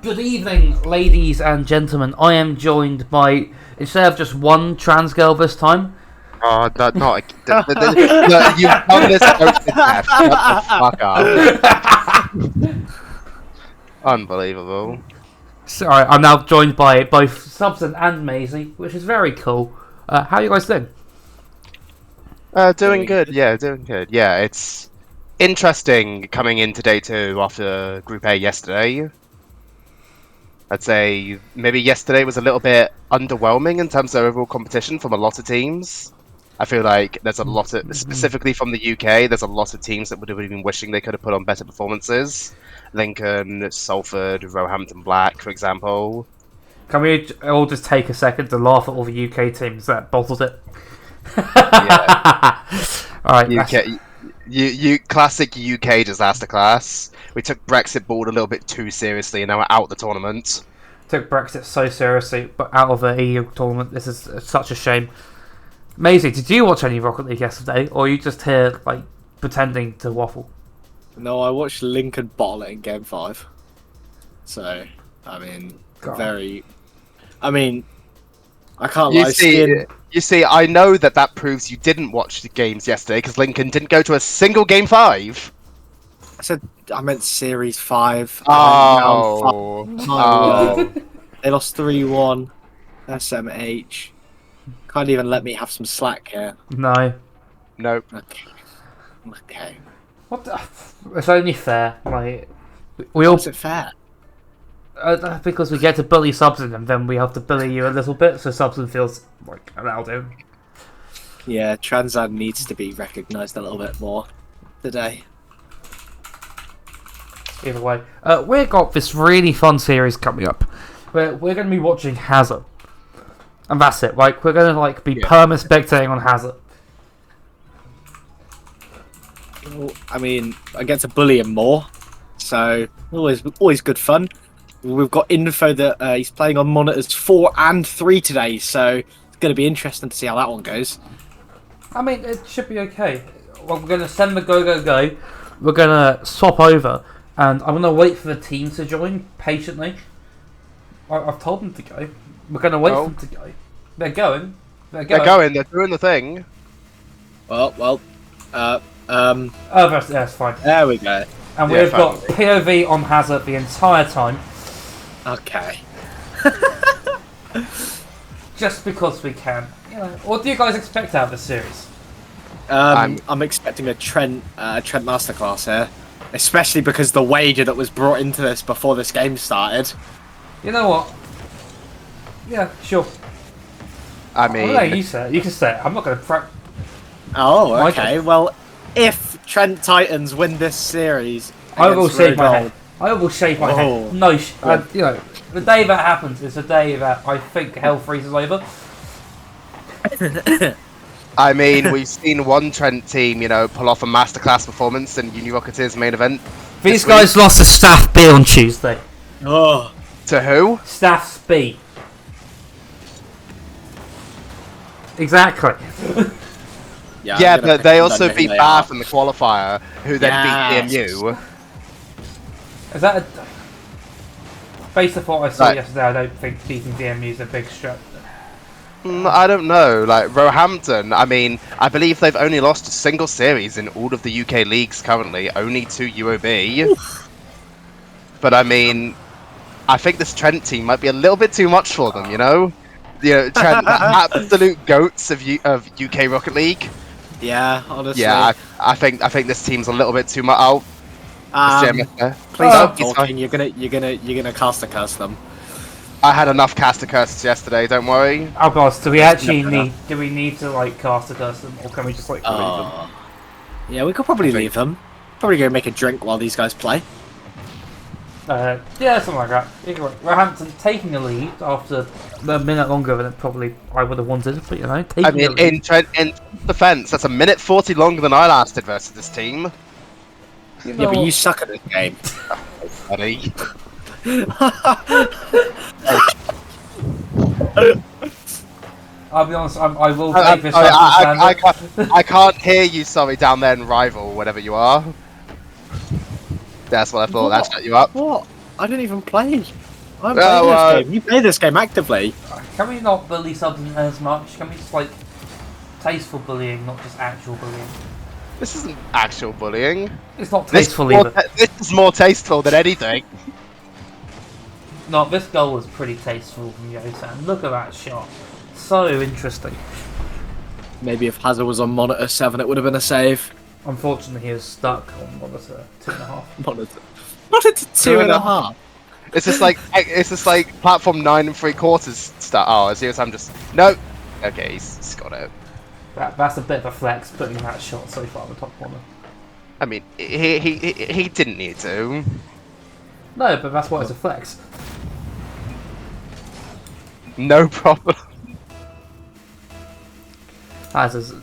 Good evening, ladies and gentlemen. I am joined by, instead of just one trans girl this time. Oh, not no, you've done this coach to death. Shut the fuck up. Unbelievable. Sorry, I'm now joined by both Subson and Maisie, which is very cool. How are you guys doing? Doing good. Yeah, doing good. Yeah, it's interesting coming into day 2 after Group A yesterday. I'd say maybe yesterday was a little bit underwhelming in terms of overall competition from a lot of teams. I feel like there's a lot of, specifically from the UK, there's a lot of teams that would have been wishing they could have put on better performances. Lincoln, Salford, Roehampton, Black, for example. Can we all just take a second to laugh at all the UK teams that bottled it? Yeah. Alright, you classic UK disaster class. We took Brexit board a little bit too seriously, and now we're out the tournament. Took Brexit so seriously, but out of the EU tournament. This is such a shame. Maisie, did you watch any Rocket League yesterday, or are you just here like pretending to waffle? No, I watched Lincoln bottle it in Game 5. So, I mean, I can't lie. You see, I know that proves you didn't watch the games yesterday because Lincoln didn't go to a single Game 5. I meant Series 5. Oh. They lost 3-1. SMH. Can't even let me have some slack here. No. Nope. Okay. What the? It's only fair. Like, we all. Is it fair? Because we get to bully Subson and then we have to bully you a little bit, so Subson feels like allowed in. Yeah, Transan needs to be recognised a little bit more today. Either way, we've got this really fun series coming up. We're going to be watching Hazard, and that's it. Like, we're going to be perma spectating on Hazard. Well, I mean, I get to bully him more, so always good fun. We've got info that he's playing on monitors 4 and 3 today, so it's going to be interesting to see how that one goes. I mean, it should be okay. Well, we're going to send the go. We're going to swap over, and I'm going to wait for the team to join patiently. I've told them to go. We're going to wait for them to go. They're going. They're going. They're doing the thing. Well. That's fine. There we go. And we've got POV on Hazard the entire time. Okay. Just because we can. You know, what do you guys expect out of this series? I'm expecting a Trent masterclass here, especially because the wager that was brought into this before this game started. You know what? Yeah, sure. I mean, you say it. You can say it. I'm not going to Oh, okay. Well, if Trent Titans win this series, I will shave my head. I will shave my head. No, you know, the day that happens is the day that I think hell freezes over. I mean, we've seen one Trent team, pull off a masterclass performance in Unirocketeers main event. These guys lost to Staff B on Tuesday. Oh. To who? Staff B. Exactly. Yeah, but they also beat Bath in the qualifier, who then beat DMU. Is that based on what I saw yesterday? I don't think beating DMU is a big stretch. I don't know. Like Roehampton, I mean, I believe they've only lost a single series in all of the UK leagues currently, only to UOB. Oof. But I mean, I think this Trent team might be a little bit too much for them. Trent, the absolute goats of UK Rocket League. Yeah, honestly. Yeah, I think this team's a little bit too much. Please stop talking. You're gonna caster curse them. I had enough caster curses yesterday. Don't worry. Oh gosh, do we actually need? Do we need to caster curse them, or can we just leave them? Yeah, we could probably leave them. Probably go make a drink while these guys play. Yeah, something like that. Roehampton taking a lead after a minute longer than probably I would have wanted, but taking a lead. In defense, that's a minute 40 longer than I lasted versus this team. But you suck at this game. Buddy. I'll be honest, I will take this as I can't hear you, sorry, down there in Rival, whatever you are. That's what I thought, that shut you up. What? I didn't even play. I'm playing Oh, this game. You play this game actively. Can we not bully subs as much? Can we just like tasteful bullying, not just actual bullying? this isn't actual bullying. It's not This, tasteful either. this is more tasteful than anything. No, this goal was pretty tasteful from Yosan. Look at that shot. So interesting. Maybe if Hazard was on monitor 7, it would have been a save. Unfortunately, he was stuck on monitor 2.5. Monitor 2.5. It's just like platform 9 3/4 start. Oh, I see. I'm just no. Okay, he's got it. That's a bit of a flex, putting that shot so far in the top corner. I mean, he didn't need to. No, but that's why it's a flex. No problem. As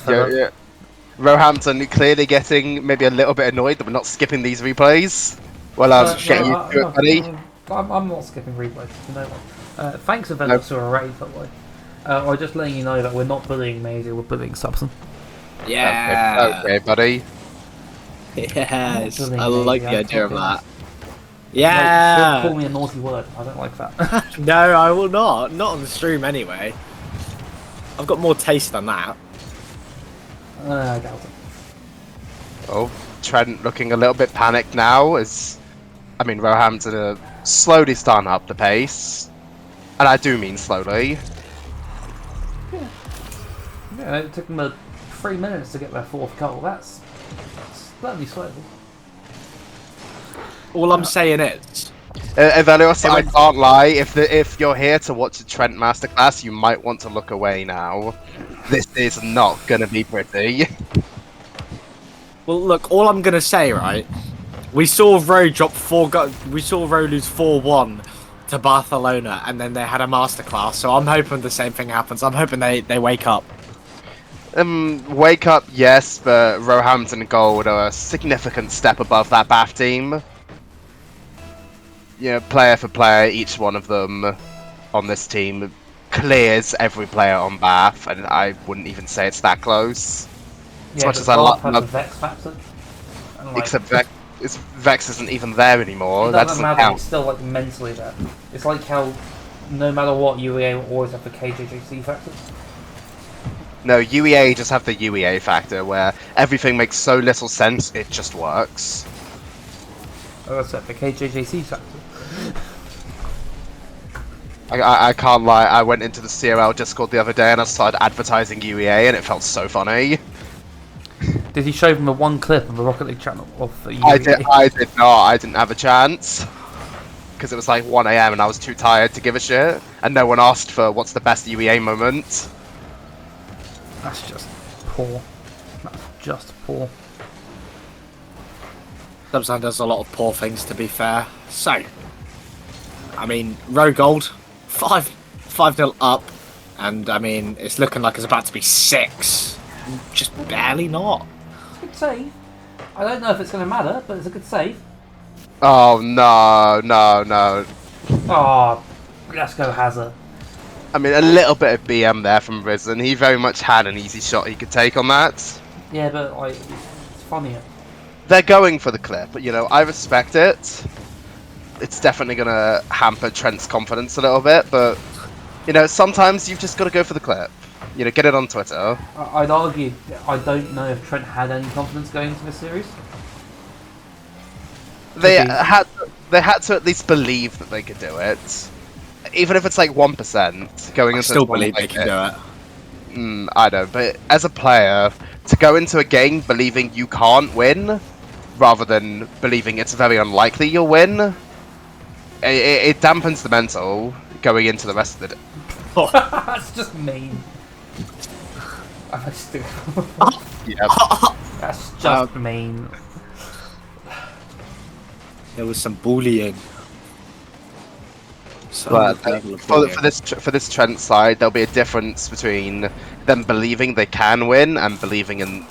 for Yeah. Roehampton clearly getting maybe a little bit annoyed that we're not skipping these replays. Well, getting used to it, buddy. I'm not skipping replays for no one. Thanks, Avengers, for a raid, by the way. I'm just letting you know that we're not bullying Maisie, we're bullying Subson. Yeah. Okay, buddy. Yes. Bullying I like Maisie, the idea of fucking- that. Don't Yeah. call me a naughty word. I don't like that. No, I will not. Not on the stream anyway. I've got more taste than that. I doubt it. Oh, Trent looking a little bit panicked now as, I mean, Roehampton are slowly starting up the pace. And I do mean slowly. Yeah, it took them 3 minutes to get their fourth goal. That's certainly slowly. All I'm saying is, Evelios, I can't lie, if you're here to watch a Trent masterclass, you might want to look away now. This is not gonna be pretty. well, look, all I'm gonna say, right? We saw Roe drop we saw Roe lose 4-1 to Barcelona, and then they had a masterclass. So I'm hoping the same thing happens. I'm hoping they wake up. Wake up, yes, but Roehampton Gold are a significant step above that BAF team. You know, player for player, each one of them on this team clears every player on BAF, and I wouldn't even say it's that close. As much but as I Golf love, has the Vex factor. And, like, except Vex isn't even there anymore. it That doesn't doesn't matter. count. It's still like mentally there. It's like how no matter what, UEA will always have the KJJC factor. No, UEA just have the UEA factor where everything makes so little sense, it just works. Oh, that's it. The KJJC factor. I can't lie, I went into the CRL Discord the other day and I started advertising UEA and it felt so funny. Did he show them the one clip on the Rocket League channel of the UEA? I did not, I didn't have a chance. Because it was like 1 AM and I was too tired to give a shit. And no one asked for what's the best UEA moment. That's just poor. That's just poor. Subsan does a lot of poor things, to be fair. So, I mean, Roe Gold, 5-0 up, and I mean, it's looking like it's about to be 6. Just barely not. It's a good save. I don't know if it's going to matter, but it's a good save. Oh no, no, no. Oh, let's go Hazard. I mean, a little bit of BM there from Risen. He very much had an easy shot he could take on that. Yeah, but like, it's funnier. They're going for the clip, you know, I respect it. It's definitely going to hamper Trent's confidence a little bit, but, you know, sometimes you've just got to go for the clip. You know, get it on Twitter. I'd argue, I don't know if Trent had any confidence going into this series. They had to at least believe that they could do it. Even if it's like 1% going I into still this believe they like can do it. I don't, but as a player, to go into a game believing you can't win, rather than believing it's very unlikely you'll win, it dampens the mental going into the rest of the day. That's just mean. I just do. Yeah. That's just mean. There was some bullying. Some But level of for bullying. for this Trent side, there'll be a difference between them believing they can win and believing in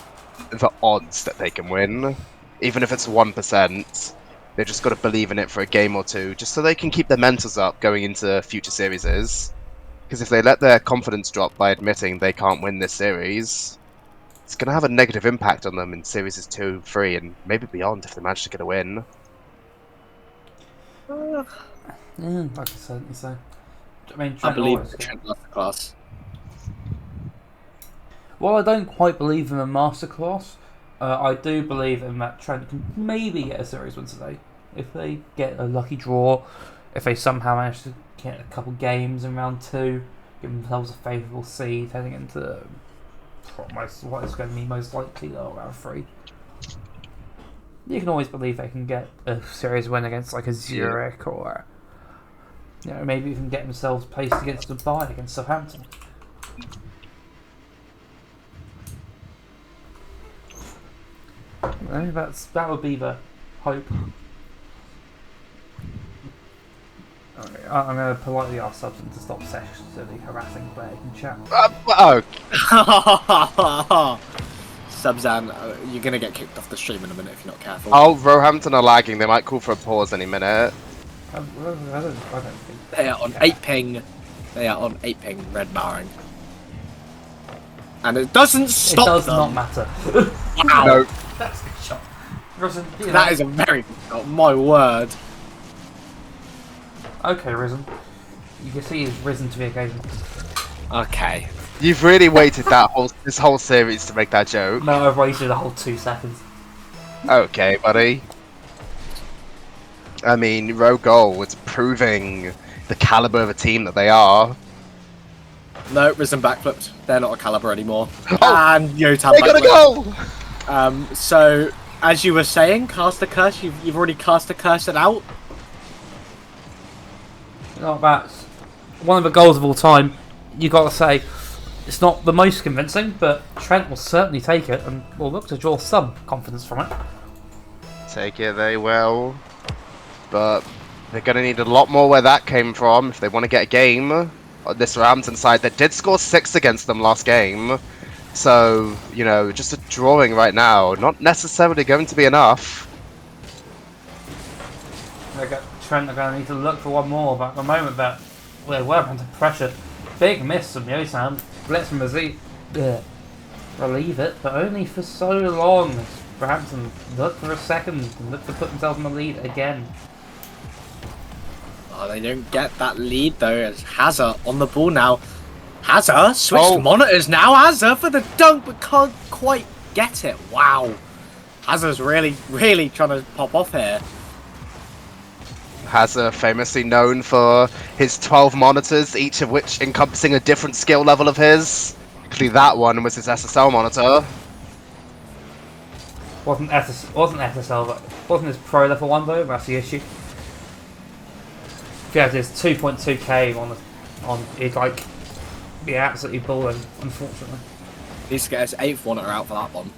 the odds that they can win. Even if it's 1%, they've just got to believe in it for a game or two, just so they can keep their mentals up going into future series. Because if they let their confidence drop by admitting they can't win this series, it's going to have a negative impact on them in series 2, 3, and maybe beyond if they manage to get a win. I can certainly say. I mean, I Trent believe always Trent masterclass. While I don't quite believe in a masterclass, I do believe in that Trent can maybe get a series win today. If they get a lucky draw, if they somehow manage to get a couple games in round 2, give themselves a favourable seed heading into what is going to be most likely round 3. You can always believe they can get a series win against like a Zurich or maybe even get themselves placed against a bye against Southampton. That would be the hope. Okay, I'm going to politely ask Subson to stop sexually harassing Blair in chat. Subzan, you're gonna get kicked off the stream in a minute if you're not careful. Oh, Roehampton are lagging. They might call for a pause any minute. I don't think. They are on 8 ping. They are on 8 ping, red barring. And it doesn't stop It does them. not matter. Wow. No. That's a good shot. Risen, That is a very good shot, my word. Okay, Risen. You can see he's risen to the occasion. Okay. You've really waited this whole series to make that joke. No, I've waited a whole 2 seconds. Okay, buddy. I mean, Roe Goal is proving the caliber of a team that they are. No, Risen backflipped. They're not a caliber anymore. Oh, and Yotam they gotta backflipped. go! So, as you were saying, cast a curse. You've already cast a curse it out. You know, that's one of the goals of all time. You got to say, it's not the most convincing, but Trent will certainly take it and will look to draw some confidence from it. Take it, they will. But they're going to need a lot more where that came from if they want to get a game on this Roehampton side that did score 6 against them last game. So, just a drawing right now, not necessarily going to be enough. Trent are going to need to look for one more, but at the moment that we're under pressure. Big miss from Yotam. Blitz from Mazzi. Relieve it, but only for so long. Roehampton look for a second and look to put themselves in the lead again. Oh, they don't get that lead though. It's Hazard on the ball now. Hazard switched monitors now. Hazard for the dunk, but can't quite get it. Wow. Hazard's really trying to pop off here. Hazard famously known for his 12 monitors, each of which encompassing a different skill level of his. Actually, that one was his SSL monitor. Wasn't SSL, but wasn't his pro level one though. That's the issue. If you had his 2.2k on, he'd like be absolutely balling. Unfortunately, He needs to get his 8th monitor out for that one.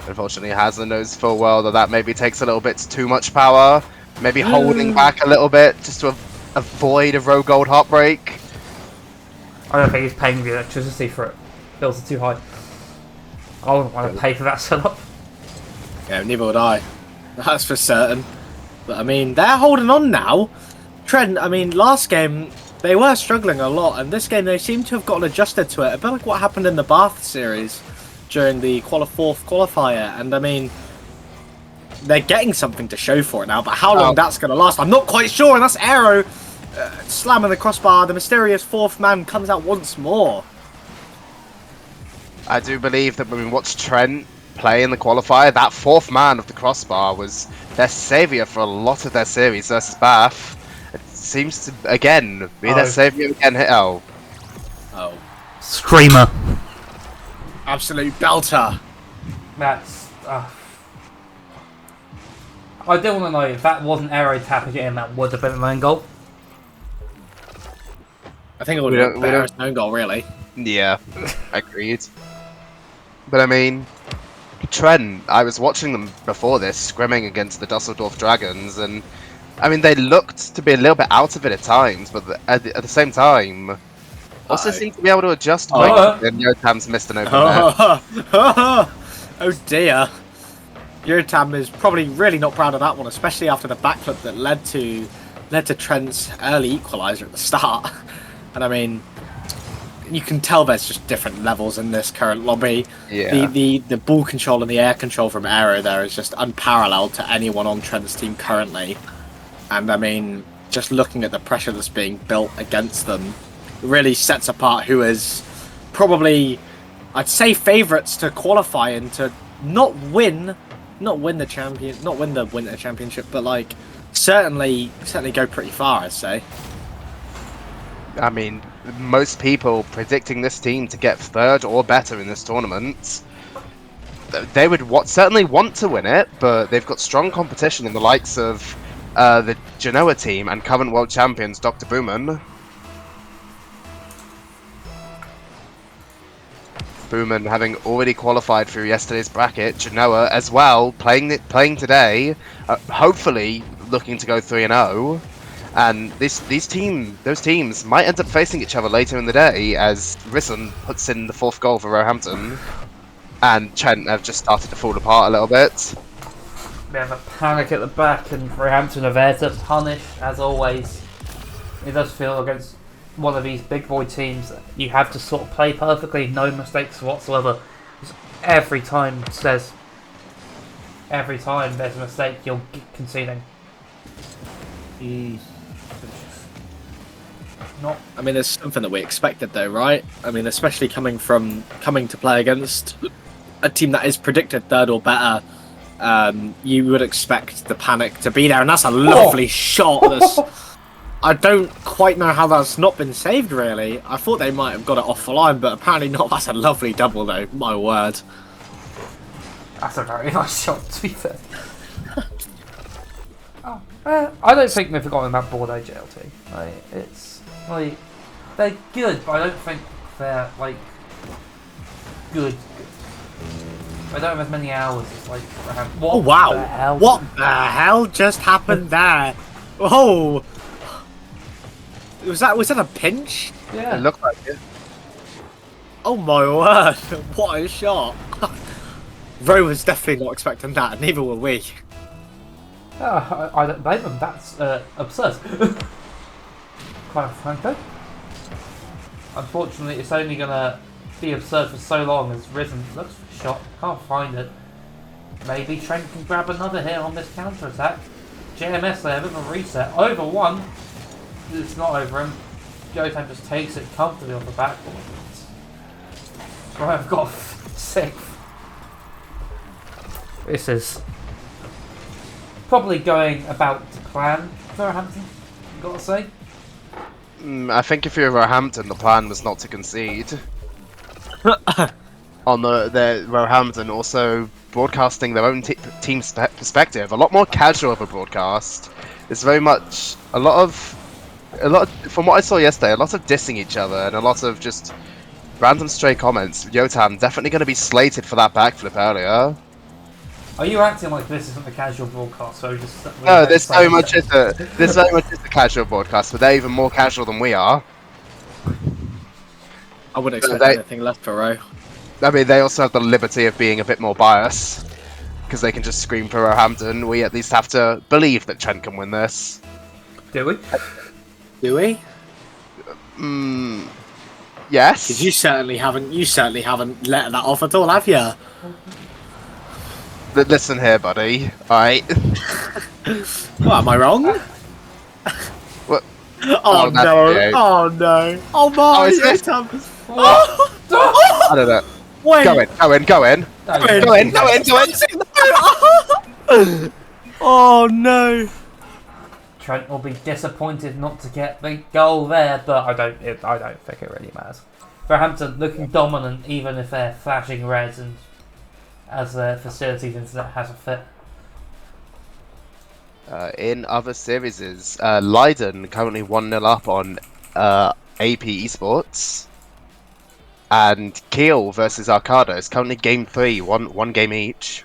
Unfortunately, Hazard knows full well that maybe takes a little bit too much power. Maybe holding back a little bit just to avoid a Roe Gold heartbreak. I don't think he's paying the electricity for it. Bills are too high. I wouldn't want to pay for that setup. Yeah, neither would I. That's for certain. But I mean, they're holding on now. Trent, I mean, last game they were struggling a lot, and this game they seem to have gotten adjusted to it. A bit like what happened in the Bath series during the fourth qualifier. And I mean, they're getting something to show for it now, but how long that's going to last, I'm not quite sure. And that's Aero slamming the crossbar. The mysterious 4th man comes out once more. I do believe that when we watched Trent play in the qualifier, that 4th man of the crossbar was their saviour for a lot of their series versus Bath. It seems to, again, be their saviour again. Oh. Screamer. Absolute belter. That's... I do want to know if that wasn't Aero tapping it in, that would have been an own goal. I think it would have been Aero's own goal, really. Yeah, agreed. But I mean, Trent, I was watching them before this, scrimming against the Dusseldorf Dragons, and I mean, they looked to be a little bit out of it at times, but at the same time, also seemed to be able to adjust quickly. And Yotam's missed an open net. Oh dear. Yotam is probably really not proud of that one, especially after the backflip that led to Trent's early equaliser at the start. And I mean, you can tell there's just different levels in this current lobby. Yeah. The ball control and the air control from Aero there is just unparalleled to anyone on Trent's team currently. And I mean, just looking at the pressure that's being built against them, really sets apart who is probably, I'd say, favourites to qualify and to not win the Winter Championship, but like certainly go pretty far, I'd say. I mean, most people predicting this team to get third or better in this tournament. They would certainly want to win it, but they've got strong competition in the likes of the Genoa team and current world champions Dr. Booman. Booman having already qualified through yesterday's bracket, Genoa as well playing today, hopefully looking to go 3-0. And those teams might end up facing each other later in the day as Risen puts in the 4th goal for Roehampton. And Trent have just started to fall apart a little bit. We have a panic at the back, and Roehampton are there to punish, as always. It does feel against one of these big boy teams that you have to sort of play perfectly, no mistakes whatsoever. Every time there's a mistake, you're conceding. Not. I mean, it's something that we expected, though, right? I mean, especially coming to play against a team that is predicted third or better, you would expect the panic to be there, and that's a lovely shot. I don't quite know how that's not been saved, really. I thought they might have got it off the line, but apparently not. That's a lovely double, though. My word. That's a very nice shot, to be fair. I don't think they've forgotten about Bordeaux JLT. It's like they're good, but I don't think they're like good. I don't have as many hours as like. Oh wow! What the hell just happened there? Oh, was that a pinch? Yeah, it looked like it. Oh my word! What a shot! Roe was definitely not expecting that. Neither were we. I don't blame them. That's absurd. Quite frankly. Unfortunately, it's only gonna be absurd for so long as Risen looks for a shot, can't find it. Maybe Trent can grab another hit on this counter attack. JMS there, a bit of a reset. Over one. It's not over him. Gotan just takes it comfortably off the backboard. Right, I've got 6th. This is probably going about to plan for Roehampton, I've got to say. I think if you're Roehampton, the plan was not to concede. On the Roehampton also broadcasting their own team's perspective, a lot more casual of a broadcast. It's very much a lot of from what I saw yesterday, a lot of dissing each other and a lot of just random stray comments. Yotam definitely going to be slated for that backflip earlier. Are you acting like this isn't a casual broadcast? So just no, this very much is a casual broadcast, but they're even more casual than we are. I wouldn't expect anything left for Roe. I mean, they also have the liberty of being a bit more biased because they can just scream for Roehampton. We at least have to believe that Trent can win this. Do we? Do we? Yes. Because you certainly haven't let that off at all, have you? Listen here, buddy. Alright. What, am I wrong? What? Oh no! Oh no! Oh my! Oh, is it? I don't know. Wait. Go in. Oh no! Trent will be disappointed not to get the goal there, but I don't think it really matters. Roehampton looking dominant, even if they're flashing reds and as their facilities internet has a fit. In other series, Leiden currently 1-0 up on AP Esports. And Kiel versus Arcada is currently game 3, one game each.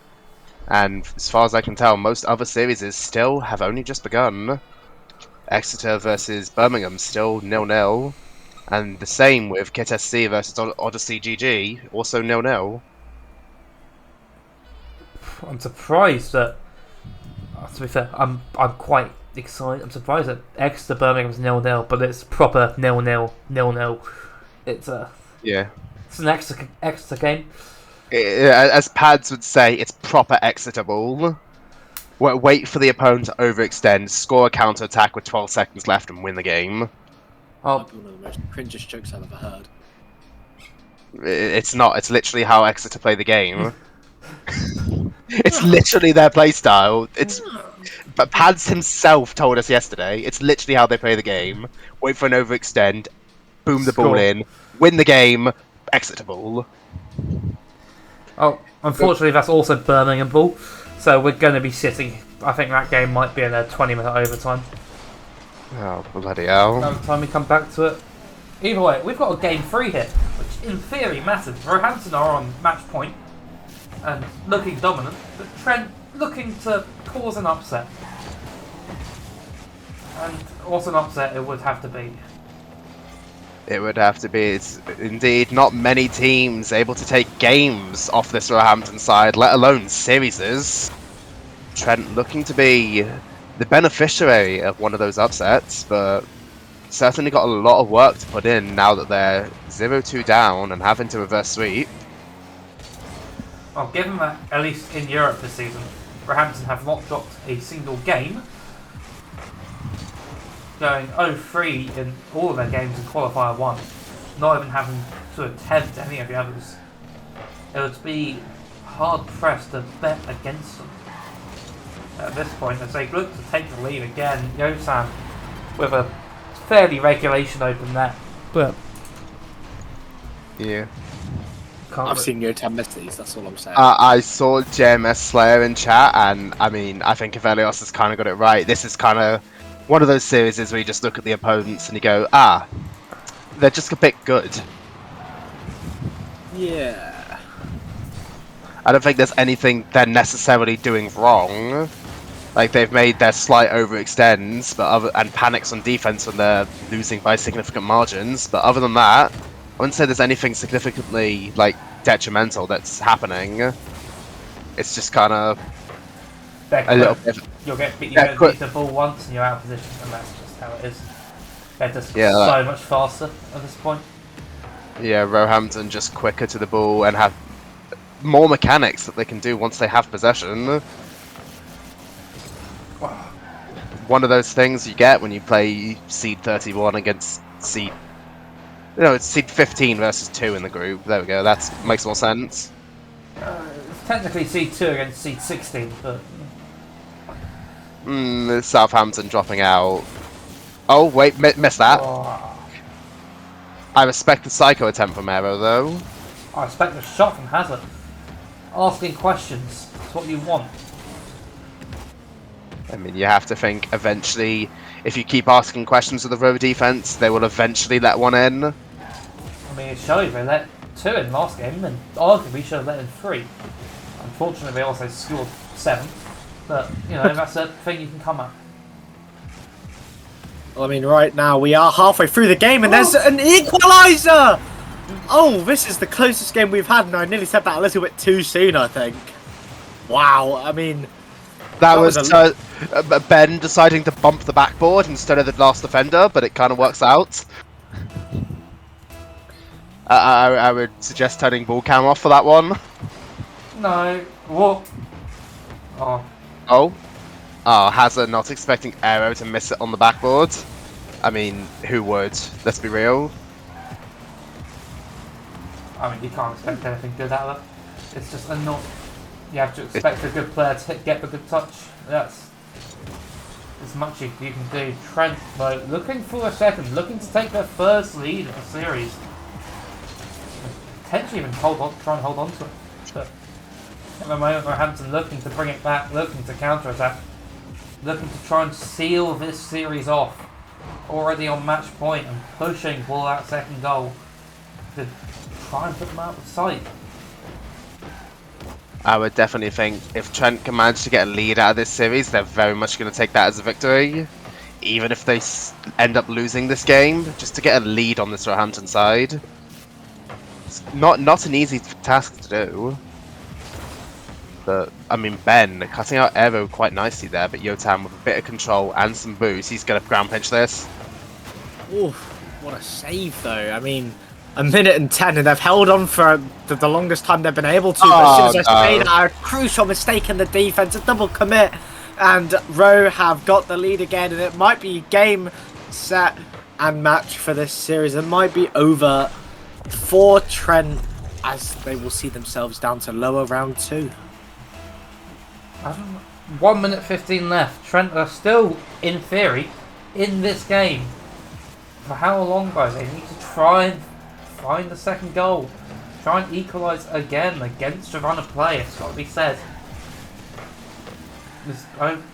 And as far as I can tell, most other series still have only just begun. Exeter versus Birmingham still 0-0. And the same with Kit SC versus Odyssey GG, also 0-0. I'm surprised that. To be fair, I'm quite excited. I'm surprised that Exeter Birmingham's 0-0, but it's proper 0-0. It's It's an Exeter game. As Pads would say, it's proper Exeter ball. Wait for the opponent to overextend, score a counter attack with 12 seconds left, and win the game. Oh, Might be one of the most cringiest jokes I've ever heard. It's not. It's literally how Exeter play the game. It's literally their playstyle. But Pads himself told us yesterday. It's literally how they play the game. Wait for an overextend, boom the ball Score. in, win the game, Exeter ball. oh, unfortunately, that's also Birmingham ball. So we're going to be sitting. I think that game might be in a 20-minute overtime. Oh bloody hell! By the time we come back to it. Either way, we've got a game 3 here, which in theory matters. Roehampton are on match point and looking dominant, but Trent looking to cause an upset. And what an upset it would have to be. It would have to be. It's indeed not many teams able to take games off this Roehampton side, let alone series. Trent looking to be the beneficiary of one of those upsets, but certainly got a lot of work to put in now that they're 0-2 down and having to reverse sweep. Well, given that, at least in Europe this season, Roehampton have not dropped a single game, going 0-3 in all of their games in Qualifier 1, not even having to attempt any of the others. It would be hard-pressed to bet against them. At this point, as they look to take the lead again, Yosan with a fairly regulation open net. But Yeah. I've seen Yotam miss these, that's all I'm saying. I saw JMS Slayer in chat, and I mean, I think Evelios has kind of got it right. This is kind of one of those series where you just look at the opponents and you go, they're just a bit good. Yeah. I don't think there's anything they're necessarily doing wrong. Like, they've made their slight overextends and panics on defense when they're losing by significant margins, but other than that, I wouldn't say there's anything significantly, like, detrimental that's happening. It's just kind of a little bit. You'll get beat the ball once and you're out of position, and that's just how it is. They're just so much faster at this point. Yeah, Roehampton just quicker to the ball and have more mechanics that they can do once they have possession. One of those things you get when you play Seed 31 against Seed... No, it's Seed 15 versus 2 in the group. There we go, that makes more sense. It's technically Seed 2 against Seed 16, but... Southampton dropping out. Oh, wait, missed that. Oh, I respect the psycho attempt from Aero, though. I respect the shot from Hazard. Asking questions is what you want. I mean, you have to think eventually, if you keep asking questions of the row defense, they will eventually let one in. I mean, it shows they let 2 in last game, and arguably should have let in 3. Unfortunately, they also scored 7. But, you know, that's a thing you can come at. Well, I mean, right now we are halfway through the game and there's an equaliser! Oh, this is the closest game we've had, and I nearly said that a little bit too soon, I think. Wow, I mean... That was Ben deciding to bump the backboard instead of the last defender, but it kind of works out. I would suggest turning ball cam off for that one. No, what? Oh. Oh, Hazard not expecting Aero to miss it on the backboard. I mean, who would? Let's be real. I mean, you can't expect anything good out of it. It's just not. You have to expect a good player to get the good touch. That's as much you can do. Trent, though, looking for a second, looking to take their first lead of the series. Potentially even try and hold on to it. But at the moment, Roehampton looking to bring it back, looking to counter-attack, looking to try and seal this series off. Already on match point and pushing for that second goal to try and put them out of sight. I would definitely think if Trent can manage to get a lead out of this series, they're very much going to take that as a victory. Even if they end up losing this game, just to get a lead on this Roehampton side. It's not an easy task to do. But, I mean, Ben cutting out Aero quite nicely there, but Yotam with a bit of control and some boost, he's going to ground pinch this. Oof, what a save though. I mean, a minute and 10 and they've held on for the longest time they've been able to, but as soon as they made a crucial mistake in the defense, a double commit, And Roe have got the lead again, and it might be game, set, and match for this series. It might be over for Trent, as they will see themselves down to lower round 2. I don't know. 1 minute 15 left. Trent are still, in theory, in this game. For how long, guys? They need to try and find the second goal. Try and equalise again against a run of play, it's got to be said.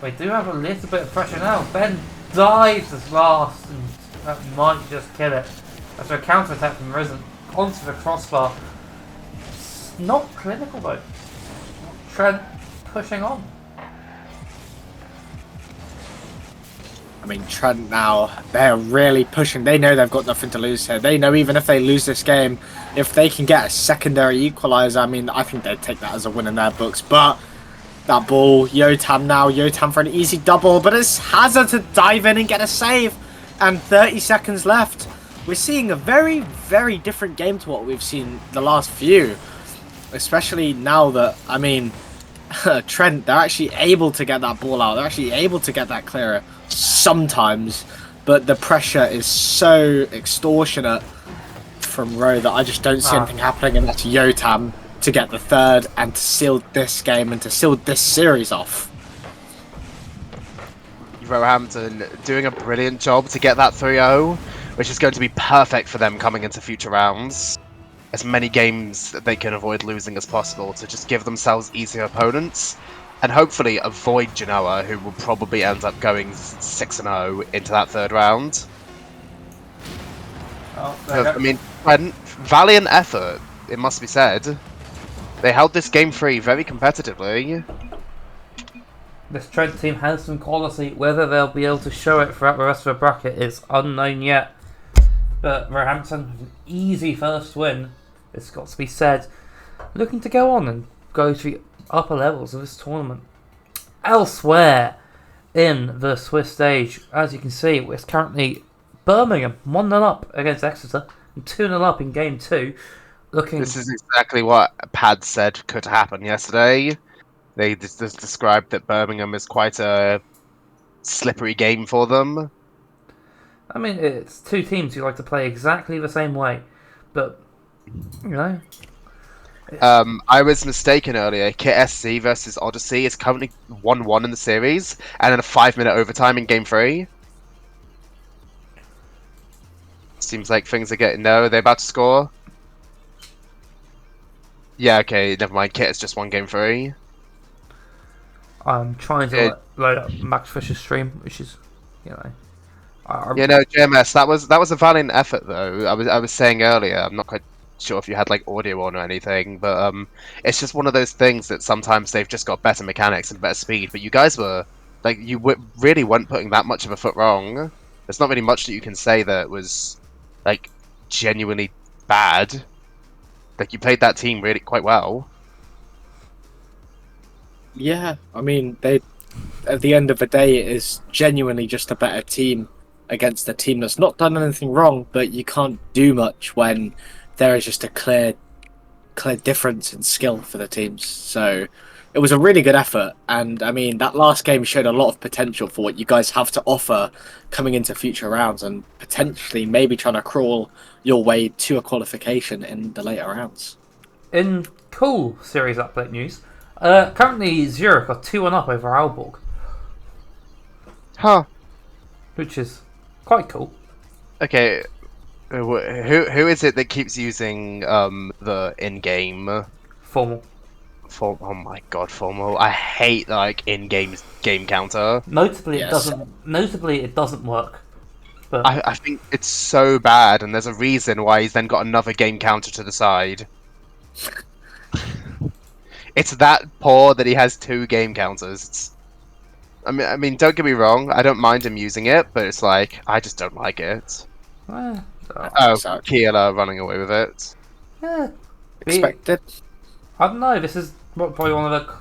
They do have a little bit of pressure now. Ben dives as last, and that might just kill it. After a counter attack from Risen onto the crossbar. It's not clinical though. Trent pushing on. I mean, Trent now, they're really pushing. They know they've got nothing to lose here. They know even if they lose this game, if they can get a secondary equaliser, I mean, I think they'd take that as a win in their books. But that ball, Yotam for an easy double, but it's Hazard to dive in and get a save. And 30 seconds left. We're seeing a very, very different game to what we've seen the last few. Especially now that, I mean, Trent, they're actually able to get that ball out. They're actually able to get that clearer sometimes. But the pressure is so extortionate from Roe that I just don't see anything happening. And that's Yotam to get the third and to seal this game and to seal this series off. Roehampton doing a brilliant job to get that 3-0, which is going to be perfect for them coming into future rounds. As many games that they can avoid losing as possible to just give themselves easier opponents and hopefully avoid Genoa, who will probably end up going 6-0 into that third round. I mean, valiant effort, it must be said. They held this game free very competitively. This Trent team has some quality. Whether they'll be able to show it throughout the rest of the bracket is unknown yet. But Roehampton, an easy first win, it's got to be said. Looking to go on and go to the upper levels of this tournament. Elsewhere in the Swiss stage, as you can see, it's currently Birmingham 1-0 up against Exeter and 2-0 up in game 2. This is exactly what Pad said could happen yesterday. They just described that Birmingham is quite a slippery game for them. I mean, it's two teams who like to play exactly the same way, but, you know. I was mistaken earlier. KSC versus Odyssey is currently 1-1 in the series, and then a 5-minute overtime in game 3. Seems like things are getting... No, are they about to score? Yeah, okay, never mind. Kit is just won game 3. I'm trying to load up Max Fisher's stream, which is, you know... JMS, that was a valiant effort though. I was saying earlier, I'm not quite sure if you had like audio on or anything, but it's just one of those things that sometimes they've just got better mechanics and better speed. But you guys were like, really weren't putting that much of a foot wrong. There's not really much that you can say that was like genuinely bad. Like you played that team really quite well. Yeah, I mean, they at the end of the day, it is genuinely just a better team against a team that's not done anything wrong, but you can't do much when there is just a clear difference in skill for the teams. So it was a really good effort, and I mean that last game showed a lot of potential for what you guys have to offer coming into future rounds and potentially maybe trying to crawl your way to a qualification in the later rounds. In cool series update news, currently Zurich are 2-1 up over Aalborg. Huh. Which is quite cool. Okay, who is it that keeps using the in-game Formal. Oh my god, formal! I hate like in-game game counter. Notably, Yes. it doesn't work. But I think it's so bad, and there's a reason why he's then got another game counter to the side. It's that poor that he has 2 game counters. I mean, don't get me wrong. I don't mind him using it, but it's like I just don't like it. Kiela running away with it. Yeah, Expected. I don't know. This is probably one of the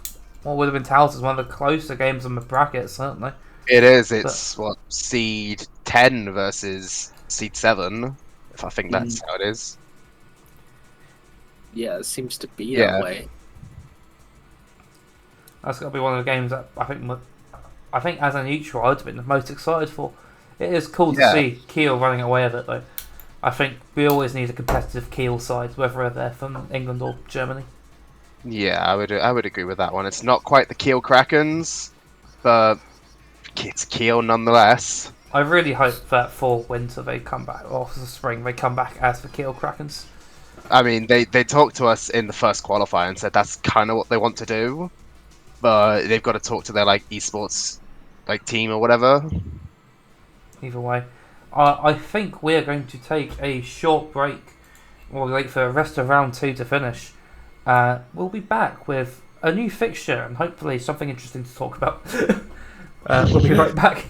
what would have been touted as one of the closer games in the bracket, certainly. It is. It's what seed 10 versus seed 7. If I think that's how it is. Yeah, it seems to be Yeah. that way. That's got to be one of the games that I think I think as a neutral, I'd have been the most excited for. It is cool to Yeah. see Kiel running away with it, though. I think we always need a competitive Kiel side, whether they're from England or Germany. Yeah, I would agree with that one. It's not quite the Kiel Krakens, but it's Kiel nonetheless. I really hope that for winter they come back, or for the spring they come back as the Kiel Krakens. I mean, they talked to us in the first qualifier and said that's kind of what they want to do, but they've got to talk to their like esports like team or whatever. Either way, I think we're going to take a short break. We'll wait for the rest of round 2 to finish. We'll be back with a new fixture and hopefully something interesting to talk about. We'll be right back.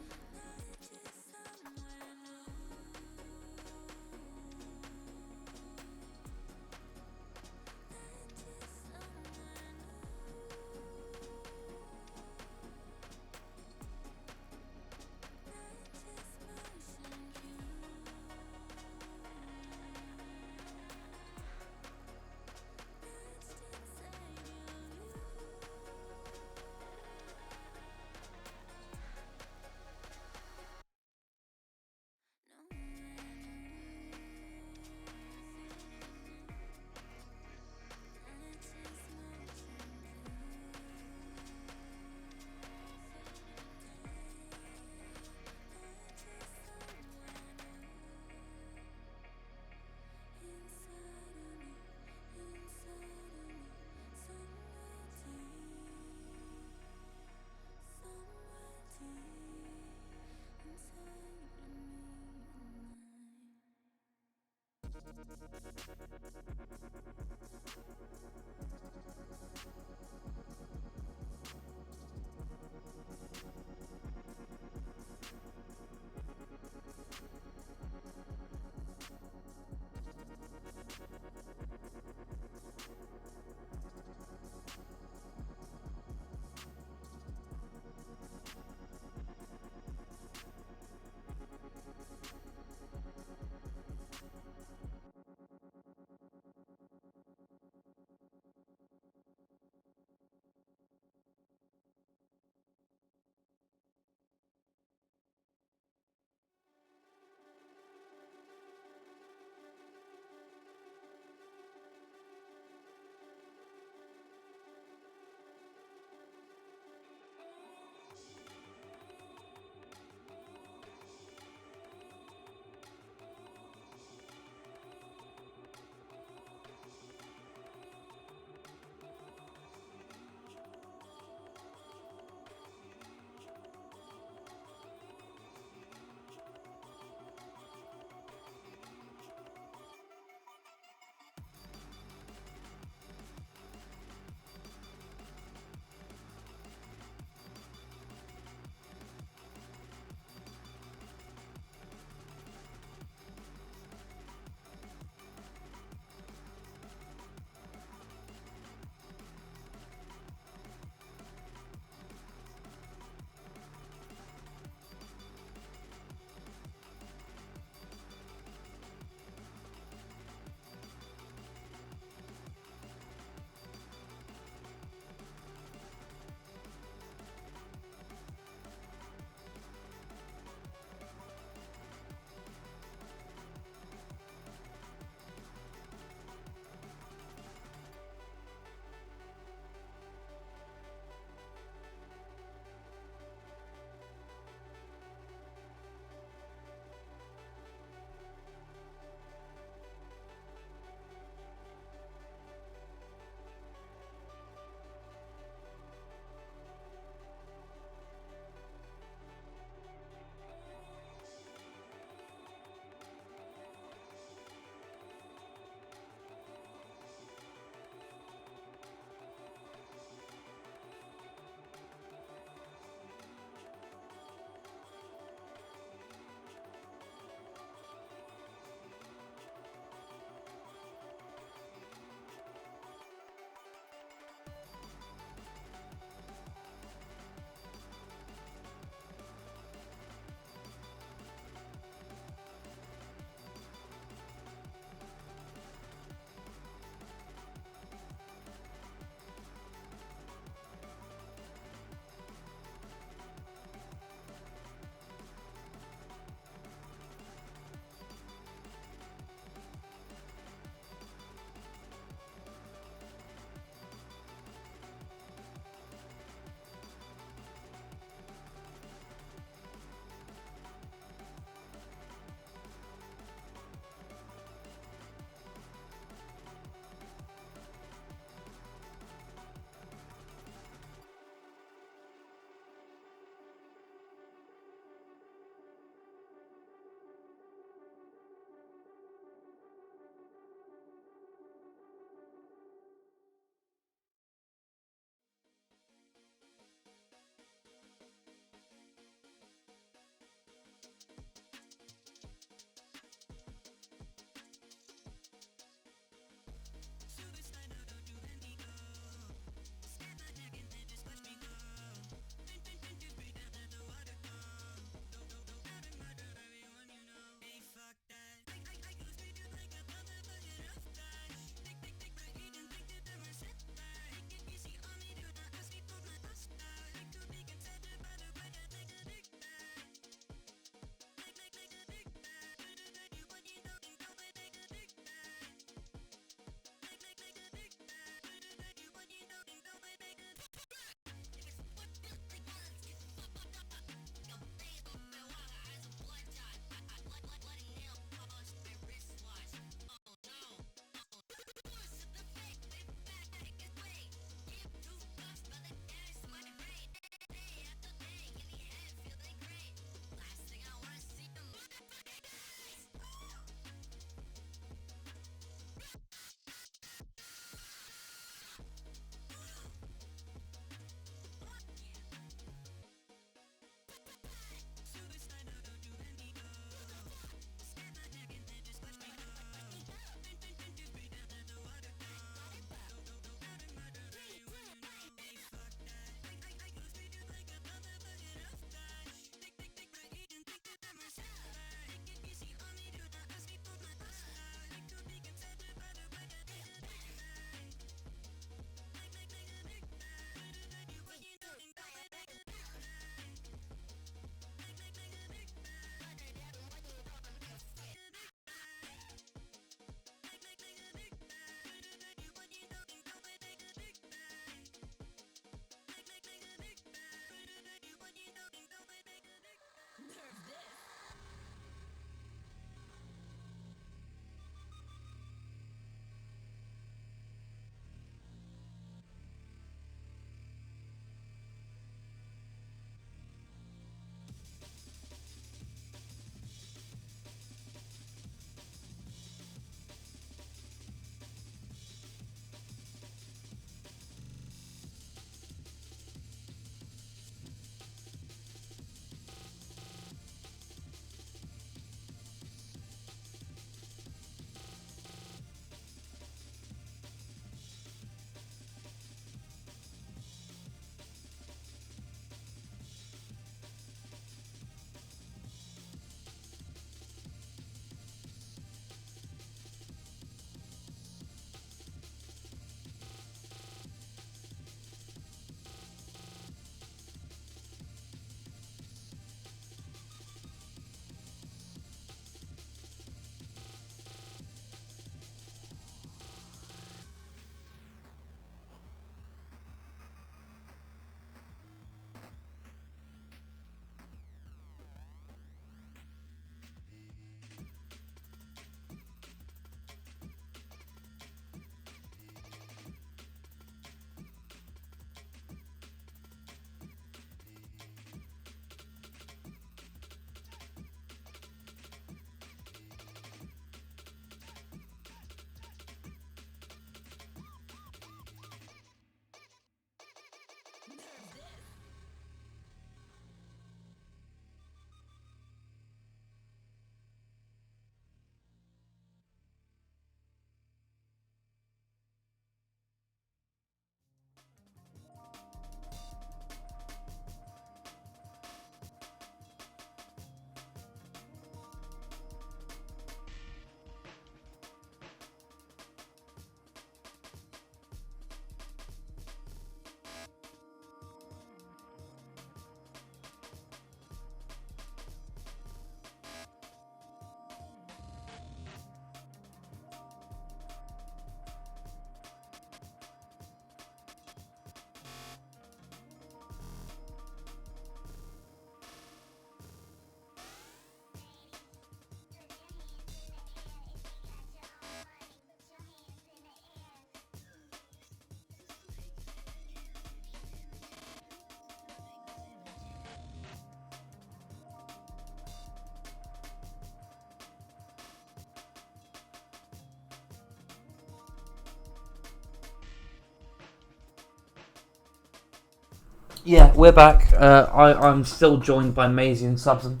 Yeah, we're back. I'm still joined by Maisie and Subson.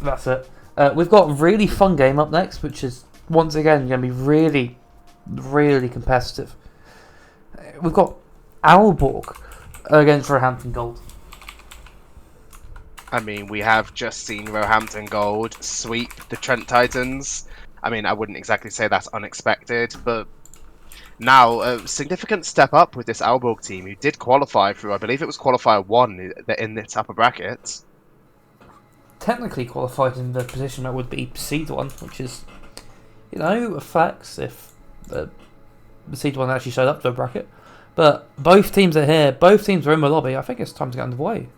That's it. We've got a really fun game up next, which is once again going to be really, really competitive. We've got Aalborg against Roehampton Gold. I mean, we have just seen Roehampton Gold sweep the Trent Titans. I mean, I wouldn't exactly say that's unexpected, but now a significant step up with this Aalborg team, who did qualify through, I believe it was qualifier 1 in this upper bracket. Technically qualified in the position that would be seed 1, which is, affects if the seed 1 actually showed up to a bracket. But both teams are here, both teams are in the lobby. I think it's time to get underway.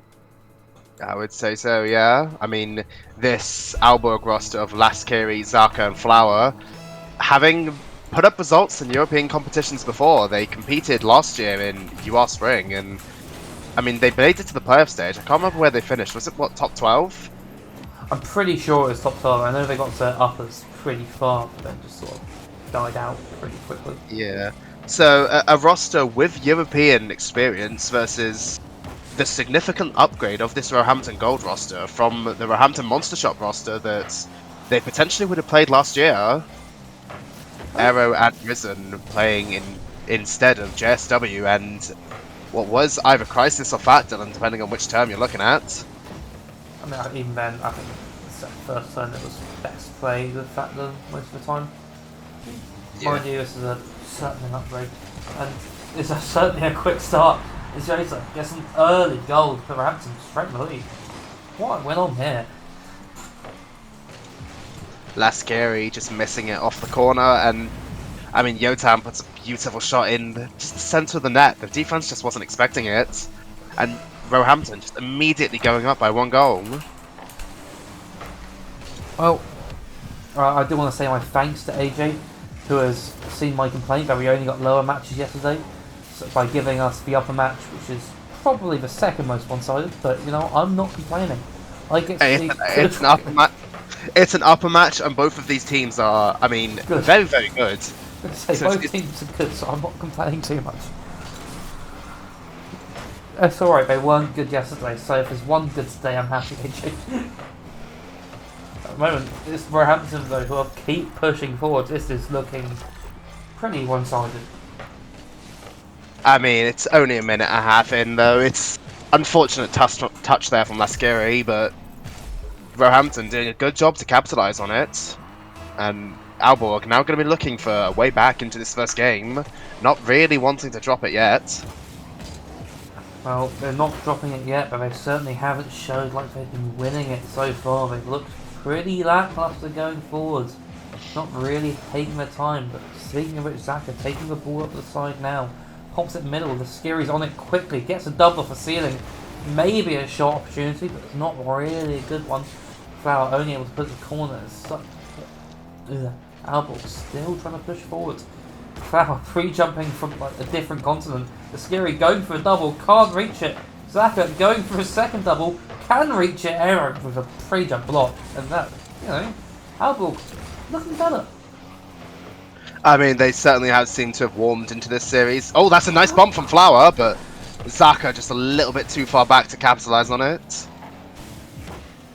I would say so, yeah. I mean, this Aalborg roster of Laskeri, Zaka, and Flower, having put up results in European competitions before, they competed last year in UR Spring, and I mean, they made it to the playoff stage. I can't remember where they finished. Was it, top 12? I'm pretty sure it's top 12. I know they got to uppers pretty far, but then just sort of died out pretty quickly. Yeah. So, a roster with European experience versus the significant upgrade of this Roehampton Gold roster from the Roehampton Monster Shop roster that they potentially would have played last year. Aero and Risen playing instead of JSW and what was either Crisis or Fat Dylan, depending on which term you're looking at. I mean, even then, I think the first turn it was best play with Fat Dylan most of the time. Yeah. Mind you, this is certainly an upgrade, and it's certainly a quick start. It's Jose gets an early goal for Roehampton straight in the lead. What went on here? Laskeri just missing it off the corner, and I mean Yotam puts a beautiful shot in just the centre of the net. The defense just wasn't expecting it, and Roehampton just immediately going up by 1 goal. Well, I do want to say my thanks to AJ, who has seen my complaint that we only got lower matches yesterday, by giving us the upper match, which is probably the second most one-sided. But I'm not complaining. I get to see it's an upper match. It's an upper match, and both of these teams are, I mean, good. very, very good. I was going to say, both teams are good, so I'm not complaining too much. It's alright, they weren't good yesterday, so if there's one good today, I'm happy, AJ. At the moment, it's Roehampton, though, who will keep pushing forward. This is looking pretty one-sided. I mean, it's only a minute and a half in, though. It's unfortunate touch there from Laskeri, but Roehampton doing a good job to capitalise on it. And Aalborg now going to be looking for a way back into this first game, not really wanting to drop it yet. Well, they're not dropping it yet, but they certainly haven't showed like they've been winning it so far. They've looked pretty lackluster going forward. Not really taking their time, but speaking of which, Zaka taking the ball up the side now. Pops it middle, the Skiri's on it quickly, gets a double for ceiling. Maybe a short opportunity, but it's not really a good one. Flower only able to put the corner as such. Aalborg still trying to push forward. Flower pre-jumping from like a different continent. The Skiri going for a double, can't reach it. Zaka going for a second double, can reach it. Aero with a pre-jump block, and that, Aalborg looking better. I mean, they certainly have seemed to have warmed into this series. Oh, that's a nice bump from Flower, but Zaka just a little bit too far back to capitalise on it.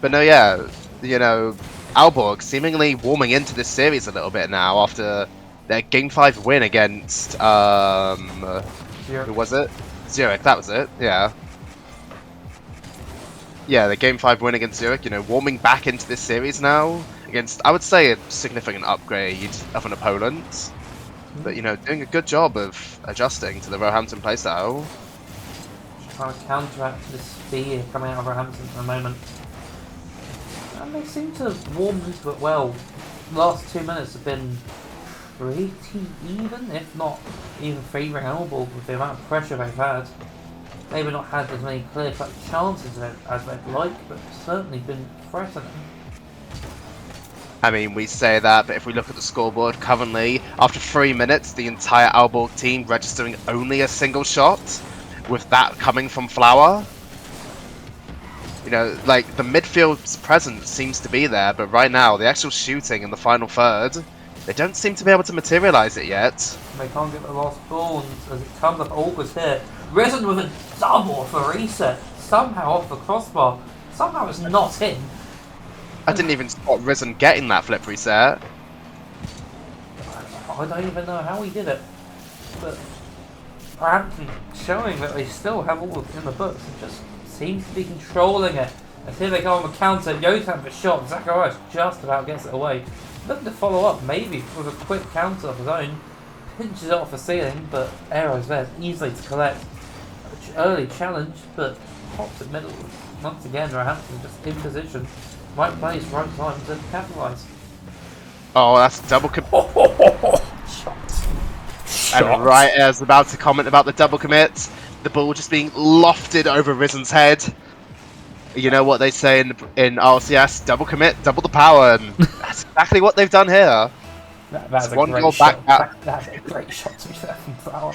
But no, yeah, Aalborg seemingly warming into this series a little bit now after their Game 5 win against, who was it? Zurich, that was it, yeah. Yeah, the Game 5 win against Zurich, warming back into this series now against, I would say, a significant upgrade of an opponent. But, doing a good job of adjusting to the Roehampton playstyle. Trying to counteract this fear coming out of Roehampton for the moment. And they seem to have warmed into it well. The last 2 minutes have been pretty even, if not even favouring Aalborg with the amount of pressure they've had. Maybe not had as many clear-cut chances as they'd like, but certainly been threatening. I mean, we say that, but if we look at the scoreboard currently, after 3 minutes, the entire Aalborg team registering only a single shot, with that coming from Flower. Like, the midfield's presence seems to be there, but right now, the actual shooting in the final third, they don't seem to be able to materialise it yet. They can't get the last ball, and as it comes up, Olga's here. Risen with a double for reset. Somehow off the crossbar. Somehow it's not in. I didn't even spot Risen getting that flip reset. I don't even know how he did it. But Roehampton showing that they still have all in the books and just seems to be controlling it. And here they go on the counter. Yotam for shot. Zacharias just about gets it away. Looking to follow up, maybe with a quick counter of his own. Pinches it off the ceiling, but Aero's there easily to collect. Early challenge, but pops it middle. Once again, Roehampton just in position. Right place, right time to capitalise. Oh, that's a double commit. Shots. And right as I was about to comment about the double commit, the ball just being lofted over Risen's head. You know what they say in RCS, double commit, double the power, and that's exactly what they've done here. That's a one great goal shot. back. That's a great shot to be fair from Flower.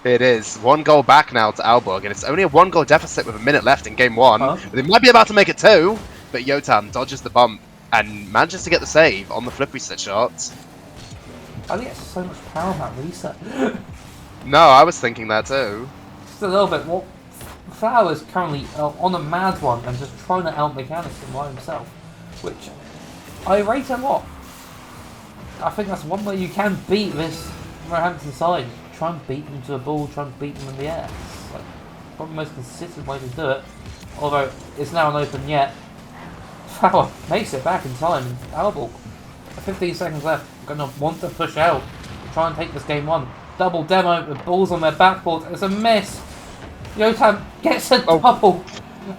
It is. 1 goal back now to Aalborg, and it's only a 1 goal deficit with a minute left in game 1. Huh? They might be about to make it 2, but Yotam dodges the bump and manages to get the save on the flip reset shot. I think it's so much power on that reset. No, I was thinking that too. Just a little bit more. Flower's currently on a mad one and just trying to out-mechanic him by himself, which I rate a lot. I think that's one way you can beat this Roehampton side. Try and beat them to the ball, try and beat them in the air. It's like probably the most consistent way to do it. Although it's now an open yet. Flower makes it back in time. Aalborg, 15 seconds left. Gonna want to push out, try and take this game 1. Double demo with balls on their backboard. It's a miss. Yotam gets a double.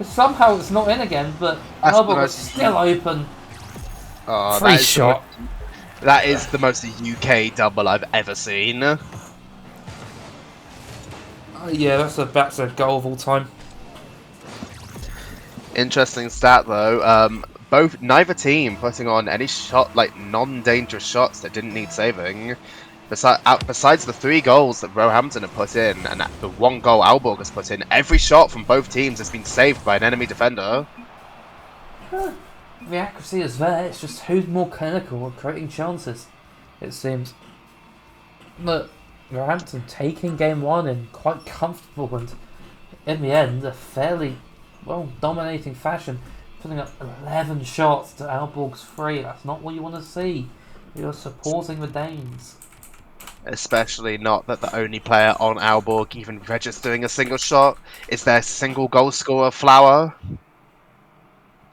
Somehow it's not in again, but Aalborg is still open. Oh, Free shot. That is the most UK double I've ever seen. Yeah, that's a goal of all time. Interesting stat though. Neither team putting on any shot like non-dangerous shots that didn't need saving. Besides the 3 goals that Roehampton have put in and the 1 goal Aalborg has put in, every shot from both teams has been saved by an enemy defender. The accuracy is there, it's just who's more clinical at creating chances, it seems. But Roehampton taking game 1 in quite comfortable and, in the end, a fairly, dominating fashion, putting up 11 shots to Aalborg's 3. That's not what you want to see. You're supporting the Danes. Especially not that the only player on Aalborg even registering a single shot is their single goal scorer, Flower.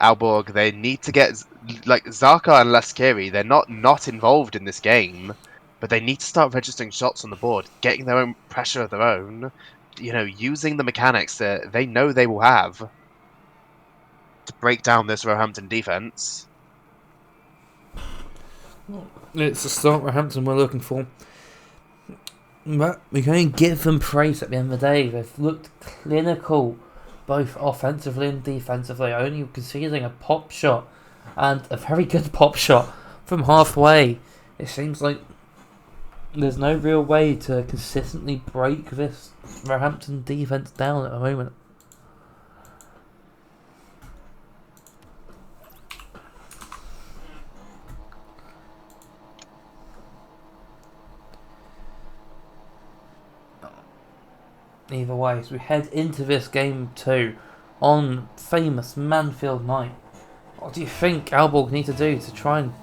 Aalborg, they need to get, like, Zaka and Leskiri, they're not involved in this game, but they need to start registering shots on the board, getting their own pressure of their own, using the mechanics that they know they will have to break down this Roehampton defense. It's the start Roehampton we're looking for. But we can only give them praise at the end of the day. They've looked clinical, both offensively and defensively, only conceding a pop shot, and a very good pop shot from halfway. It seems like there's no real way to consistently break this Roehampton defense down at the moment. Either way, as we head into this game 2 on famous Manfield night, what do you think Aalborg need to do to try and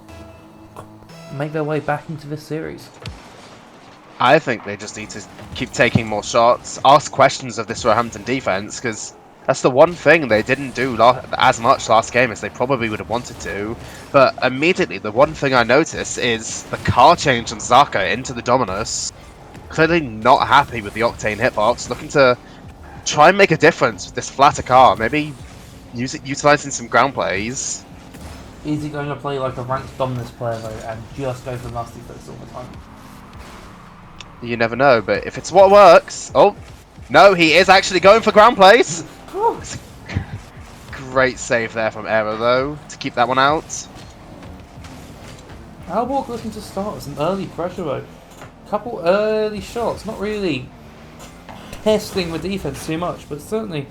make their way back into this series? I think they just need to keep taking more shots, ask questions of this Roehampton defense, because that's the one thing they didn't do as much last game as they probably would have wanted to. But immediately, the one thing I notice is the car change on Zaka into the Dominus. Clearly not happy with the Octane hitbox, looking to try and make a difference with this flatter car, maybe utilising some ground plays. Is he going to play like a ranked Dominus player though, and just go for nasty flicks all the time? You never know, but if it's what works... Oh, no, he is actually going for ground plays! Great save there from Aero though, to keep that one out. Aalborg looking to start with some early pressure though. Couple early shots, not really testing the defense too much, but certainly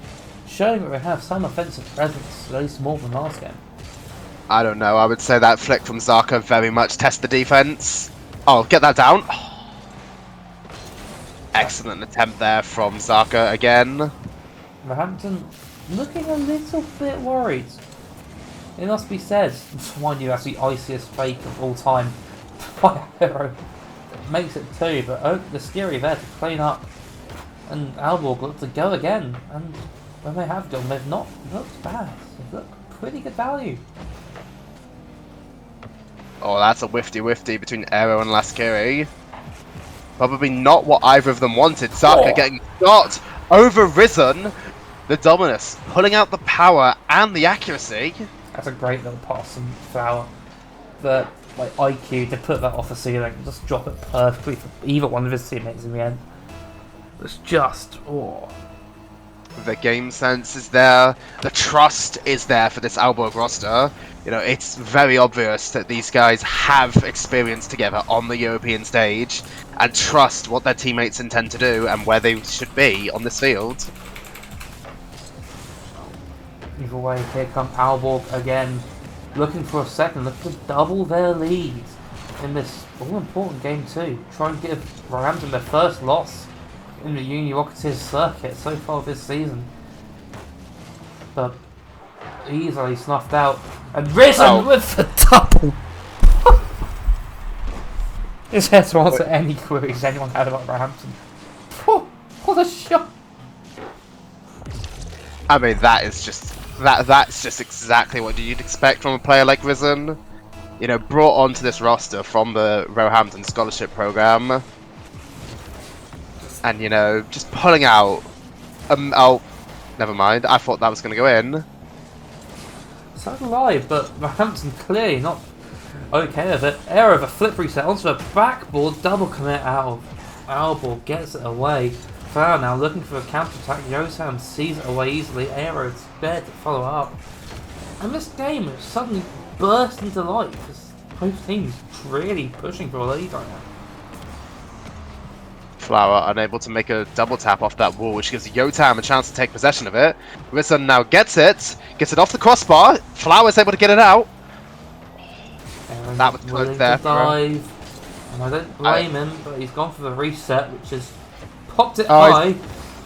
showing that they have some offensive presence, at least more than last game. I don't know, I would say that flick from Zaka very much test the defense. Oh, get that down. Excellent attempt there from Zaka again. Roehampton looking a little bit worried. It must be said, mind you, that's the iciest fake of all time by Hero. Makes it 2, but the scary there to clean up. And Aalborg looked to go again, and when they have gone, they've not looked bad. They've looked pretty good value. Oh, that's a whifty between Aero and Laskiri. Probably not what either of them wanted. Zaka getting shot over Risen. The Dominus pulling out the power and the accuracy. That's a great little pass from Flower. The IQ to put that off the ceiling and just drop it perfectly for either one of his teammates in the end. It's just, The game sense is there. The trust is there for this Aalborg roster. You know, it's very obvious that these guys have experience together on the European stage and trust what their teammates intend to do and where they should be on this field. Either way, here come Aalborg again, looking for a second, looking to double their lead in this all-important game too. Try and give Roehampton their first loss in the Unirocketeers circuit so far this season. But easily snuffed out. And Risen with the double! It's here to answer any queries anyone had about Roehampton. What a shot! I mean, that's just exactly what you'd expect from a player like Risen. You know, brought onto this roster from the Roehampton scholarship program. And, you know, just pulling out... oh, never mind. I thought that was going to go in. So live, but Roehampton clearly not okay with it. Error of a flip reset onto a backboard. Double commit out of Aalborg. Gets it away. Flower now looking for a counter-attack. Yotam sees it away easily. Arrow is there to follow up. And this game has suddenly burst into life as both teams really pushing for a lead right now. Flower unable to make a double tap off that wall, which gives Yotam a chance to take possession of it. Risen now gets it off the crossbar. Flower's able to get it out. Aaron That was close there. Dive. And I don't blame him, but he's gone for the reset, which is popped it Oh, high.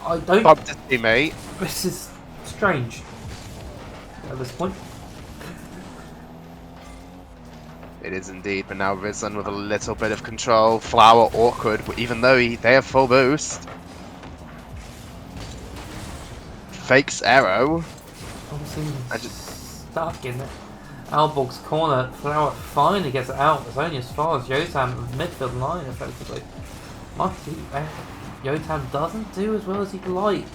I don't. Bumped his teammate. This is strange at this point. It is indeed, but now Risen with a little bit of control. Flower awkward, even though they have full boost. Fakes arrow. Obviously stuck in it. Aalborg's corner. Flower finally gets it out. It's only as far as Yotam midfield line, effectively. Yotam doesn't do as well as he'd like.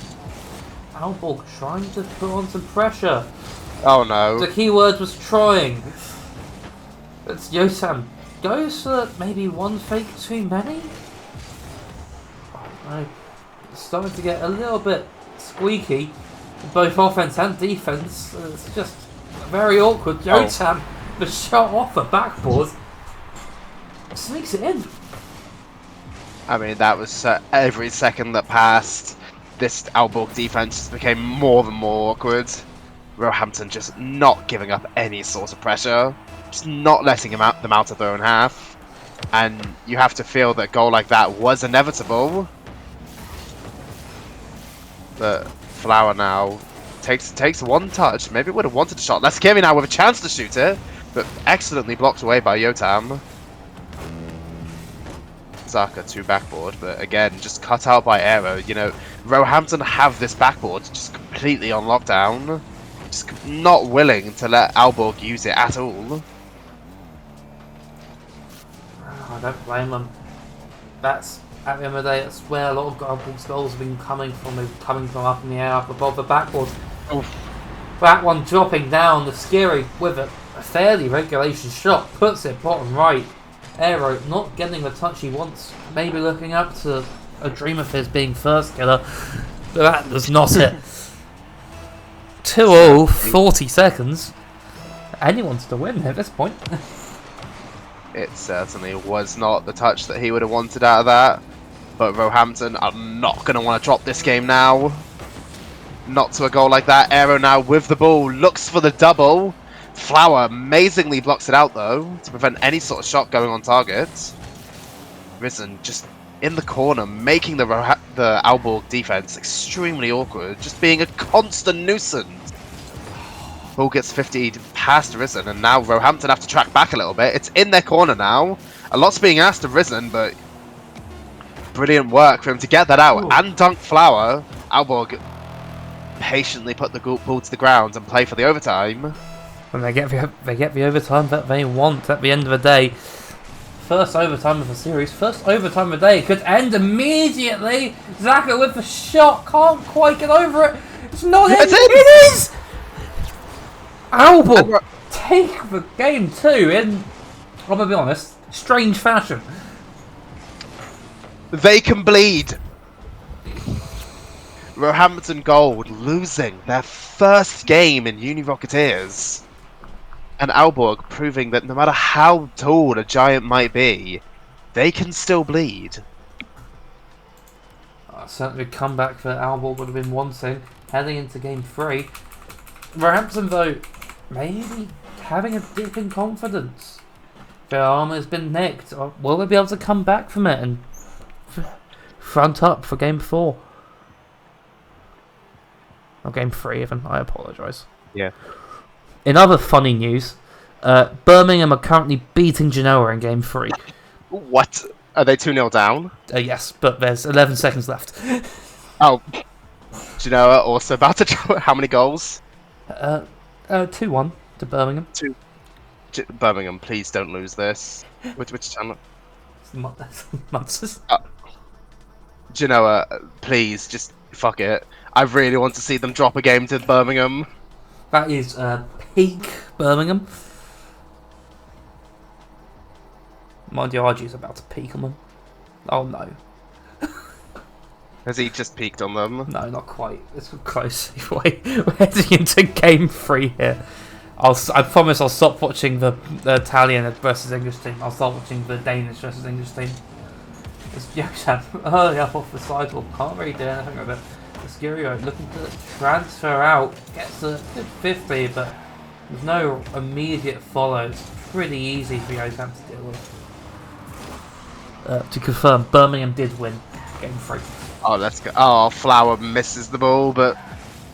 Aalborg trying to put on some pressure. Oh no. The key word was trying. It's Yotam goes for maybe one fake too many? No. It's starting to get a little bit squeaky, both offense and defense. It's just very awkward. Yotam, the shot off the backboard, sneaks it in. I mean, that was every second that passed. This Aalborg defense just became more and more awkward. Roehampton just not giving up any sort of pressure. Just not letting them out of their own half. And you have to feel that a goal like that was inevitable. But Flower now takes one touch. Maybe would have wanted a shot. Laskiri now with a chance to shoot it, but excellently blocked away by Yotam. Zaka to backboard, but again, just cut out by Aero. You know, Roehampton have this backboard just completely on lockdown. Just not willing to let Aalborg use it at all. I don't blame them. That's, at the end of the day, that's where a lot of Aalborg's goals have been coming from. They're coming from up in the air, up above the backboard. Oof. That one dropping down, the Skiri with a fairly regulation shot, puts it bottom right. Aero not getting the touch he wants, maybe looking up to a dream of his being first killer, but that was not it. 2-0, 40 seconds. Anyone's to win at this point. It certainly was not the touch that he would have wanted out of that. But Roehampton are not going to want to drop this game now. Not to a goal like that. Aero now with the ball, looks for the double. Flower amazingly blocks it out though, to prevent any sort of shot going on target. Risen just in the corner, making the Aalborg defense extremely awkward, just being a constant nuisance. Ball gets 50 past Risen, and now Roehampton have to track back a little bit. It's in their corner now. A lot's being asked of Risen, but brilliant work for him to get that out. Ooh. And dunk Flower. Aalborg patiently put the ball to the ground and play for the overtime. And they get the overtime that they want at the end of the day. First overtime of the series, first overtime of the day. It could end immediately. Zaka with the shot, can't quite get over it. It's not Yes, in. it It is! Aalborg take the game too in, I'm gonna be honest, strange fashion. They can bleed. Roehampton Gold losing their first game in Unirocketeers. And Aalborg proving that no matter how tall a giant might be, they can still bleed. Certainly a comeback for Aalborg would have been one thing. Heading into game 3. Roehampton though, maybe having a dip in confidence. Their armour has been nicked. Will they be able to come back from it and front up for game 4? Or game 3 even, I apologise. Yeah. In other funny news, Birmingham are currently beating Genoa in game 3. What? Are they 2-0 down? Yes, but there's 11 seconds left. Oh. Genoa also about to draw. How many goals? 2-1 to Birmingham. Birmingham, please don't lose this. Which channel? Monsters. Genoa, please, just fuck it. I really want to see them drop a game to Birmingham. That is peak Birmingham. Mind you, RG's about to peak on them. Oh no. Has he just peaked on them? No, not quite. It's close. Anyway, we're heading into game 3 here. I promise I'll stop watching the Italian versus English team. I'll start watching the Danish versus English team. It's Yosham early up off the sidewalk. Can't really do anything with it. Escurio looking to transfer out. Gets a good 50, but there's no immediate follow. It's pretty easy for Yosham to deal with. To confirm, Birmingham did win game 3. Oh, let's go. Oh, Flower misses the ball, but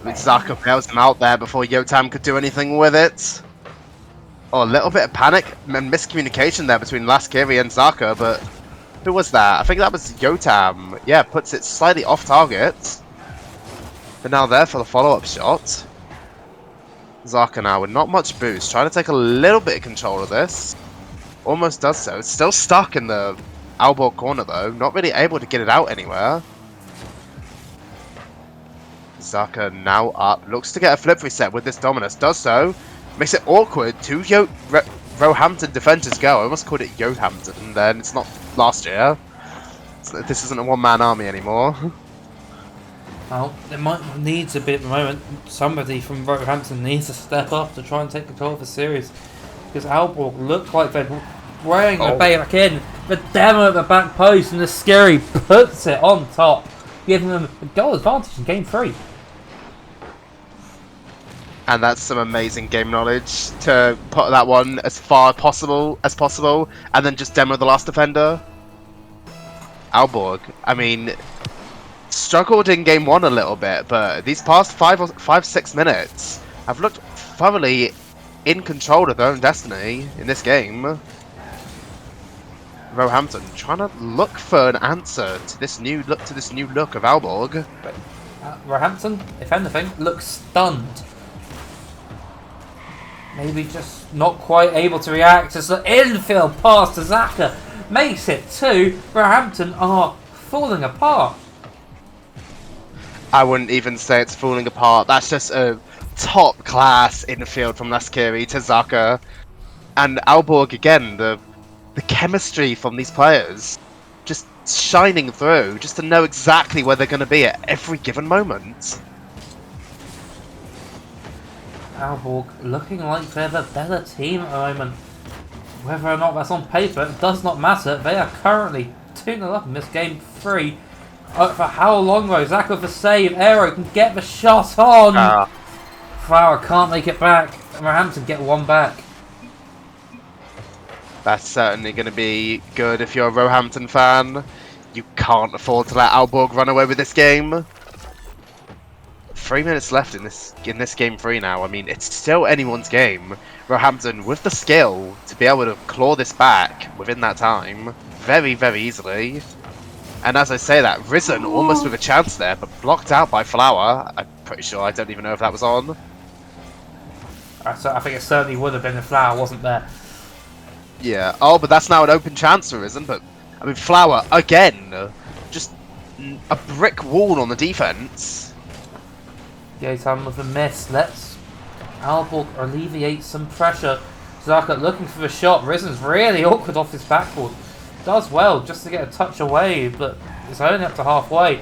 Zaka bails him out there before Yotam could do anything with it. Oh, a little bit of panic and miscommunication there between Laskiri and Zaka, but who was that? I think that was Yotam. Yeah, puts it slightly off target. But now there for the follow-up shot. Zaka now with not much boost, trying to take a little bit of control of this. Almost does so. It's still stuck in the Aalborg corner though, not really able to get it out anywhere. Zaka now up, looks to get a flip reset with this Dominus, does so. Makes it awkward, 2 Roehampton defenders go. I almost called it Roehampton then, it's not last year. So this isn't a one-man army anymore. Well, it might need a bit at the moment. Somebody from Roehampton needs to step up to try and take control of the series. Because Aalborg look like they're weighing the bay back in. The demo at the back post and the Scary puts it on top, giving them a goal advantage in game 3. And that's some amazing game knowledge to put that one as far as possible, and then just demo the last defender. Aalborg, I mean, struggled in game 1 a little bit, but these past 5-6 minutes have looked thoroughly in control of their own destiny in this game. Roehampton trying to look for an answer to this new look of Aalborg. But Roehampton, if anything, looks stunned. Maybe just not quite able to react as the infield pass to Zaka makes it 2. Roehampton are falling apart. I wouldn't even say it's falling apart. That's just a top class infield from Laskiri to Zaka. And Aalborg again, the chemistry from these players just shining through, just to know exactly where they're going to be at every given moment. Aalborg looking like they're the better team at the moment. Whether or not that's on paper, it does not matter. They are currently 2-0 up in this game 3. For how long though? Zaka with the save. Aero can get the shot on. Flower can't make it back. Roehampton get one back. That's certainly going to be good if you're a Roehampton fan. You can't afford to let Aalborg run away with this game. 3 minutes left in this game 3 now. I mean, it's still anyone's game. Roehampton with the skill to be able to claw this back within that time very, very easily. And as I say that, Risen almost with a chance there, but blocked out by Flower. I'm pretty sure, I don't even know if that was on. So I think it certainly would have been if Flower wasn't there. Yeah. Oh, but that's now an open chance for Risen. But I mean, Flower again, just a brick wall on the defense. Yeah, time with a miss. Let's Aalborg alleviate some pressure. Zaka looking for the shot. Risen's really awkward off his backboard. Does well just to get a touch away, but it's only up to halfway.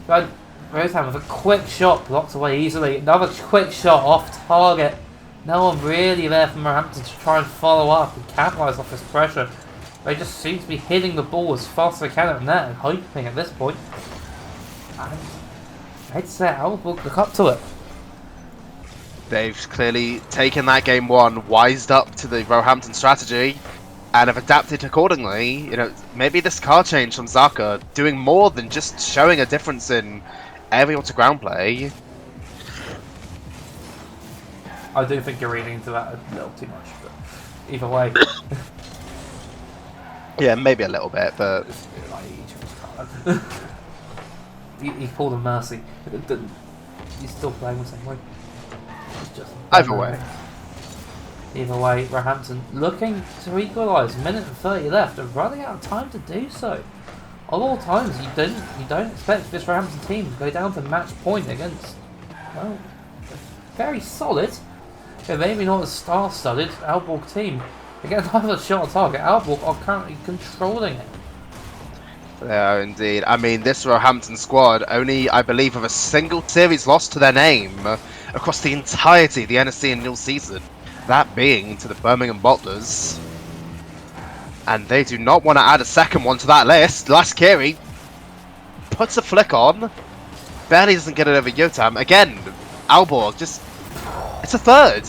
But Roehampton with a quick shot blocked away easily. Another quick shot off target. No one really there from Roehampton to try and follow up and capitalise off this pressure. They just seem to be hitting the ball as fast as they can at the net and hoping at this point. And I'd say Aalborg look up to it. They've clearly taken that game 1, wised up to the Roehampton strategy, and have adapted accordingly. You know, maybe this card change from Zaka doing more than just showing a difference in aerial to ground play. I do think you're reading into that a little too much, but either way. Yeah, maybe a little bit, but he pulled a mercy. He's still playing the same way. It's just either way. Either way, Roehampton looking to equalise. Minute and 30 left, and running out of time to do so. Of all times, you don't expect this Roehampton team to go down to match point against, well, very solid, but maybe not as star-studded Aalborg team. Again, another shot on target. Aalborg are currently controlling it. They are indeed. I mean, this Roehampton squad only, I believe, have a single series loss to their name across the entirety of the NSC and Nil season. That being to the Birmingham Bottlers. And they do not want to add a second one to that list. Laskiri puts a flick on. Barely doesn't get it over Yotam. Again, Aalborg just... It's a third.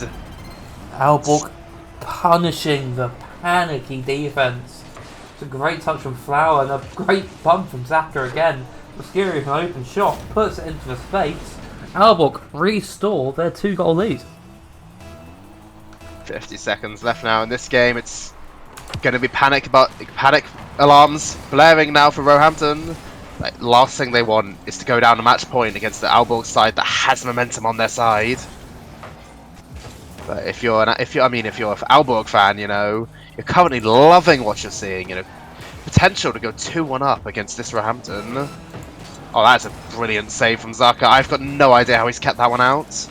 Aalborg punishing the panicky defense. It's a great touch from Flower and a great bump from Zaka again. Laskiri with an open shot puts it into the space. Aalborg restore their 2-goal lead. 50 seconds left now in this game. It's going to be panic alarms blaring now for Roehampton. Like, last thing they want is to go down a match point against the Aalborg side that has momentum on their side. But if you're an Aalborg fan, you know, you're currently loving what you're seeing. You know, potential to go 2-1 up against this Roehampton. Oh, that's a brilliant save from Zaka. I've got no idea how he's kept that one out.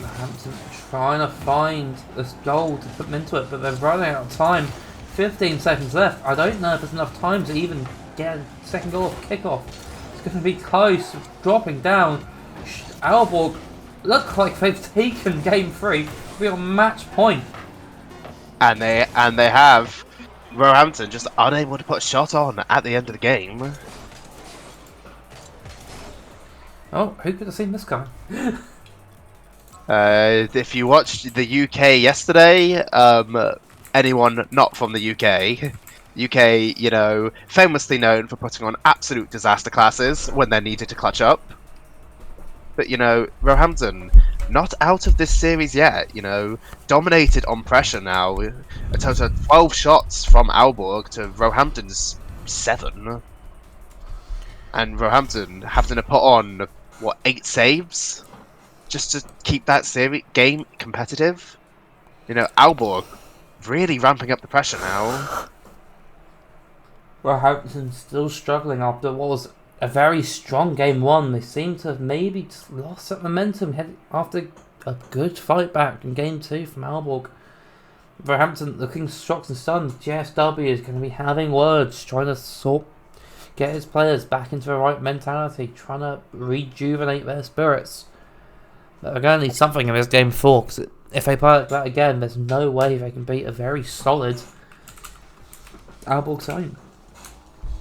Roehampton trying to find this goal to put them into it, but they're running out of time. 15 seconds left. I don't know if there's enough time to even get a second goal off kickoff. It's going to be close, dropping down. Aalborg look like they've taken game 3. We're on match point. And they have Roehampton just unable to put a shot on at the end of the game. Oh, who could have seen this coming? If you watched the UK yesterday, anyone not from the UK, you know, famously known for putting on absolute disaster classes when they're needed to clutch up. But, you know, Roehampton, not out of this series yet, you know, dominated on pressure now. A total of 12 shots from Aalborg to Roehampton's 7. And Roehampton having to put on, what, 8 saves? Just to keep that game competitive. You know, Aalborg really ramping up the pressure now. Roehampton still struggling after what was a very strong game 1. They seem to have maybe just lost that momentum after a good fight back in game 2 from Aalborg. Roehampton looking shocked and stunned. JSW is going to be having words, trying to get his players back into the right mentality, trying to rejuvenate their spirits. But they're going to need something in this game 4, because if they play like that again, there's no way they can beat a very solid Aalborg team.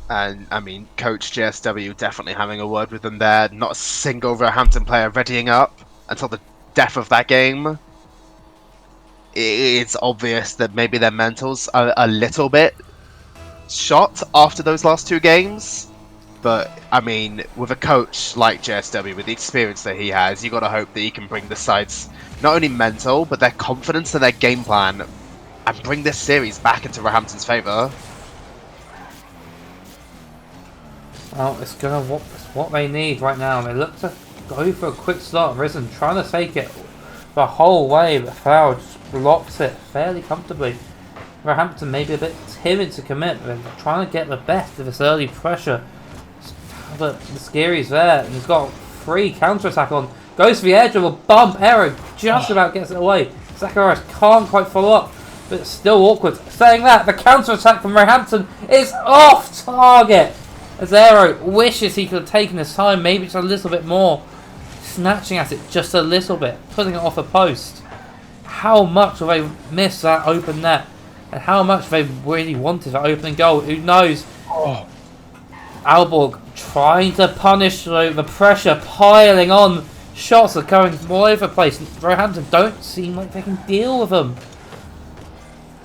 And, I mean, Coach JSW definitely having a word with them there. Not a single Roehampton player readying up until the death of that game. it's obvious that maybe their mentals are a little bit shot after those last two games. But, I mean, with a coach like JSW, with the experience that he has, you got to hope that he can bring the side's not only mental, but their confidence and their game plan, and bring this series back into Roehampton's favour. Well, it's what they need right now. They look to go for a quick start. Risen trying to take it the whole way, but Flower just blocks it fairly comfortably. Roehampton maybe a bit timid to commit. They're trying to get the best of this early pressure. But the Scary's there, and he's got free counter-attack on. Goes for the edge of a bump. Arrow just about gets it away. Zacharias can't quite follow up, but it's still awkward. Saying that, the counter-attack from Roehampton is off target. As Arrow wishes he could have taken his time, maybe just a little bit more. Snatching at it just a little bit, putting it off a post. How much will they miss that open net? And how much they really wanted that opening goal? Who knows? Aalborg trying to punish the pressure piling on. Shots are going all over the place. Roehampton don't seem like they can deal with them.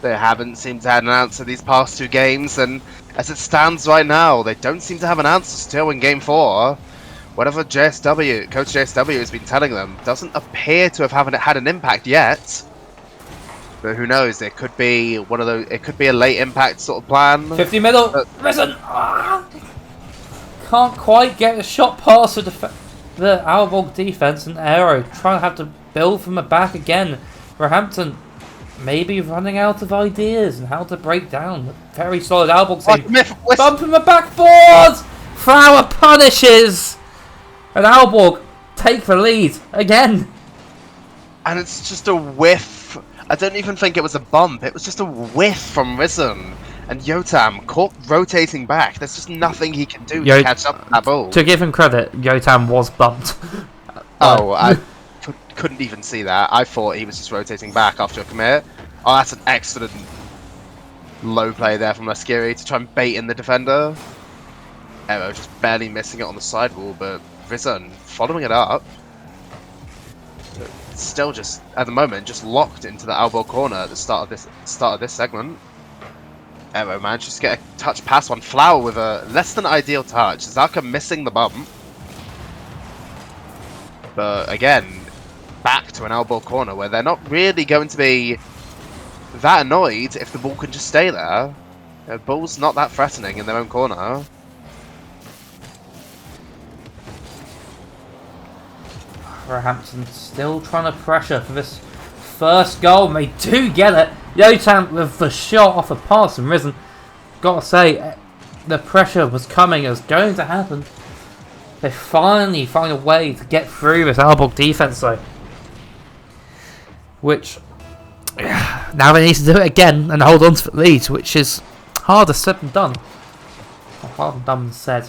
They haven't seemed to have an answer these past two games, and as it stands right now, they don't seem to have an answer still in Game 4. Whatever Coach JSW has been telling them doesn't appear to have had an impact yet. But who knows? It could be one of those. It could be a late impact sort of plan. 50 middle. Risen. Can't quite get a shot past the Aalborg defense, and Arrow trying to have to build from the back again. Roehampton maybe running out of ideas and how to break down. Very solid Aalborg save. Bump in the backboard. Flower punishes, and Aalborg take the lead again. And it's just a whiff. I don't even think it was a bump. It was just a whiff from Risen. And Yotam caught rotating back. There's just nothing he can do to catch up with that ball. To give him credit, Yotam was bumped. I couldn't even see that. I thought he was just rotating back after a commit. Oh, that's an excellent low play there from Laskiri to try and bait in the defender. Arrow just barely missing it on the sidewall, but Risen following it up. Still just, at the moment, just locked into the elbow corner at the start of this segment. Arrow manages to get a touch pass on Flower with a less than ideal touch. Zaka missing the bump. But again, back to an elbow corner where they're not really going to be that annoyed if the ball can just stay there. The ball's not that threatening in their own corner. Roehampton still trying to pressure for this first goal, and they do get it. Yotam with the shot off a pass from Risen. Gotta say, the pressure was coming, it was going to happen. They finally find a way to get through this Aalborg defense though. Which, now they need to do it again and hold on to the lead, which is harder said than done. Or harder done than said.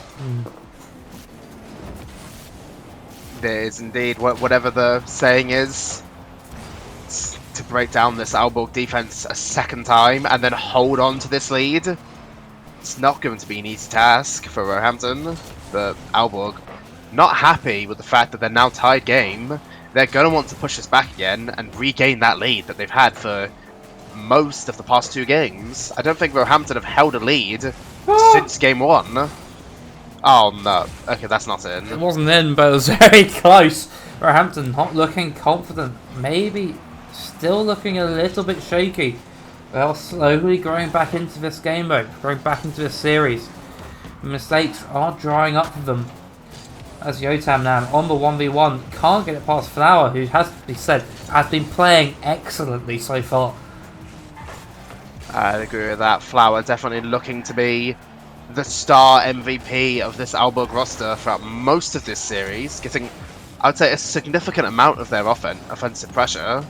There is indeed, whatever the saying is, to break down this Aalborg defense a second time and then hold on to this lead. It's not going to be an easy task for Roehampton, but Aalborg, not happy with the fact that they're now tied game, they're going to want to push this back again and regain that lead that they've had for most of the past two games. I don't think Roehampton have held a lead since game 1. Oh no, okay, that's not in. It wasn't in, but it was very close. Roehampton not looking confident, maybe still looking a little bit shaky. They're slowly growing back into this game mode, growing back into this series. The mistakes are drying up for them. As Yotam now on the 1v1, can't get it past Flower, who has to be said, has been playing excellently so far. I agree with that. Flower definitely looking to be the star MVP of this Aalborg roster throughout most of this series, getting, I would say, a significant amount of their offensive pressure.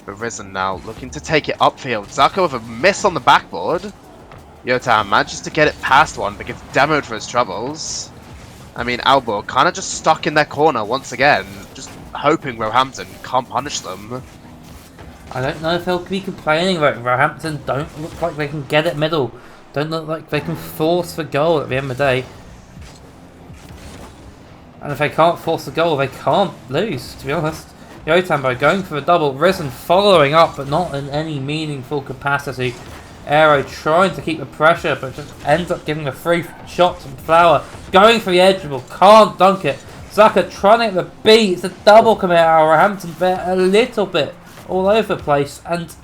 But Risen now looking to take it upfield. Zaka with a miss on the backboard. Yotam manages to get it past one, but gets demoed for his troubles. I mean, Aalborg kind of just stuck in their corner once again, just hoping Roehampton can't punish them. I don't know if they'll be complaining about Roehampton. Don't look like they can get it middle. Don't look like they can force the goal at the end of the day. And if they can't force the goal, they can't lose, to be honest. Yotambo going for a double. Risen following up, but not in any meaningful capacity. Aero trying to keep the pressure, but just ends up giving a free shot to Flower. Going for the edge, but can't dunk it. Zaka trying to get the beat. It's a double commit out. Roehampton there a little bit all over the place. And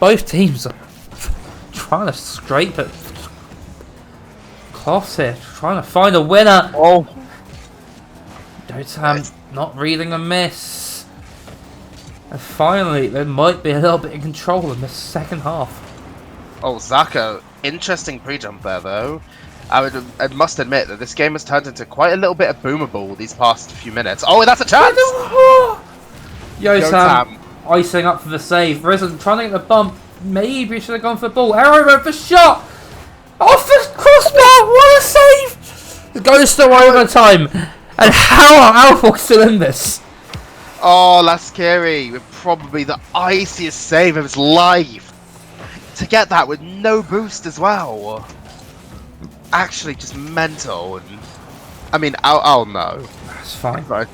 both teams are trying to scrape it. Cloths here, trying to find a winner. Oh, Yotam not reading a miss. And finally, there might be a little bit of control in the second half. oh, Zaka, interesting pre-jump there though. I must admit that this game has turned into quite a little bit of boomer ball these past few minutes. Oh, that's a chance! Yotam icing up for the save. Risen trying to get the bump. Maybe should have gone for the ball. Arrow went for shot. Off the crossbar. What a save! It goes to overtime. And how are Alpha still in this? Oh, Lascari with probably the iciest save of his life. To get that with no boost as well. Actually, just mental. And I mean, oh no. That's fine. Right.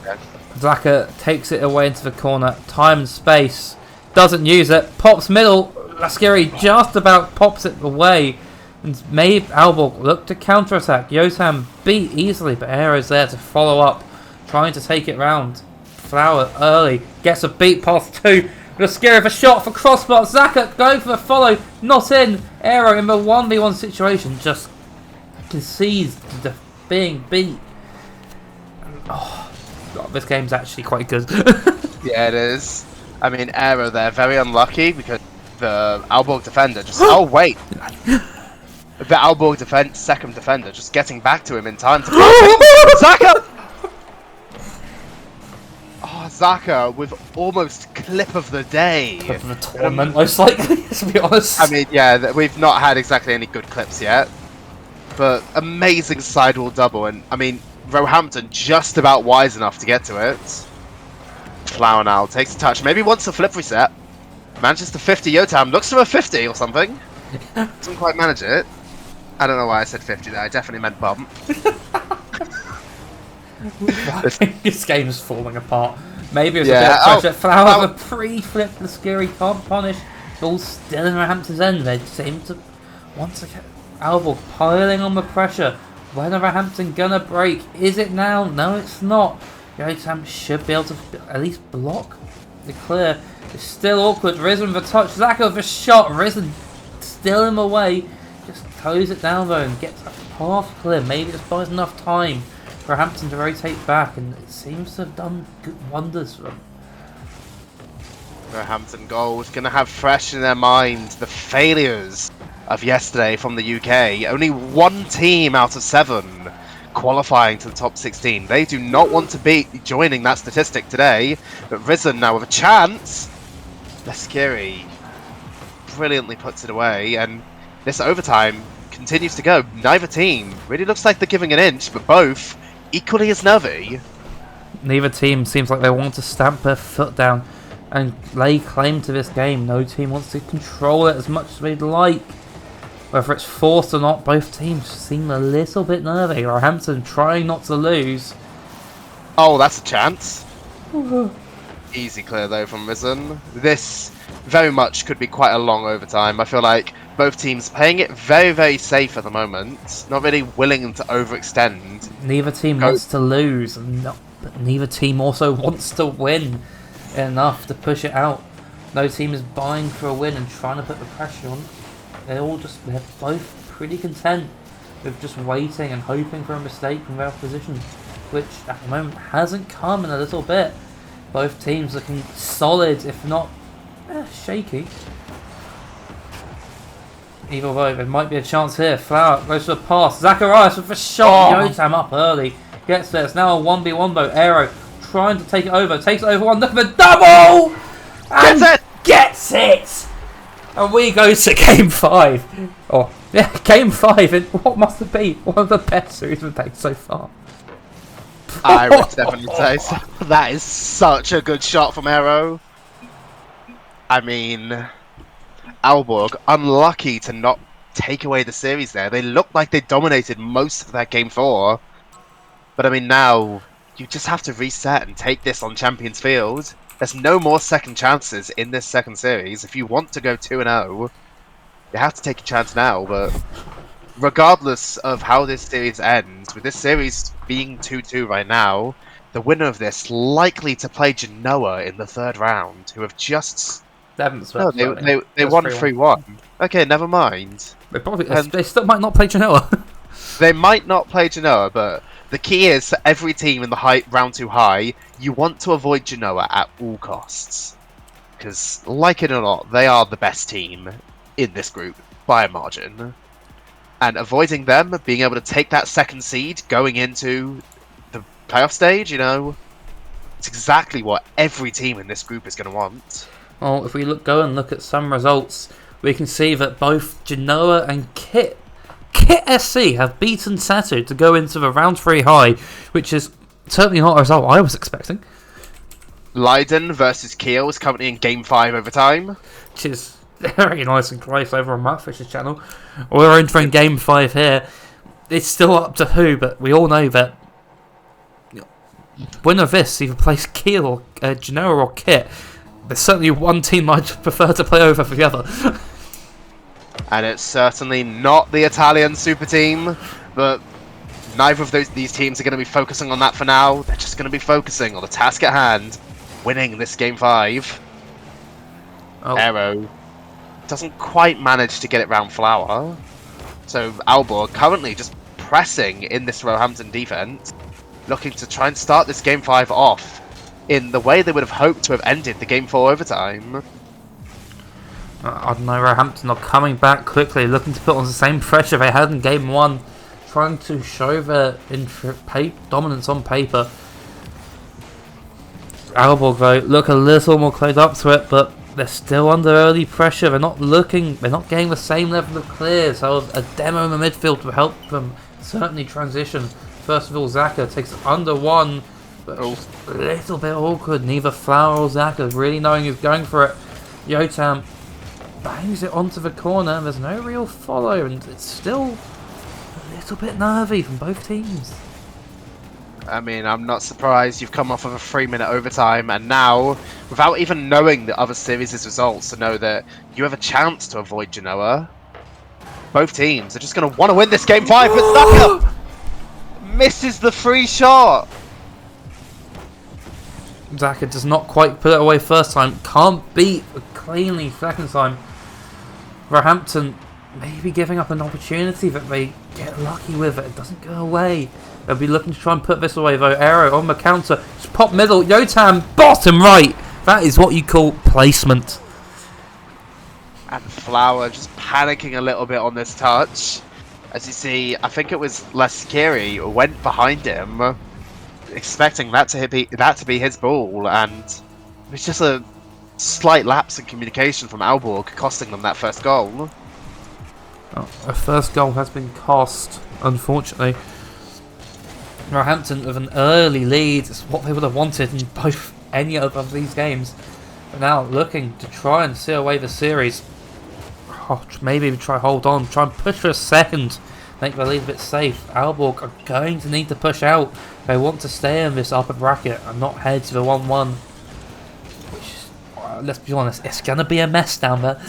Zaka takes it away into the corner. Time and space. Doesn't use it. Pops middle. Lascari just about pops it away. And maybe Alborg look to counter-attack. Yotam beat easily, but Aero's there to follow up. Trying to take it round. Flower early. Gets a beat past two. Lascari with a shot for crossbar. Zaka going for the follow. Not in. Aero in the 1v1 situation. Just concedes to being beat. Oh, God, this game's actually quite good. Yeah, it is. I mean, Aero there, very unlucky because the Alborg defender just... oh, wait! The Alborg second defender just getting back to him in time to... Zaka! Oh, Zaka with almost clip of the day. Clip of the tournament, most likely, to be honest. I mean, yeah, we've not had exactly any good clips yet. But amazing sidewall double, and I mean, Roehampton just about wise enough to get to it. Flower now takes a touch, maybe wants a flip reset. Manages to 50 Yotam, looks for a 50 or something. Doesn't quite manage it. I don't know why I said 50 there, I definitely meant bump. This game is falling apart. Maybe it was a bit of pressure. Flower with a pre-flip the scary can't punish. Ball still in Roehampton's end. They seem to want to get Alborg piling on the pressure. When are Roehampton gonna break? Is it now? No, it's not. Yotam should be able to at least block the clear. It's still awkward. Risen with a touch. Zaka with a shot. Risen still in the way. Just close it down though and gets a path clear. Maybe this buys enough time for Roehampton to rotate back, and it seems to have done good wonders for them. Roehampton goals gonna have fresh in their mind the failures of yesterday from the UK. Only one team out of 7 qualifying to the top 16. They do not want to be joining that statistic today. But Risen now with a chance. Lascari brilliantly puts it away, and this overtime continues to go. Neither team really looks like they're giving an inch, but both equally as nervy. Neither team seems like they want to stamp their foot down and lay claim to this game. No team wants to control it as much as they'd like. Whether it's forced or not, both teams seem a little bit nervy. Roehampton trying not to lose. Oh, that's a chance. Easy clear though from Risen. This very much could be quite a long overtime. I feel like both teams playing it very, very safe at the moment. Not really willing to overextend. Neither team wants to lose, but neither team also wants to win enough to push it out. No team is buying for a win and trying to put the pressure on. They're both pretty content with just waiting and hoping for a mistake from their opposition, which at the moment hasn't come in a little bit. Both teams looking solid, if not shaky. Either way, there might be a chance here. Flower goes for a pass. Zacharias with a shot. Yotam up early. Gets there. It's now a 1v1 though. Aero trying to take it over. Takes it over one. Look at the double! And gets it! And we go to game 5. Oh, yeah, game 5 in what must have been one of the best series we've played so far. I would definitely say so. That is such a good shot from Aero. I mean, Alborg, unlucky to not take away the series there. They looked like they dominated most of that game 4. But I mean, now you just have to reset and take this on Champions Field. There's no more second chances in this second series. If you want to go 2-0, you have to take a chance now. But regardless of how this series ends, with this series being 2-2 right now, the winner of this likely to play Genoa in the third round, who have just... They haven't No, swept. they won 3-1. Okay, never mind. They still might not play Genoa. They might not play Genoa, but the key is for every team in the round 2 high, you want to avoid Genoa at all costs. Because, like it or not, they are the best team in this group by a margin. And avoiding them, being able to take that second seed going into the playoff stage, it's exactly what every team in this group is going to want. Well, if we go and look at some results, we can see that both Genoa and Kit SC have beaten Satu to go into the round 3 high, which is certainly not a result I was expecting. Leiden versus Kiel is currently in Game 5 overtime. Which is very nice and close over on Mattfish's channel. We're entering Game 5 here. It's still up to who, but we all know that winner of this either plays Kiel or Genoa or Kit. There's certainly one team I'd prefer to play over for the other. And it's certainly not the Italian super team, but neither of these teams are going to be focusing on that for now. They're just going to be focusing on the task at hand, winning this Game 5. Oh. Aero doesn't quite manage to get it round Flower. So Aalborg currently just pressing in this Roehampton defense, looking to try and start this Game 5 off in the way they would have hoped to have ended the Game 4 overtime. I don't know, Roehampton are coming back quickly, looking to put on the same pressure they had in Game 1, trying to show their dominance on paper. Aalborg, though, look a little more close up to it, but they're still under early pressure. They're not getting the same level of clear, so a demo in the midfield will help them certainly transition. First of all, Zaka takes it under 1, but just a little bit awkward. Neither Flower or Zaka really knowing who's going for it. Yotam bangs it onto the corner, and there's no real follow, and it's still a little bit nervy from both teams. I mean, I'm not surprised. You've come off of a 3-minute overtime, and now, without even knowing the other series' results, to know that you have a chance to avoid Genoa, both teams are just going to want to win this Game 5, but Zaka misses the free shot. Zaka does not quite put it away first time, can't beat cleanly second time. Roehampton maybe giving up an opportunity that they get lucky with it doesn't go away. They'll be looking to try and put this away though. Aero on the counter, just pop middle, Yotam bottom right. That is what you call placement. And Flower just panicking a little bit on this touch. As you see, I think it was Laskiri who went behind him, expecting that to be his ball, and it was just a slight lapse in communication from Aalborg, costing them that first goal. Oh, a first goal has been cost, unfortunately. Roehampton with an early lead is what they would have wanted in any of these games. But now looking to try and seal away the series. Maybe try hold on, try and push for a second, make the lead a bit safe. Aalborg are going to need to push out. They want to stay in this upper bracket and not head to the 1-1. Which, let's be honest, it's going to be a mess down there.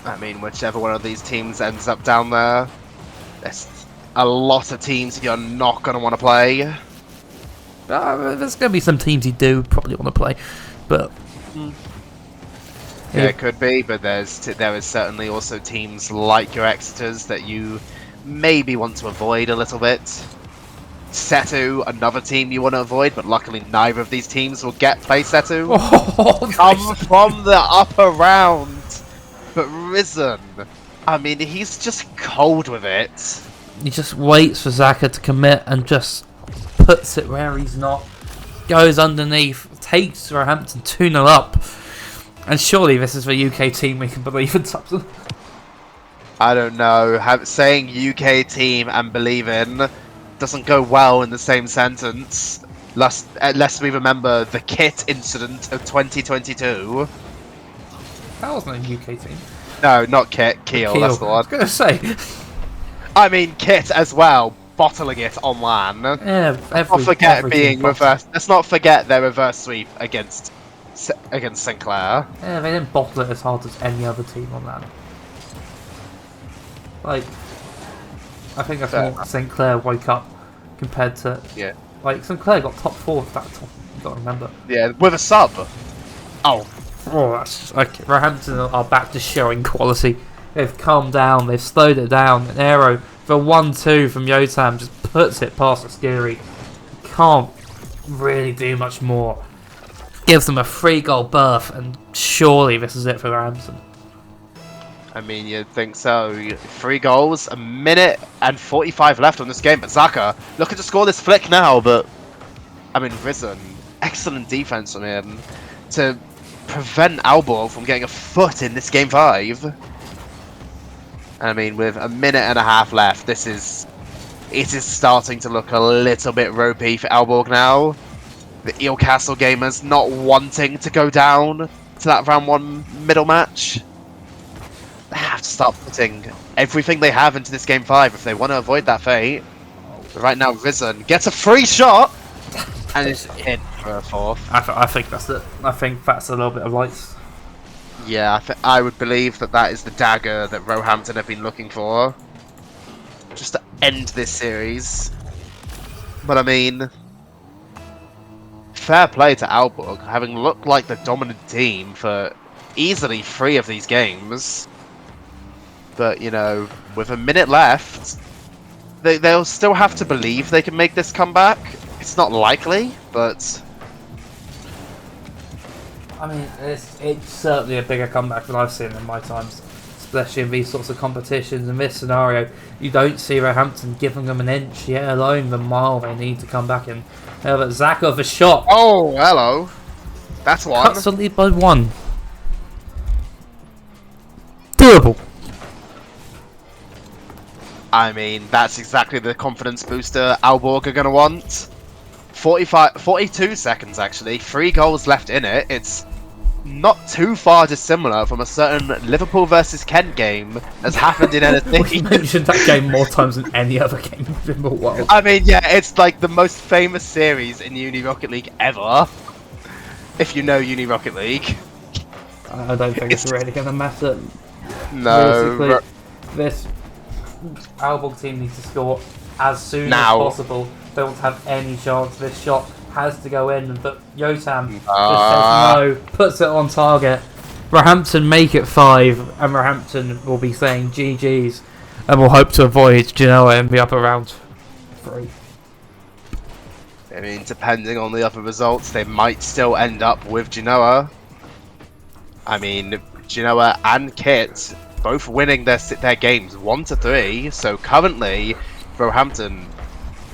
I mean, whichever one of these teams ends up down there, there's a lot of teams you're not going to want to play. There's going to be some teams you do probably want to play, but... Yeah, it could be, but there is certainly also teams like your Exeters that you maybe want to avoid a little bit. Setu, another team you want to avoid, but luckily neither of these teams will play Setu. Come from the upper round, but Risen, I mean, he's just cold with it. He just waits for Zaka to commit and just puts it where he's not. Goes underneath, takes Roehampton 2-0 up. And surely this is the UK team we can believe in, Thompson. I don't know. Saying UK team and believe in doesn't go well in the same sentence. Lest we remember the Kit incident of 2022. That wasn't a UK team. No, not Kit. Kiel, that's the one. I was going to say. I mean Kit as well. bottling it on LAN. Yeah, Let's team bottles. reverse. Let's not forget their reverse sweep against Sinclair. Yeah, they didn't bottle it as hard as any other team on that. Like, I think that's more Sinclair woke up compared to like Sinclair got top 4 of that top. You got to remember. Yeah, with a sub. Oh, that's okay. Roehampton are back to showing quality. They've calmed down. They've slowed it down. An arrow, the 1-2 from Yotam just puts it past the Skiri. Can't really do much more. Gives them a 3-goal berth, and surely this is it for Roehampton. I mean, you'd think so. 3 goals, a minute and 45 left on this game. But Zaka looking to score this flick now, but I mean, Risen, excellent defense from him to prevent Aalborg from getting a foot in this game 5. I mean, with a minute and a half left, it is starting to look a little bit ropey for Aalborg now. The Eel Castle gamers not wanting to go down to that round 1 middle match. They have to start putting everything they have into this game 5 if they want to avoid that fate. But right now, Risen gets a free shot and it's in for a 4th. I think that's it. I think that's a little bit of lights. Yeah, I would believe that is the dagger that Roehampton have been looking for. Just to end this series. But I mean, fair play to Aalborg, having looked like the dominant team for easily 3 of these games. But, you know, with a minute left, they'll still have to believe they can make this comeback. It's not likely, but I mean, it's certainly a bigger comeback than I've seen in my times, especially in these sorts of competitions. In this scenario, you don't see Roehampton giving them an inch, yet alone the mile they need to come back in. But Zakov a shot. Oh, hello. That's one. Cuts the lead by 1. Doable. I mean, that's exactly the confidence booster Aalborg are going to want. 42 seconds actually, 3 goals left in it. It's not too far dissimilar from a certain Liverpool versus Kent game that's happened in NSD. We mentioned that game more times than any other game in the world. I mean, yeah, it's like the most famous series in Unirocket League ever. If you know Unirocket League. I don't think it's really going to matter. No. Realistically, this Aalborg team needs to score as soon Now. as possible. They don't have any chance. This shot has to go in, but Yotam just says no, puts it on target. Roehampton make it 5, and Roehampton will be saying GG's, and will hope to avoid Genoa in the upper round 3. I mean, depending on the other results, they might still end up with Genoa. I mean, Genoa and Kit both winning their games 1-3, so currently Roehampton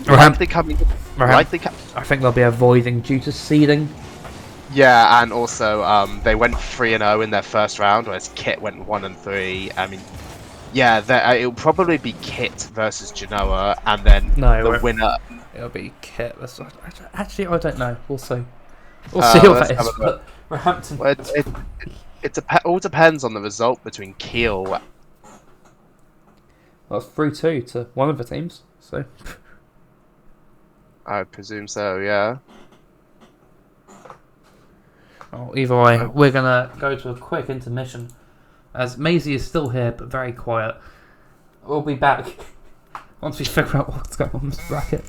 likely coming. I think they'll be avoiding due to seeding. Yeah, and also they went 3-0 in their first round, whereas Kit went 1-3. I mean, yeah, it'll probably be Kit versus Genoa, and then the winner. It'll be Kit. Actually, I don't know. We'll see. We'll see what that is. But Roehampton. Well, it all depends on the result between Kiel. Well, it's 3-2 to one of the teams, so. I presume so, yeah. Oh, either way, we're gonna go to a quick intermission, as Maisie is still here but very quiet. We'll be back once we figure out what's going on in this bracket.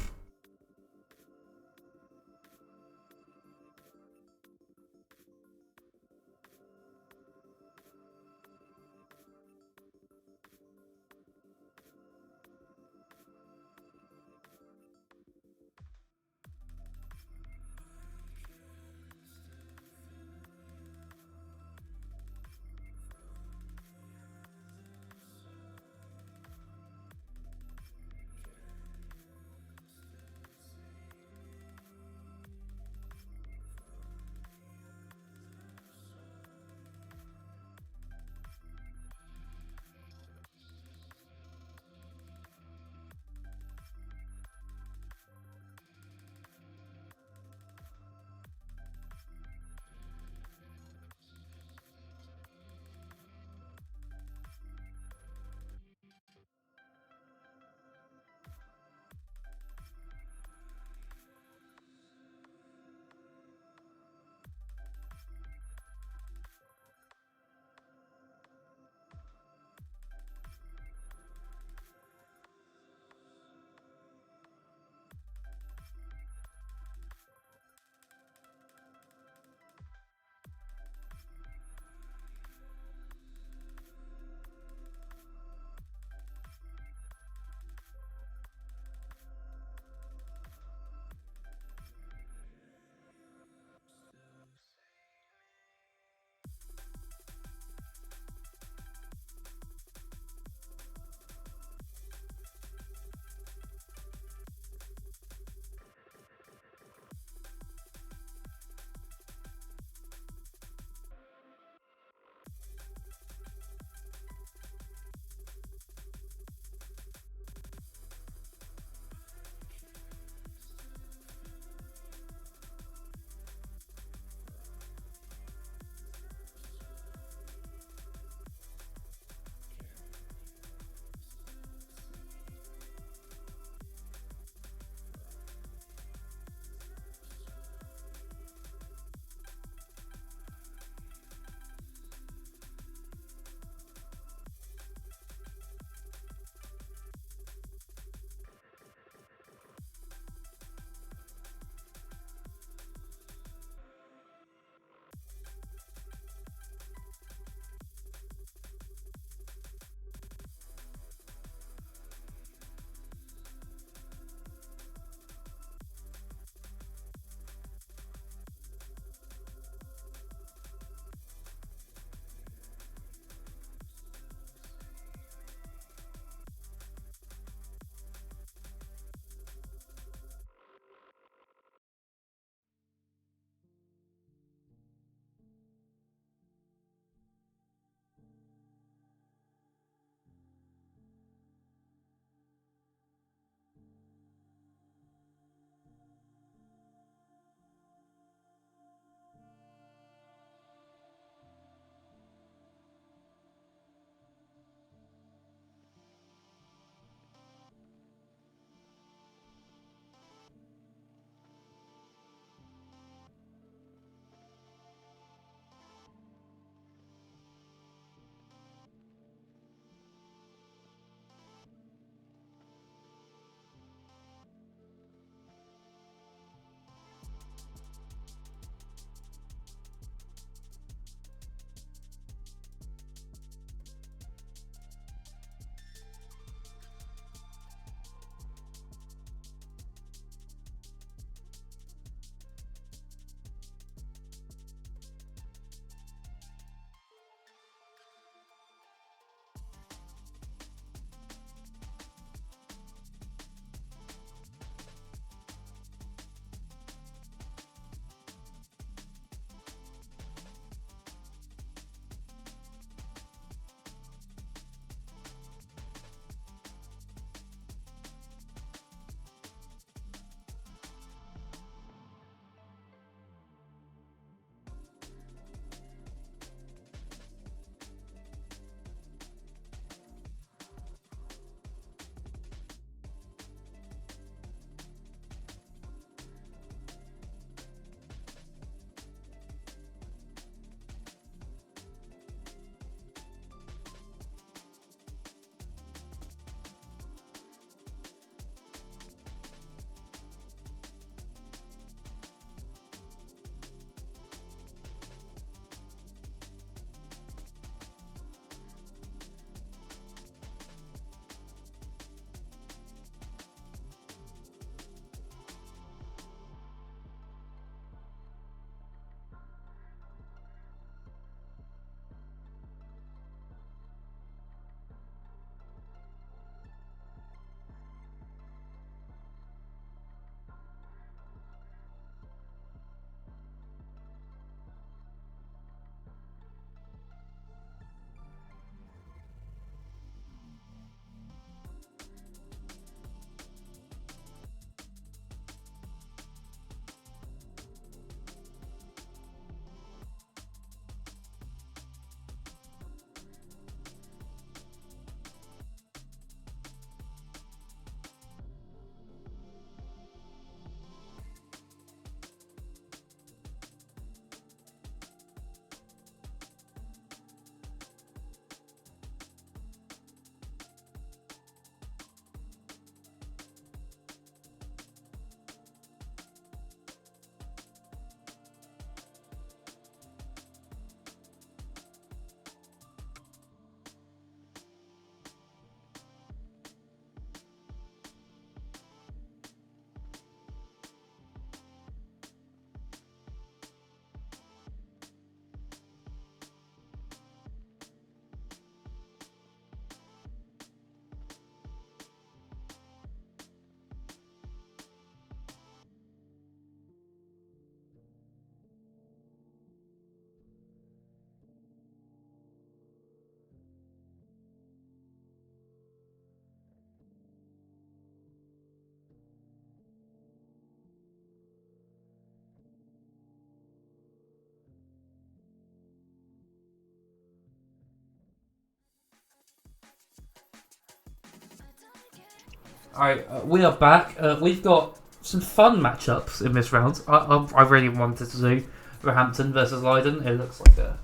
Alright, we are back. We've got some fun matchups in this round. I really wanted to do Roehampton versus Leiden. It looks like a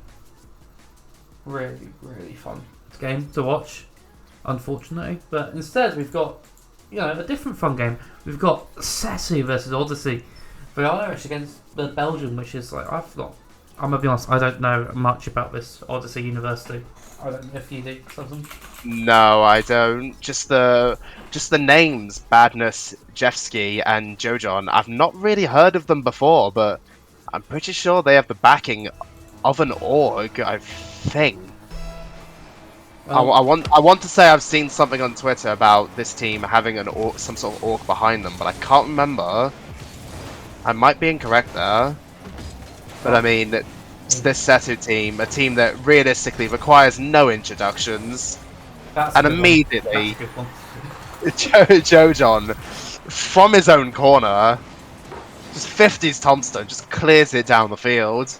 really, really fun game to watch, unfortunately. But instead, we've got, a different fun game. We've got Setu versus Odyssey. The Irish against the Belgium, which is like, I'm gonna be honest, I don't know much about this Odyssey University. I don't know if you do something. No, I don't. Just the names, Badness, Jeffsky, and Jojon. I've not really heard of them before, but I'm pretty sure they have the backing of an org, I think. I want to say I've seen something on Twitter about this team having some sort of org behind them, but I can't remember. I might be incorrect there. But I mean, this Setu team, a team that realistically requires no introductions, and immediately Jojon, from his own corner, just 50s Thompson, just clears it down the field.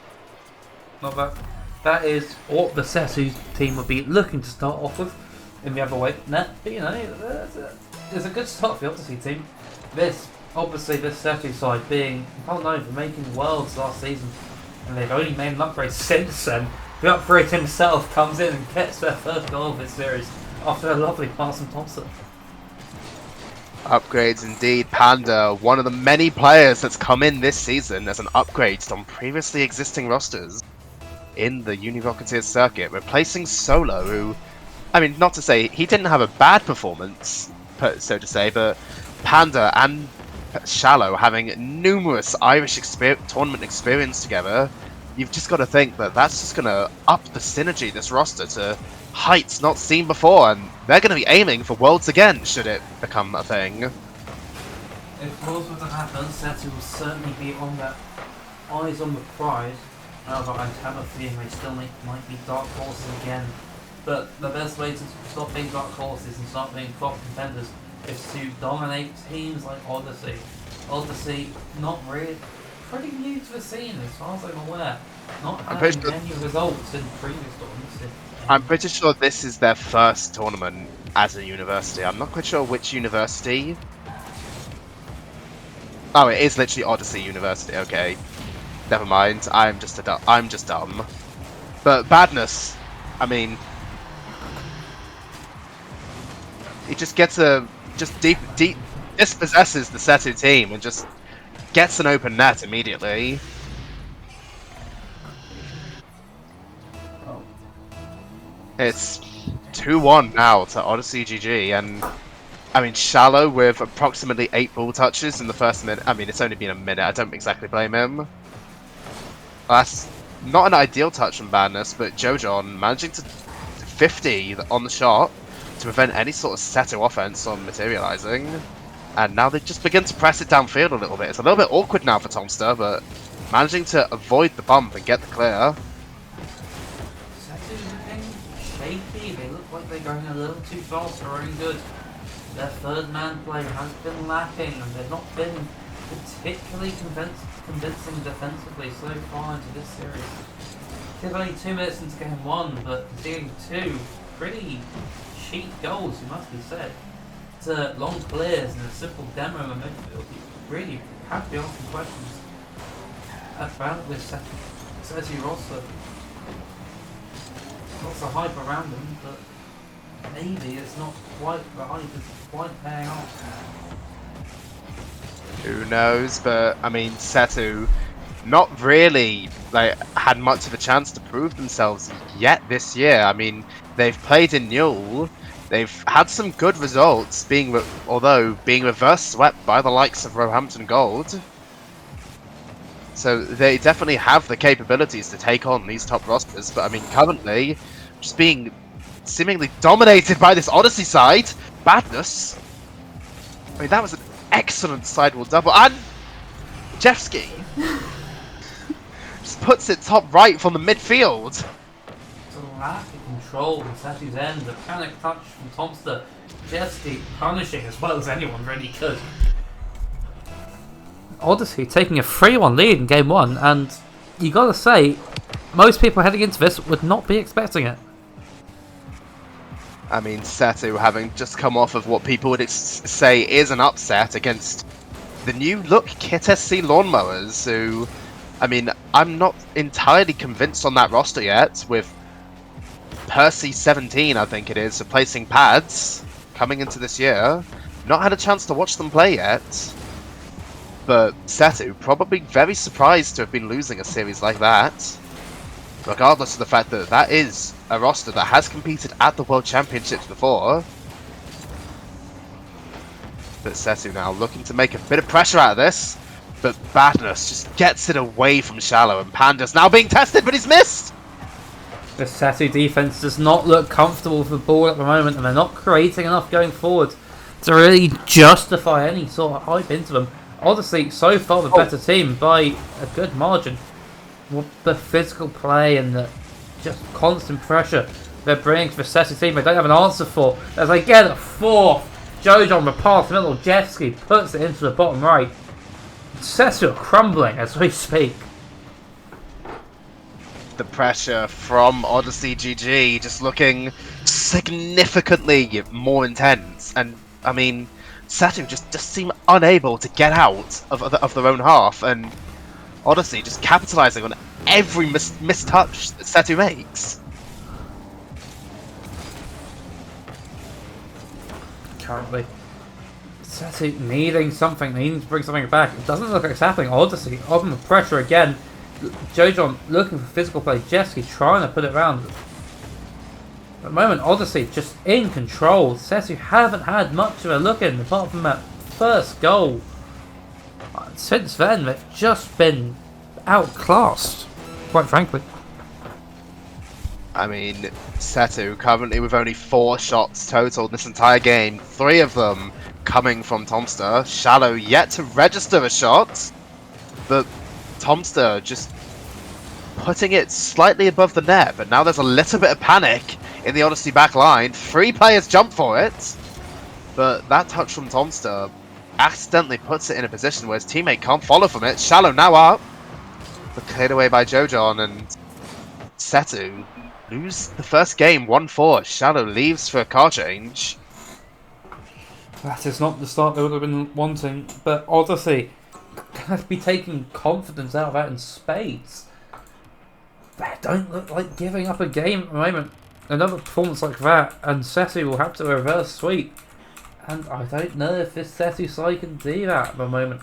Not bad. That is what the Setu team would be looking to start off with in the other way net. But there's a good start for the Odyssey team. Obviously this Setu side being well known for making worlds last season, and they've only made an upgrade since then. The upgrade himself comes in and gets their first goal of this series after a lovely pass from Thompson. Upgrades indeed. Panda, one of the many players that's come in this season as an upgrade on previously existing rosters in the Unirocketeers circuit, replacing Solo, who, I mean, not to say he didn't have a bad performance, so to say, but Panda and Shallow having numerous Irish tournament experience together, you've just got to think that that's just going to up the synergy of this roster to heights not seen before, and they're going to be aiming for Worlds again should it become a thing. If Worlds were to happen, Setu will certainly be on that eyes on the prize. However, I have a feeling they still might be dark horses again. But the best way to stop being dark horses and start being top contenders is to dominate teams like Odyssey. Odyssey, not really, pretty new to the scene as far as I'm aware. Not having any results in previous tournaments. I'm pretty sure this is their first tournament as a university. I'm not quite sure which university. Oh, it is literally Odyssey University. Okay, never mind. I'm just dumb. But Badness, I mean, he just gets deep dispossesses the Setu team and just gets an open net immediately. It's 2-1 now to Odyssey GG, and I mean Shallow with approximately 8 ball touches in the first minute. I mean, it's only been a minute. I don't exactly blame him. That's not an ideal touch from Badness, but Jojon managing to 50 on the shot to prevent any sort of Setu offense on materializing. And now they just begin to press it downfield a little bit. It's a little bit awkward now for Tomster, but managing to avoid the bump and get the clear. Setu's looking shaky. They look like they're going a little too fast for their own good. Their third man play has been lacking, and they've not been particularly convincing defensively so far into this series. They're only 2 minutes into game 1, but conceding 2 pretty cheap goals, you must be said. To long clears and a simple demo in the midfield, you really have to be asking questions about this Setu roster. Lots of hype around them, but maybe it's not quite the hype is quite paying off. Who knows? But I mean, Setu not really had much of a chance to prove themselves yet this year. I mean, they've played in Newell. They've had some good results, although being reverse swept by the likes of Roehampton Gold. So they definitely have the capabilities to take on these top rosters. But I mean, currently, just being seemingly dominated by this Odyssey side. Badness. I mean, that was an excellent sidewall double. And Jeffsky just puts it top right from the midfield. It's a lack of control on Setu's end. The panic touch from Tomster. Jeffsky punishing as well as anyone really could. Odyssey taking a 3-1 lead in game 1, and you gotta say, most people heading into this would not be expecting it. I mean, Setu having just come off of what people would say is an upset against the new look Kit SC Lawnmowers, who, I mean, I'm not entirely convinced on that roster yet, with Percy 17, I think it is, replacing Pads coming into this year. Not had a chance to watch them play yet, but Setu probably very surprised to have been losing a series like that, regardless of the fact that that is a roster that has competed at the World Championships before. But Setu now looking to make a bit of pressure out of this, but Badness just gets it away from Shallow, and Panda's now being tested, but he's missed! The Setu defense does not look comfortable with the ball at the moment, and they're not creating enough going forward to really justify any sort of hype into them. Obviously, so far the better team by a good margin. The physical play and the just constant pressure they're bringing to the Setu team, they don't have an answer for. As they get a fourth, Jojon the pass middle, Jeffsky puts it into the bottom right. Setu are crumbling as we speak. The pressure from Odyssey GG just looking significantly more intense, and I mean, Setu just seem unable to get out of their own half, and Odyssey just capitalizing on every mistouch that Setu makes. Currently, Setu needing something, needing to bring something back. It doesn't look like it's happening. Odyssey on the pressure again. Jojon looking for physical play. Jeffsky trying to put it round. At the moment, Odyssey just in control. Setu haven't had much of a look in apart from that first goal. Since then, they've just been outclassed, quite frankly. I mean, Setu currently with only 4 shots total this entire game, 3 of them coming from Tomster. Shallow yet to register a shot, but Tomster just putting it slightly above the net, but now there's a little bit of panic in the Odyssey back line. 3 players jump for it, but that touch from Tomster accidentally puts it in a position where his teammate can't follow from it. Shallow now up, but cleared away by Jojon, and Setu lose the first game 1-4. Shallow leaves for a car change. That is not the start they would have been wanting, but Odyssey can be taking confidence out of that in spades. They don't look like giving up a game at the moment. Another performance like that, and Setu will have to reverse sweep. And I don't know if this Setu side can do that at the moment.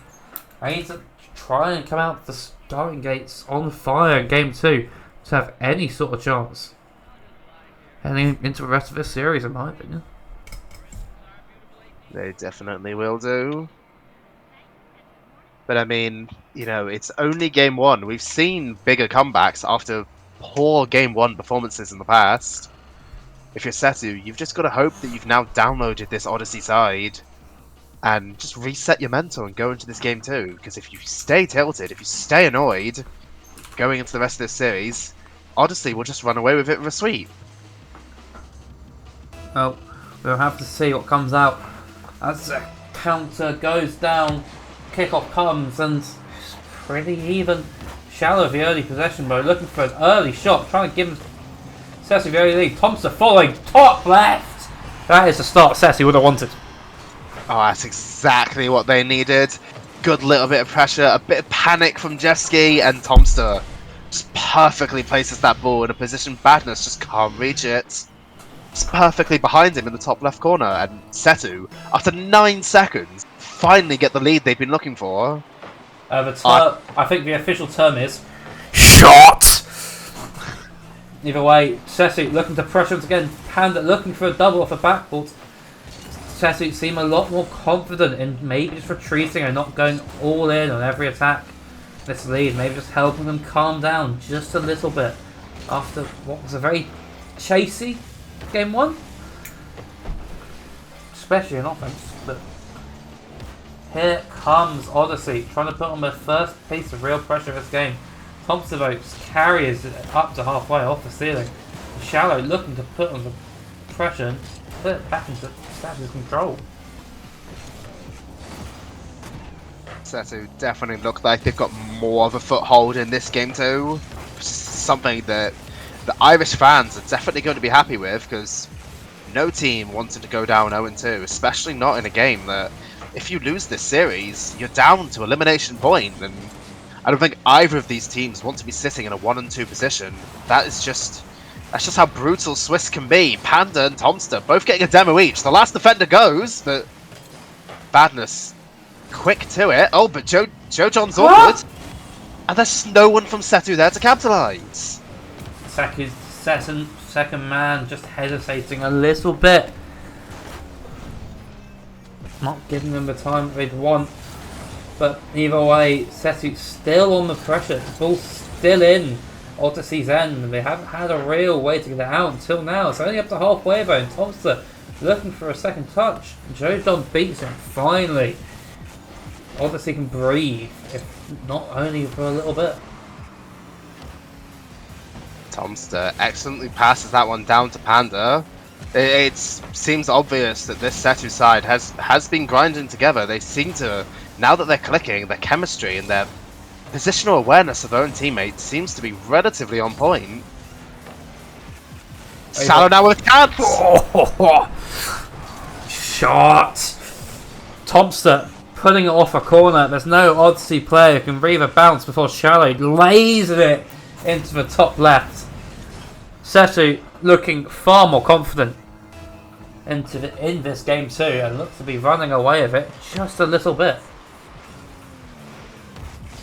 I need to try and come out the starting gates on fire in game 2 to have any sort of chance heading into the rest of this series, in my opinion. They definitely will do. But I mean, you know, it's only game 1. We've seen bigger comebacks after poor game 1 performances in the past. If you're Setu, you've just got to hope that you've now downloaded this Odyssey side and just reset your mental and go into this game 2. Because if you stay tilted, if you stay annoyed going into the rest of this series, Odyssey will just run away with it with a sweep. Well, we'll have to see what comes out as the counter goes down. Kickoff comes and it's pretty even. Shallow of the early possession, but looking for an early shot, trying to give him Setu the early lead. Thompson following top left. That is the start Setu would have wanted. Oh, that's exactly what they needed. Good little bit of pressure, a bit of panic from Jeski, and Tomster just perfectly places that ball in a position Badness just can't reach it. It's perfectly behind him in the top left corner, and Setu, after 9 seconds, finally get the lead they've been looking for. I think the official term is shot. Either way, Setu looking to pressure once again. Panda looking for a double off the backboard. Setu seem a lot more confident in maybe just retreating and not going all in on every attack. This lead, maybe just helping them calm down just a little bit after what was a very chasey game 1, especially in offense. But here comes Odyssey trying to put on their first piece of real pressure this game. Thompson carries it up to halfway off the ceiling. Shallow looking to put on the pressure and put it back into Setu's control. Setu definitely look like they've got more of a foothold in this game too. Something that the Irish fans are definitely going to be happy with, because No team wanted to go down 0-2, especially not in a game that, if you lose this series, you're down to elimination point, and I don't think either of these teams want to be sitting in a 1-2 position. That's just how brutal Swiss can be. Panda and Tomster both getting a demo each. The last defender goes, but Badness quick to it. Oh, but Joe John's awkward. And there's no one from Setu there to capitalise. Seku's second man just hesitating a little bit. Not giving them the time they'd want. But either way, Setu's still on the pressure. The ball's still in Odyssey's end. And they haven't had a real way to get it out until now. It's only up to halfway though. And Tomster looking for a second touch. Joe John beats him finally. Odyssey can breathe, if not only for a little bit. Tomster excellently passes that one down to Panda. It seems obvious that this Setu side has been grinding together. They seem to, now that they're clicking, their chemistry and their positional awareness of their own teammates seems to be relatively on point. Shallow now with cats! Shot! Tomster putting it off a corner. There's no Odyssey player who can breathe a bounce before Shallow lays it into the top left. Setu looking far more confident in this game too, and looks to be running away with it just a little bit.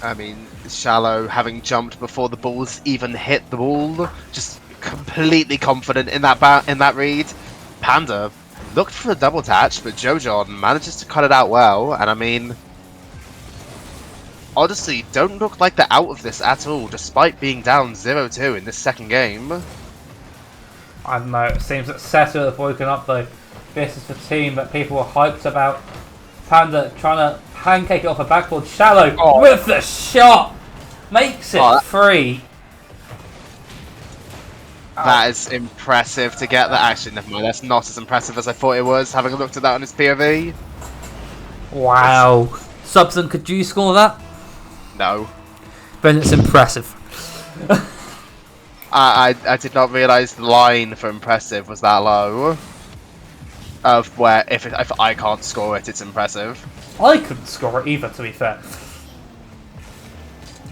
I mean, Shallow having jumped before the balls even hit the ball, just completely confident in that read. Panda looked for a double touch, but Jojon manages to cut it out well, and I mean, Odyssey don't look like they're out of this at all, despite being down 0-2 in this second game. I don't know, it seems that Setu have woken up though. This is the team that people were hyped about. Panda trying to pancake it off a backboard. Shallow with the shot! Makes it free. That is impressive to get that. Actually, never mind. That's not as impressive as I thought it was, having looked at that on his POV. Wow. Subson, could you score that? No. Then it's impressive. I did not realise the line for impressive was that low. Of where, if I can't score it, it's impressive. I couldn't score it either, to be fair.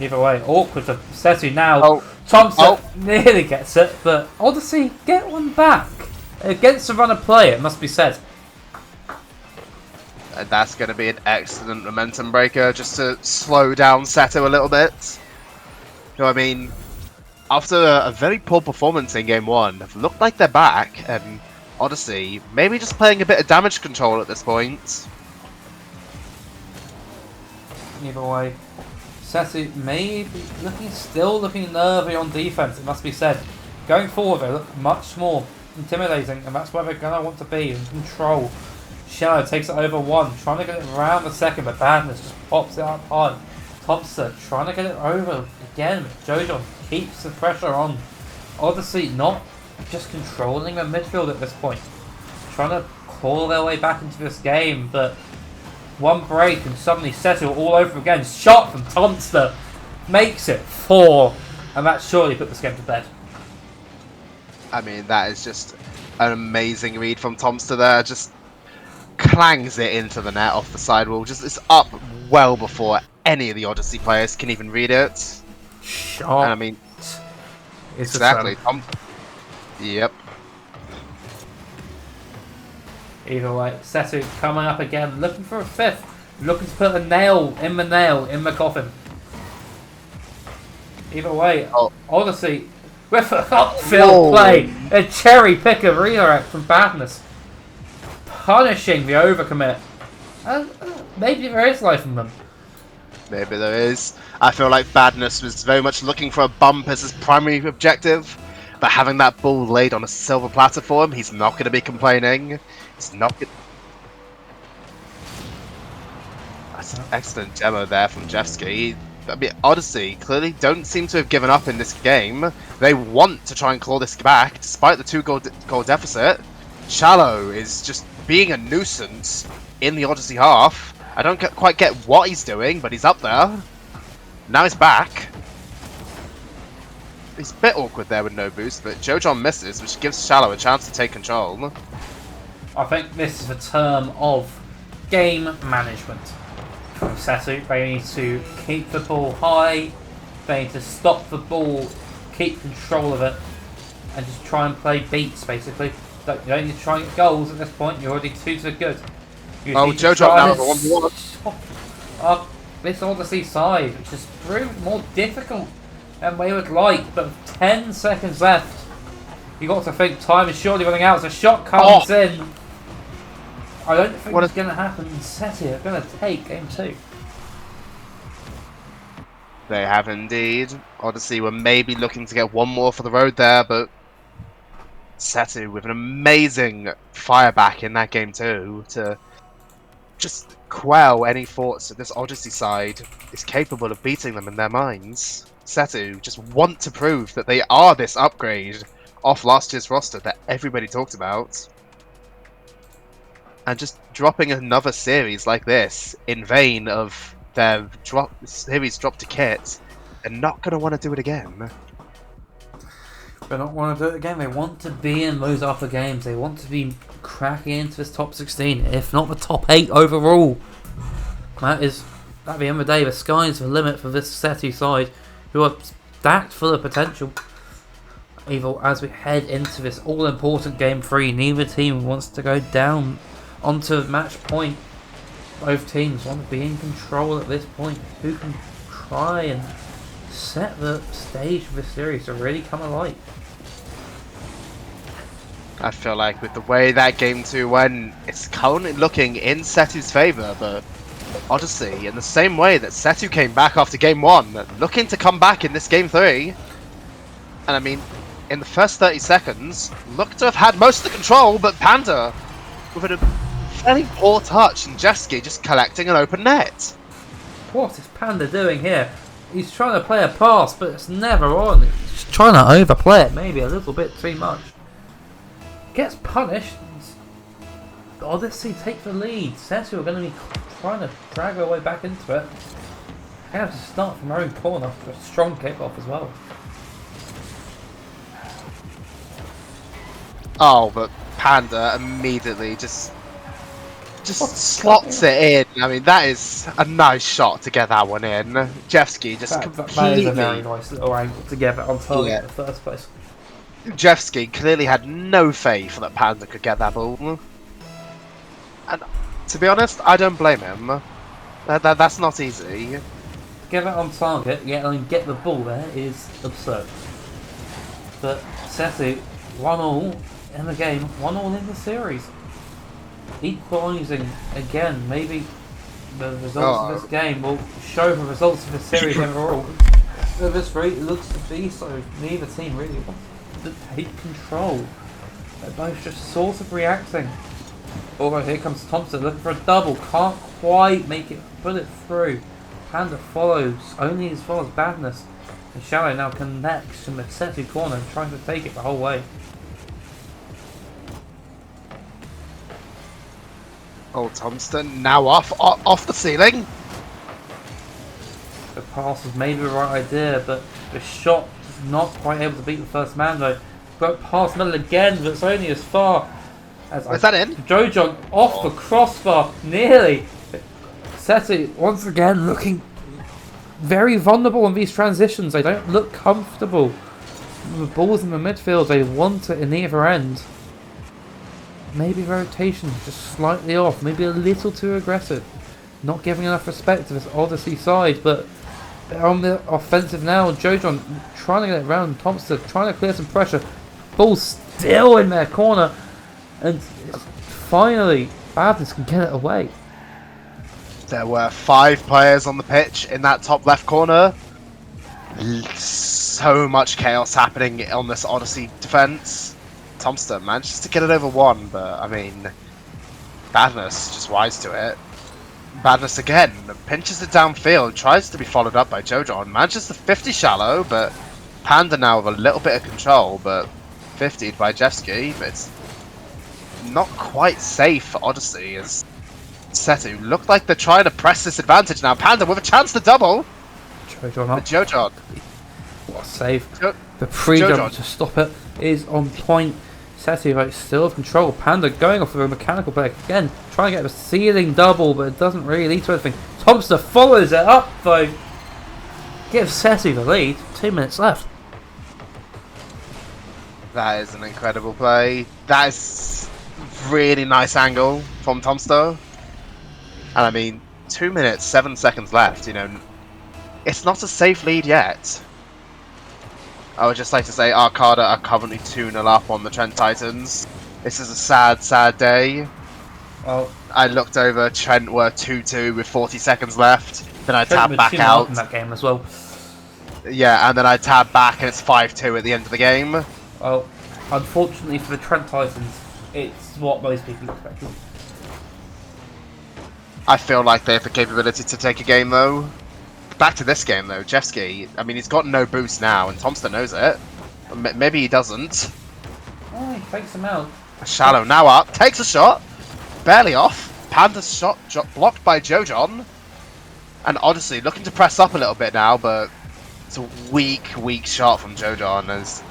Either way, awkward for Setu now. Thompson nearly gets it, but Odyssey get one back. Against a runner play, it must be said. And that's going to be an excellent momentum breaker, just to slow down Setu a little bit. You know what I mean? After a very poor performance in Game 1, they've looked like they're back, and Odyssey maybe just playing a bit of damage control at this point. Either way, Setu may be still looking nervy on defense, it must be said. Going forward, they look much more intimidating, and that's where they're going to want to be, in control. Shallow takes it over one, trying to get it around the second, but Badness just pops it up high. Thompson trying to get it over again, but Jojon keeps the pressure on. Odyssey not just controlling the midfield at this point, trying to claw their way back into this game, but one break and suddenly Setu all over again. Shot from Thompson makes it 4, and that surely put this game to bed. I mean, that is just an amazing read from Tomster there. Just clangs it into the net off the sidewall. Just it's up well before any of the Odyssey players can even read it. Shot. And I mean, exactly. Yep. Either way, Setu coming up again, looking for a fifth, looking to put a nail in the coffin. Either way, Odyssey with a upfield play, a cherry picker redirect from Badness, punishing the overcommit. Maybe there is life in them. Maybe there is. I feel like Badness was very much looking for a bump as his primary objective, but having that ball laid on a silver platter for him, he's not going to be complaining. He's not going. That's an excellent demo there from Jeffsky. I mean, Odyssey clearly don't seem to have given up in this game. They want to try and claw this back, despite the 2-goal deficit. Shallow is just being a nuisance in the Odyssey half. I don't quite get what he's doing, but he's up there. Now he's back. he's a bit awkward there with no boost, but Jojon misses, which gives Shallow a chance to take control. I think this is a term of game management from Setu. They need to keep the ball high, they need to stop the ball, keep control of it, and just try and play beats, basically. You don't need to try and get goals at this point, you're already 2-2 good. Jojon now the 1-1. This Odyssey side, which has proved more difficult than we would like, but 10 seconds left. You got to think time is surely running out as a shot comes in. I don't think it's going to happen. Seti are going to take game 2. They have indeed. Odyssey were maybe looking to get one more for the road there, but Setu with an amazing fire back in that game too to just quell any thoughts that this Odyssey side is capable of beating them in their minds. Setu just want to prove that they are this upgrade off last year's roster that everybody talked about. And just dropping another series like this in vain of their series drop to kit, they're not going to want to do it again. They don't want to do it again. They want to be in those upper games. They want to be cracking into this top 16, if not the top 8 overall. At the end of the day, the sky's the limit for this Setu side, who are stacked full of potential. Even as we head into this all-important game 3, neither team wants to go down onto match point. Both teams want to be in control at this point. Who can try and set the stage for this series to really come alive? I feel like with the way that game 2 went, it's currently looking in Setu's favour, but Odyssey, in the same way that Setu came back after game 1, looking to come back in this game 3. And I mean, in the first 30 seconds, looked to have had most of the control, but Panda, with a fairly poor touch, and Jeffsky just collecting an open net. What is Panda doing here? He's trying to play a pass, but it's never on. He's trying to overplay it, maybe a little bit too much. Gets punished. Odyssey take the lead. Setu are going to be trying to drag their way back into it. They have to start from their own corner for a strong kickoff as well. Oh, but Panda immediately just slots it in. I mean, that is a nice shot to get that one in. Jeffsky just completely... That is a very nice little angle to get it on target in the first place. Jeffsky clearly had no faith that Panda could get that ball. And to be honest, I don't blame him. That's not easy. To get it on target, and get the ball there is absurd. But Setu, 1-1 in the game, 1-1 in the series. Equalising again. Maybe the results of this game will show the results of the series overall. At this rate, it looks to be so. Neither team really wants to take control. They're both just sort of reacting. Although here comes Thompson looking for a double. Can't quite make it, put it through. Panda follows only as far as Badness. And Shallow now connects from the Setu corner, trying to take it the whole way. Oh, Thompson now off the ceiling. The pass was maybe the right idea, but the shot is not quite able to beat the first man though. Got past middle again, but it's only as far as... Is that in? Jojon off the crossbar, nearly. Setu once again looking very vulnerable in these transitions. They don't look comfortable. The ball's in the midfield, they want it in either end. Maybe rotation just slightly off, maybe a little too aggressive. Not giving enough respect to this Odyssey side, but they're on the offensive now. Jojon trying to get it round. Thompson trying to clear some pressure. Ball still in their corner. And finally, Badness can get it away. There were 5 players on the pitch in that top left corner. So much chaos happening on this Odyssey defense. Thompson manages to get it over 1, but I mean, Badness just wise to it. Badness again pinches it downfield, tries to be followed up by Jojon, manages the 50 Shallow, but Panda now with a little bit of control, but 50'd by Jeffsky. But it's not quite safe for Odyssey as Setu look like they're trying to press this advantage now. Panda with a chance to double. Jojon up. Jojon. What a save. The pre-jump Jojon. to stop it is on point. Setu like still in control. Panda going off of a mechanical break again, trying to get a ceiling double, but it doesn't really lead to anything. Thompson follows it up though. Gives Setu the lead. 2 minutes left. That is an incredible play. That is really nice angle from Tomster. And I mean, 2 minutes, 7 seconds left. You know, it's not a safe lead yet. I would just like to say Arcada are currently 2-0 up on the Trent Titans. This is a sad, sad day. Well, I looked over, Trent were 2-2 with 40 seconds left. Then I Trent tabbed was back 2-0 out. in that game as well. Yeah, and then I tabbed back and it's 5-2 at the end of the game. Well, unfortunately for the Trent Titans, it's what most people expected. I feel like they have the capability to take a game though. Back to this game though, Jeffsky, I mean he's got no boost now and Tomster knows it. Maybe he doesn't. Oh, he fakes him out. Shallow now up, takes a shot, barely off. Panda's shot blocked by Jojon. And Odyssey looking to press up a little bit now, but it's a weak shot from Jojon as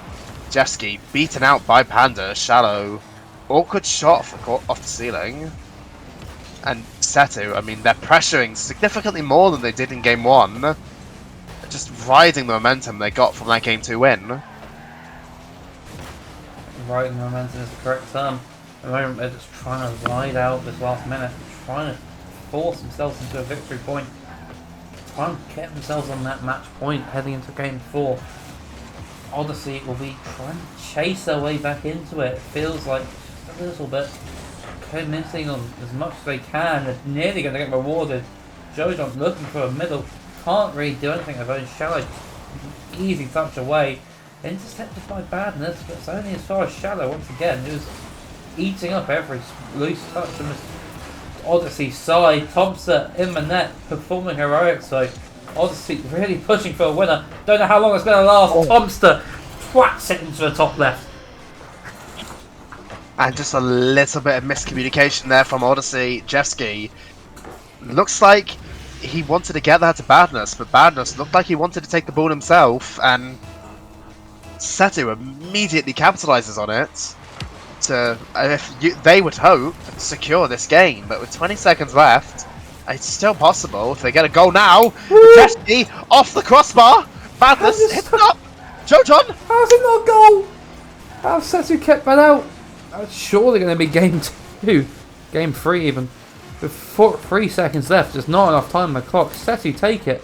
Jeffsky beaten out by Panda. Shallow, awkward shot off the ceiling. And Setu, I mean, they're pressuring significantly more than they did in Game 1. Just riding the momentum they got from that Game 2 win. Riding momentum is the correct term. At the moment, they're just trying to ride out this last minute, trying to force themselves into a victory point, trying to get themselves on that match point heading into Game 4. Odyssey will be trying to chase their way back into it. It feels like just a little bit. Missing on as much as they can, they're nearly going to get rewarded. Jojon's looking for a middle, can't really do anything of own. Shallow, easy touch away, intercepted by Badness, but it's only as far as Shallow once again, who's eating up every loose touch on this Odyssey side. Thompson in the net, performing heroic, so Odyssey really pushing for a winner. Don't know how long it's going to last. Thompson twats it into the top left. And just a little bit of miscommunication there from Odyssey. Jeffsky looks like he wanted to get that to Badness, but Badness looked like he wanted to take the ball himself, and Setu immediately capitalizes on it to, they would hope, secure this game. But with 20 seconds left, it's still possible if they get a goal now. Jeffsky off the crossbar. Badness hits it up. Jojon. How's it not a goal? How's Setu kept that out? That's surely going to be Game 2. Game 3 even. With 3 seconds left, there's not enough time on the clock. Setu take it.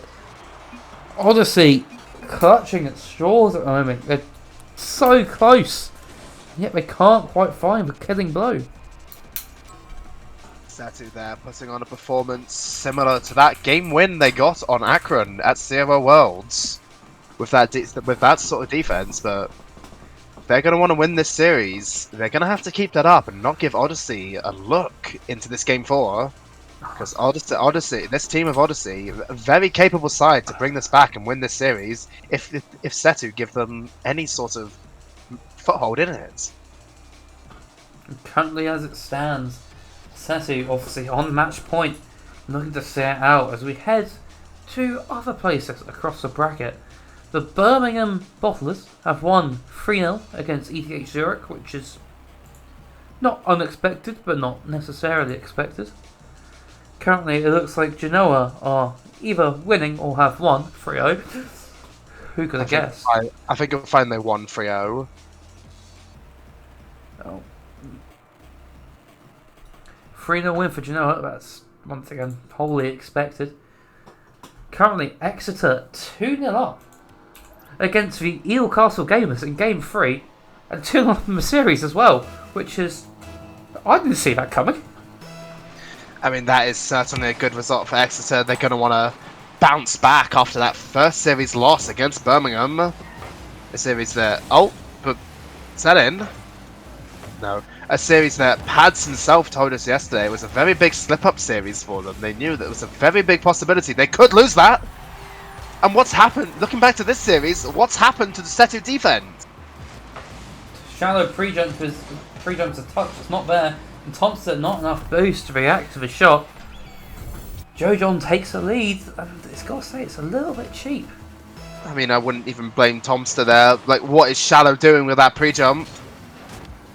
Odyssey clutching at straws at the moment. They're so close. Yet they can't quite find the killing blow. Setu there putting on a performance similar to that game win they got on Akron at Zero Worlds. With that sort of defense, but they're going to want to win this series. They're going to have to keep that up and not give Odyssey a look into this Game 4. Because Odyssey, this team of Odyssey, a very capable side to bring this back and win this series if Setu give them any sort of foothold in it. Currently as it stands, Setu obviously on match point, looking to see it out as we head to other places across the bracket. The Birmingham Bottlers have won 3-0 against ETH Zurich, which is not unexpected, but not necessarily expected. Currently, it looks like Genoa are either winning or have won 3-0. Who could have guessed? I think you'll find they won 3-0. Oh. 3-0 win for Genoa, that's once again wholly expected. Currently, Exeter 2-0 up against the Eel Castle Gamers in Game 3, and 2-0 up in the series as well, which is... I didn't see that coming. I mean, that is certainly a good result for Exeter. They're going to want to bounce back after that first series loss against Birmingham. A series that... Oh, but is that in? No. A series that Pads himself told us yesterday was a very big slip-up series for them. They knew that it was a very big possibility. They could lose that! And what's happened, looking back to this series, what's happened to the Setu defense? Shallow pre-jumps a touch, it's not there. And Thompson, not enough boost to react to the shot. Jojon takes the lead, and it's got to say, it's a little bit cheap. I mean, I wouldn't even blame Tomster there. Like, what is Shallow doing with that pre-jump?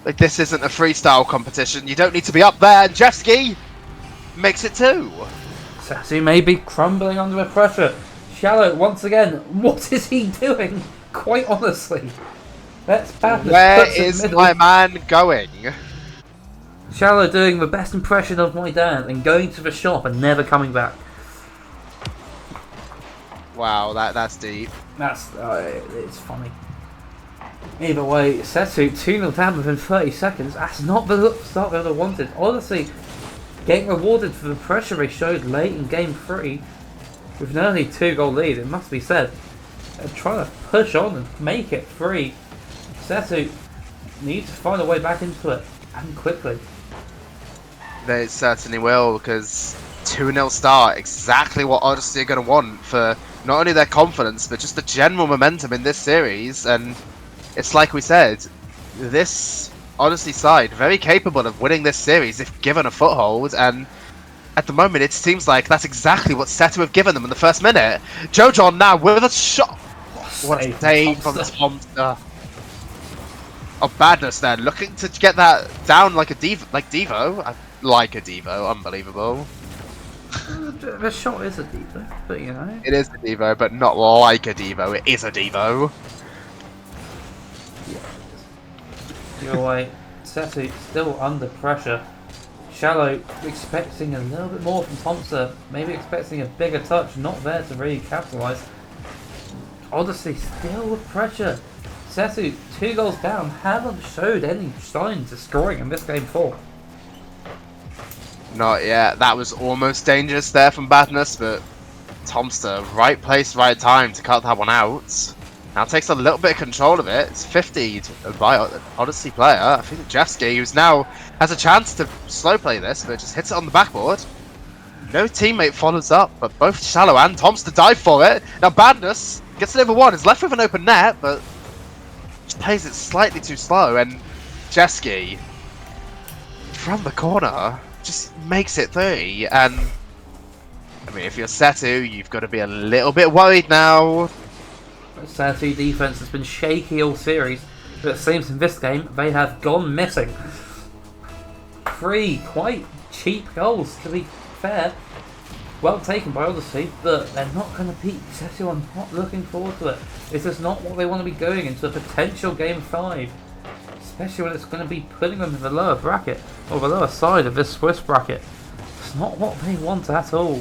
Like, this isn't a freestyle competition. You don't need to be up there. And Jeffsky makes it 2. Sassy may be crumbling under the pressure. Shallow, once again, what is he doing? Quite honestly. That's Badness. Where is my man going? Shallow doing the best impression of my dad and going to the shop and never coming back. Wow, that's deep. That's it's funny. Either way, Setsu 2-0 down within 30 seconds. That's not the start they would have wanted. Honestly, getting rewarded for the pressure they showed late in game 3 with an early 2-goal lead, it must be said. They're trying to push on and make it 3. Setsu needs to find a way back into it, and quickly. They certainly will, because 2-0 start, exactly what Odyssey are going to want for not only their confidence, but just the general momentum in this series. And it's like we said, this Odyssey side, very capable of winning this series if given a foothold, and at the moment it seems like that's exactly what Setu have given them in the first minute. Jojon now with a shot! What a save from Tomster. Of Badness there, looking to get that down like a Devo. Like a Devo, unbelievable. The shot is a Devo, but you know. It is a Devo, but not like a Devo, it is a Devo. Either way, Setu still under pressure. Shallow expecting a little bit more from Thompson, maybe expecting a bigger touch, not there to really capitalise. Odyssey still with pressure. Setu, 2 goals down, haven't showed any signs of scoring in this game 4. Not yet. That was almost dangerous there from Badness, but Tomster, right place, right time to cut that one out. Now takes a little bit of control of it. It's 50 by Odyssey player. I think Jeffsky, who's now has a chance to slow play this, but just hits it on the backboard. No teammate follows up, but both Shallow and Tomster dive for it. Now Badness gets level 1, is left with an open net, but just plays it slightly too slow, and Jeffsky from the corner just makes it 3. And I mean, if you're Setu, you've got to be a little bit worried now. Setu defense has been shaky all series, but it seems in this game they have gone missing. 3 quite cheap goals, to be fair. Well taken by Odyssey, but they're not going to beat Setu. I'm not looking forward to it. This is not what they want to be going into a potential game 5. Especially when it's going to be putting them in the lower bracket, or the lower side of this Swiss bracket. It's not what they want at all.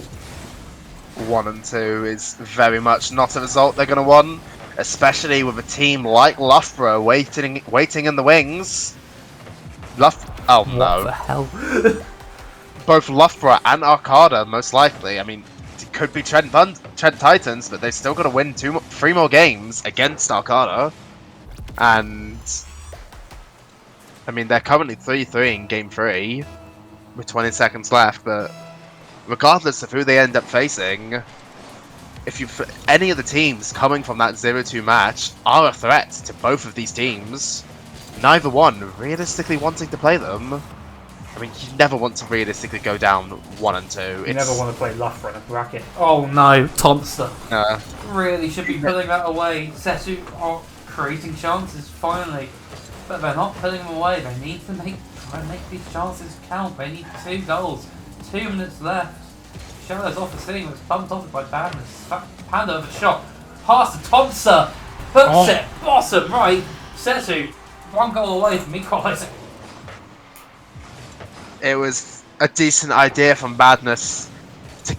1 and 2 is very much not a result they're going to want, especially with a team like Loughborough waiting in the wings. Oh no. What the hell? Both Loughborough and Arcada, most likely. I mean, it could be Trent Titans, but they've still got to win 3 more games against Arcada. And I mean, they're currently 3-3 in game 3 with 20 seconds left, but regardless of who they end up facing, any of the teams coming from that 0-2 match are a threat to both of these teams. Neither one realistically wanting to play them. I mean, you never want to realistically go down 1 and 2. You never want to play Loughborough in a bracket. Oh no, Tomster. Really should be putting that away. Setu are creating chances finally, but they're not putting them away. They need to try and make these chances count. They need 2 goals. 2 minutes left. Shadow's off the ceiling, was bumped off it by Badness. Panda over the shot. Pass to Tomster. Hooks it. Bottom right. Setu 1 goal away from equalising. It was a decent idea from Badness to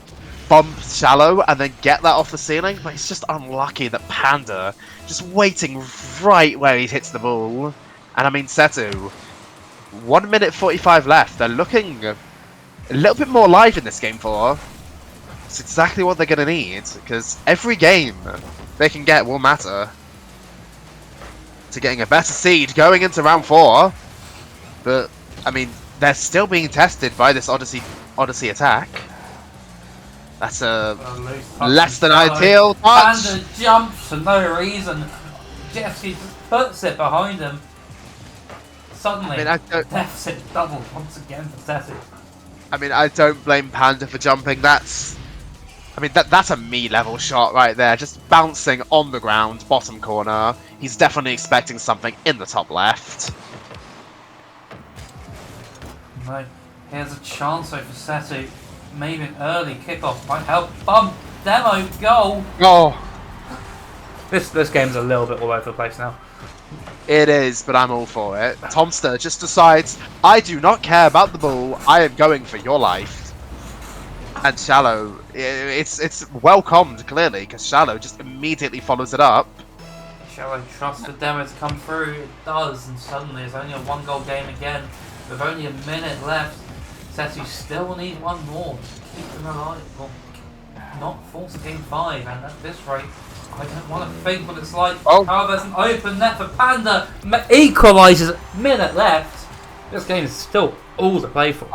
bump Shallow and then get that off the ceiling, but it's just unlucky that Panda just waiting right where he hits the ball. And I mean, Setu, 1 minute 45 left. They're looking a little bit more live in this game 4. It's exactly what they're going to need, because every game they can get will matter to getting a better seed going into round 4. But I mean, they're still being tested by this Odyssey attack. That's a less than ideal touch. Panda jumps for no reason. Jeffsky just puts it behind him. Suddenly, deficit doubled once again for Setu. I mean, I don't blame Panda for jumping. That's I mean, that's a me-level shot right there. Just bouncing on the ground, bottom corner. He's definitely expecting something in the top left. No. Here's a chance though for Setu. Maybe an early kickoff might help. Bum! Demo! Goal! Oh, This game's a little bit all over the place now. it is, but I'm all for it. Tomster just decides, I do not care about the ball. I am going for your life. And Shallow, it's welcomed, clearly, because Shallow just immediately follows it up. Shall I trust the demo to come through? It does, and suddenly it's only a 1-goal game again. With only a minute left, Setu still need one more to keep them alive. Well, not force game 5, and at this rate, I don't want to think what it's like. Oh. However, there's an open net for Panda. Equalises, minute left. This game is still all to play for.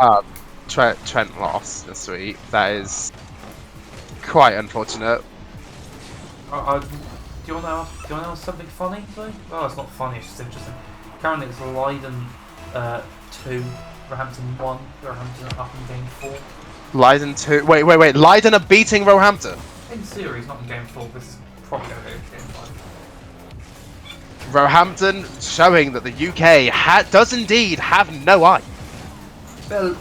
Trent lost this week. That is quite unfortunate. Do you want to know something funny, though? Well, it's not funny, it's just interesting. Currently, it's Leiden 2, Roehampton 1. Roehampton are up in game 4. Leiden 2. Wait. Leiden are beating Roehampton. In series, not in game 4. This is probably going to go to game 5. Roehampton showing that the UK does indeed have no eye. For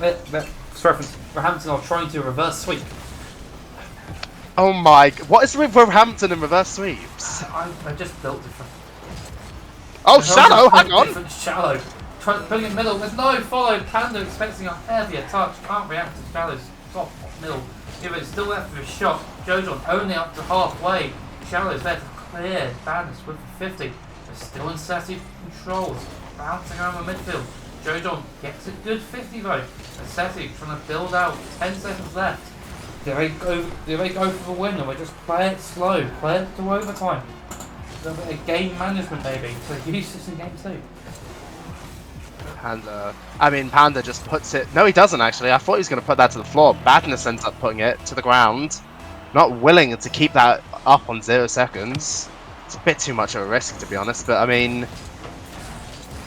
reference, Roehampton are trying to reverse sweep. Oh my! What is with Roehampton and reverse sweeps? I just built different. Oh, Shallow, hang on! Different Shallow. Putting it middle. There's no follow. Panda expecting a heavier touch. Can't react to Shallow's top middle. If it's still left with a shot, Jojon only up to halfway. Shallow's there to clear. Badness with the 50. They're still in Setu controls. Bouncing around the midfield. Jojon gets a good 50 though. And Setu trying to build out. 10 seconds left. Do they go for the win, or we just play it slow, play it to overtime? A little bit of game management maybe, to use this in game 2. Panda just puts it... No, he doesn't actually. I thought he was going to put that to the floor. Badness ends up putting it to the ground. Not willing to keep that up on 0 seconds. It's a bit too much of a risk, to be honest, but I mean...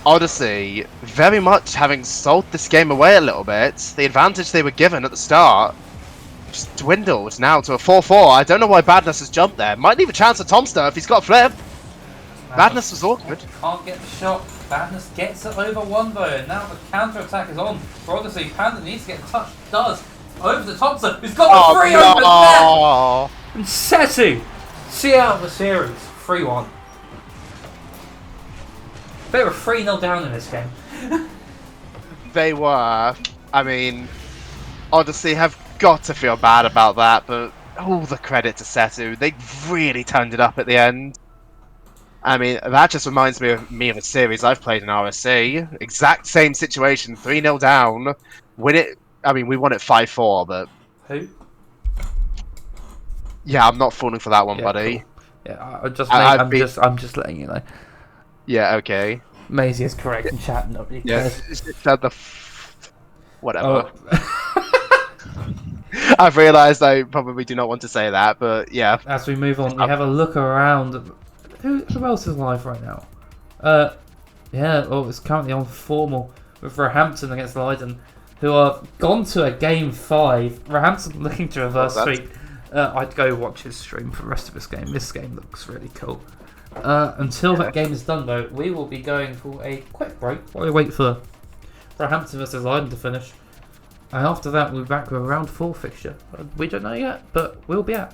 Odyssey, very much having sold this game away a little bit. The advantage they were given at the start just dwindles now to a 4-4. I don't know why Badness has jumped there. Might leave a chance for Tomster if he's got a flip. Badness was awkward. Can't get the shot. Badness gets it over 1 though, and now the counter attack is on for Odyssey. Panda needs to get a touch. Does. Over the Tomster, who's got the free open net! And Setu see out the series. 3-1. They were 3-0 down in this game. They were. I mean, Odyssey have got to feel bad about that, but all the credit to Setu. They really turned it up at the end. I mean, that just reminds me of a series I've played in RSC. Exact same situation, 3-0 down. Win it. I mean, we won it 5-4, but... Who? Yeah, I'm not falling for that one, buddy. Cool. Yeah, I'm just letting you know. Yeah, okay. Maisie is correct in chat. Nobody cares. Whatever. Oh. I've realised I probably do not want to say that, but yeah. As we move on, we have a look around. Who else is live right now? Yeah, well, it's currently on formal with Roehampton against Leiden, who have gone to a game 5. Roehampton looking to reverse sweep. I'd go watch his stream for the rest of this game. This game looks really cool. Until that game is done, though, we will be going for a quick break while we wait for Roehampton versus Leiden to finish. And after that, we'll be back with a round 4 fixture. We don't know yet, but we'll be back.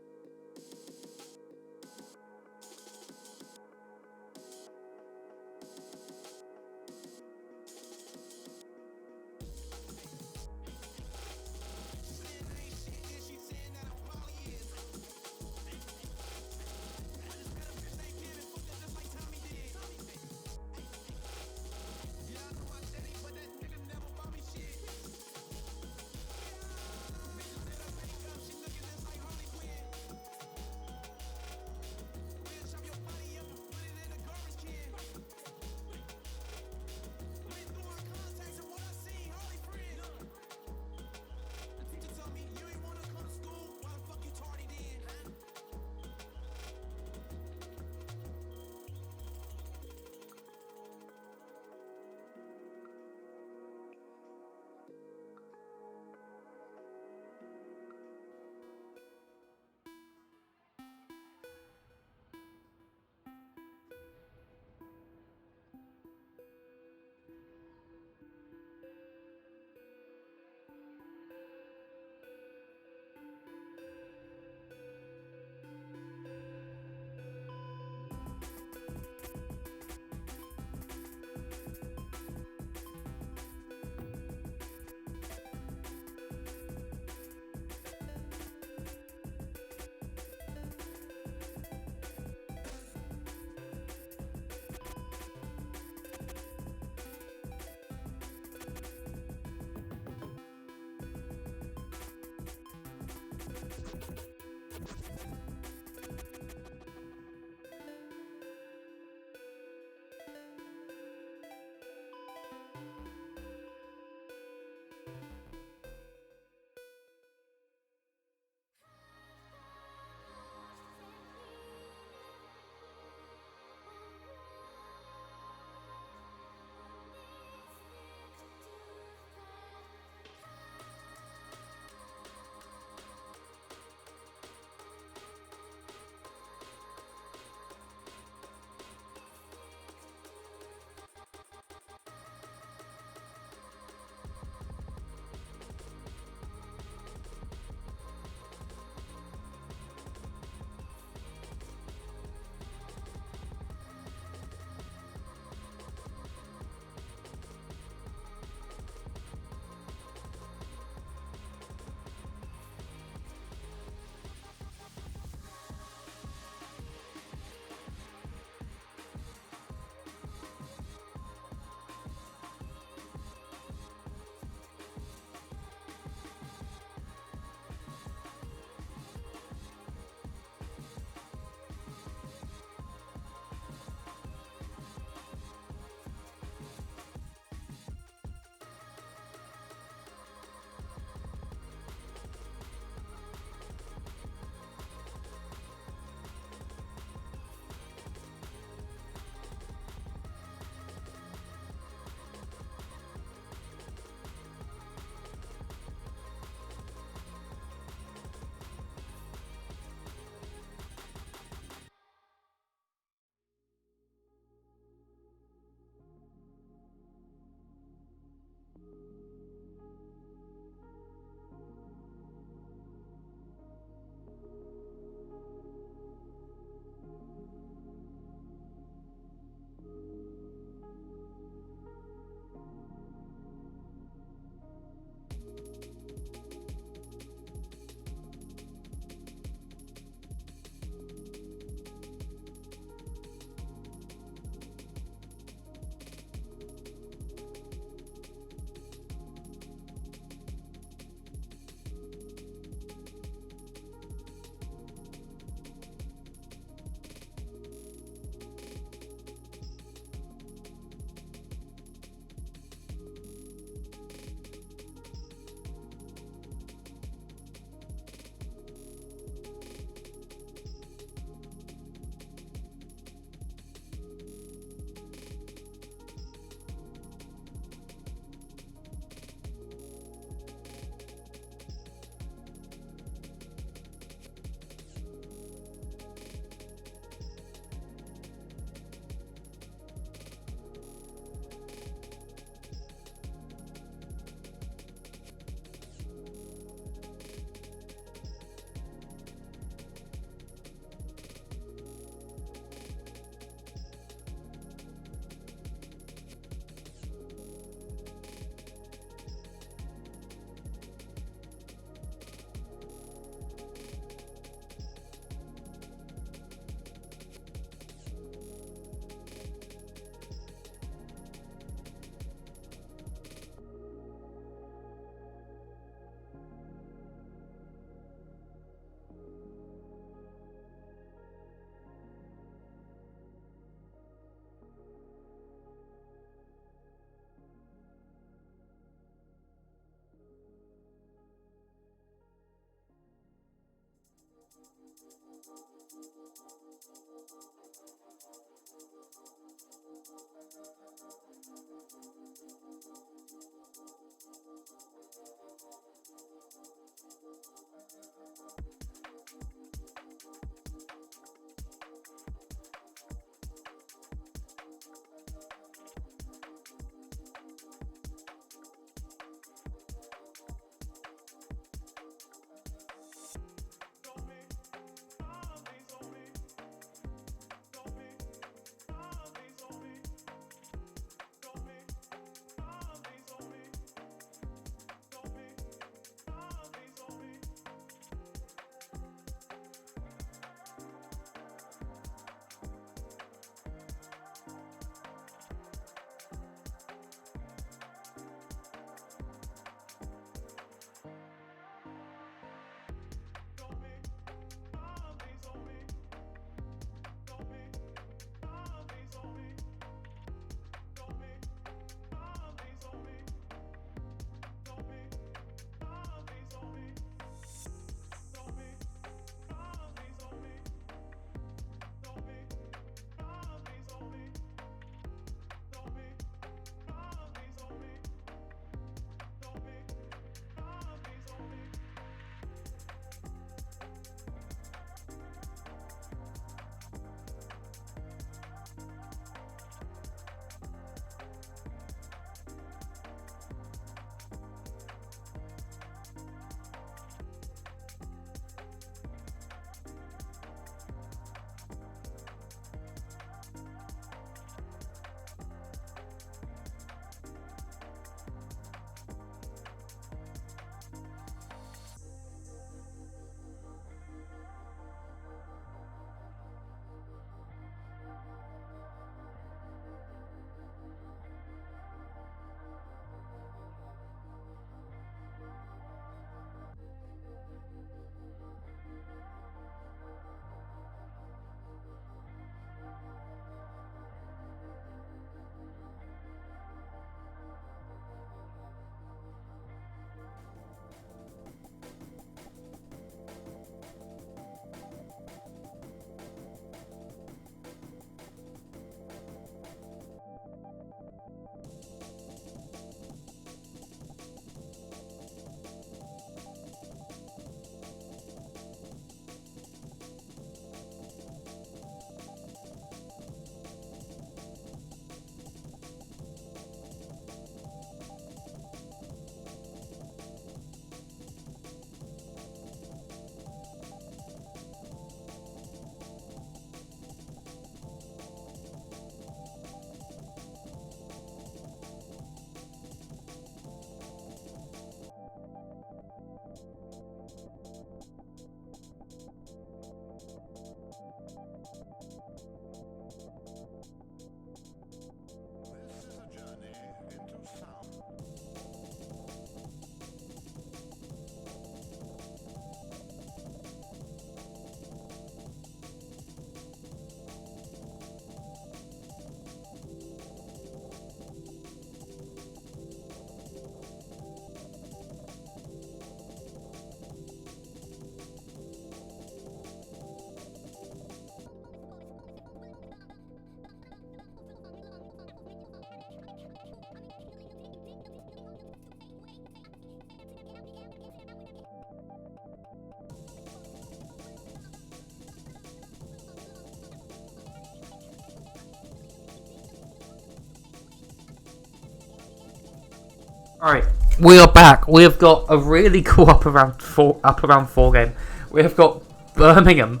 Alright, we are back. We have got a really cool up around four game. We have got Birmingham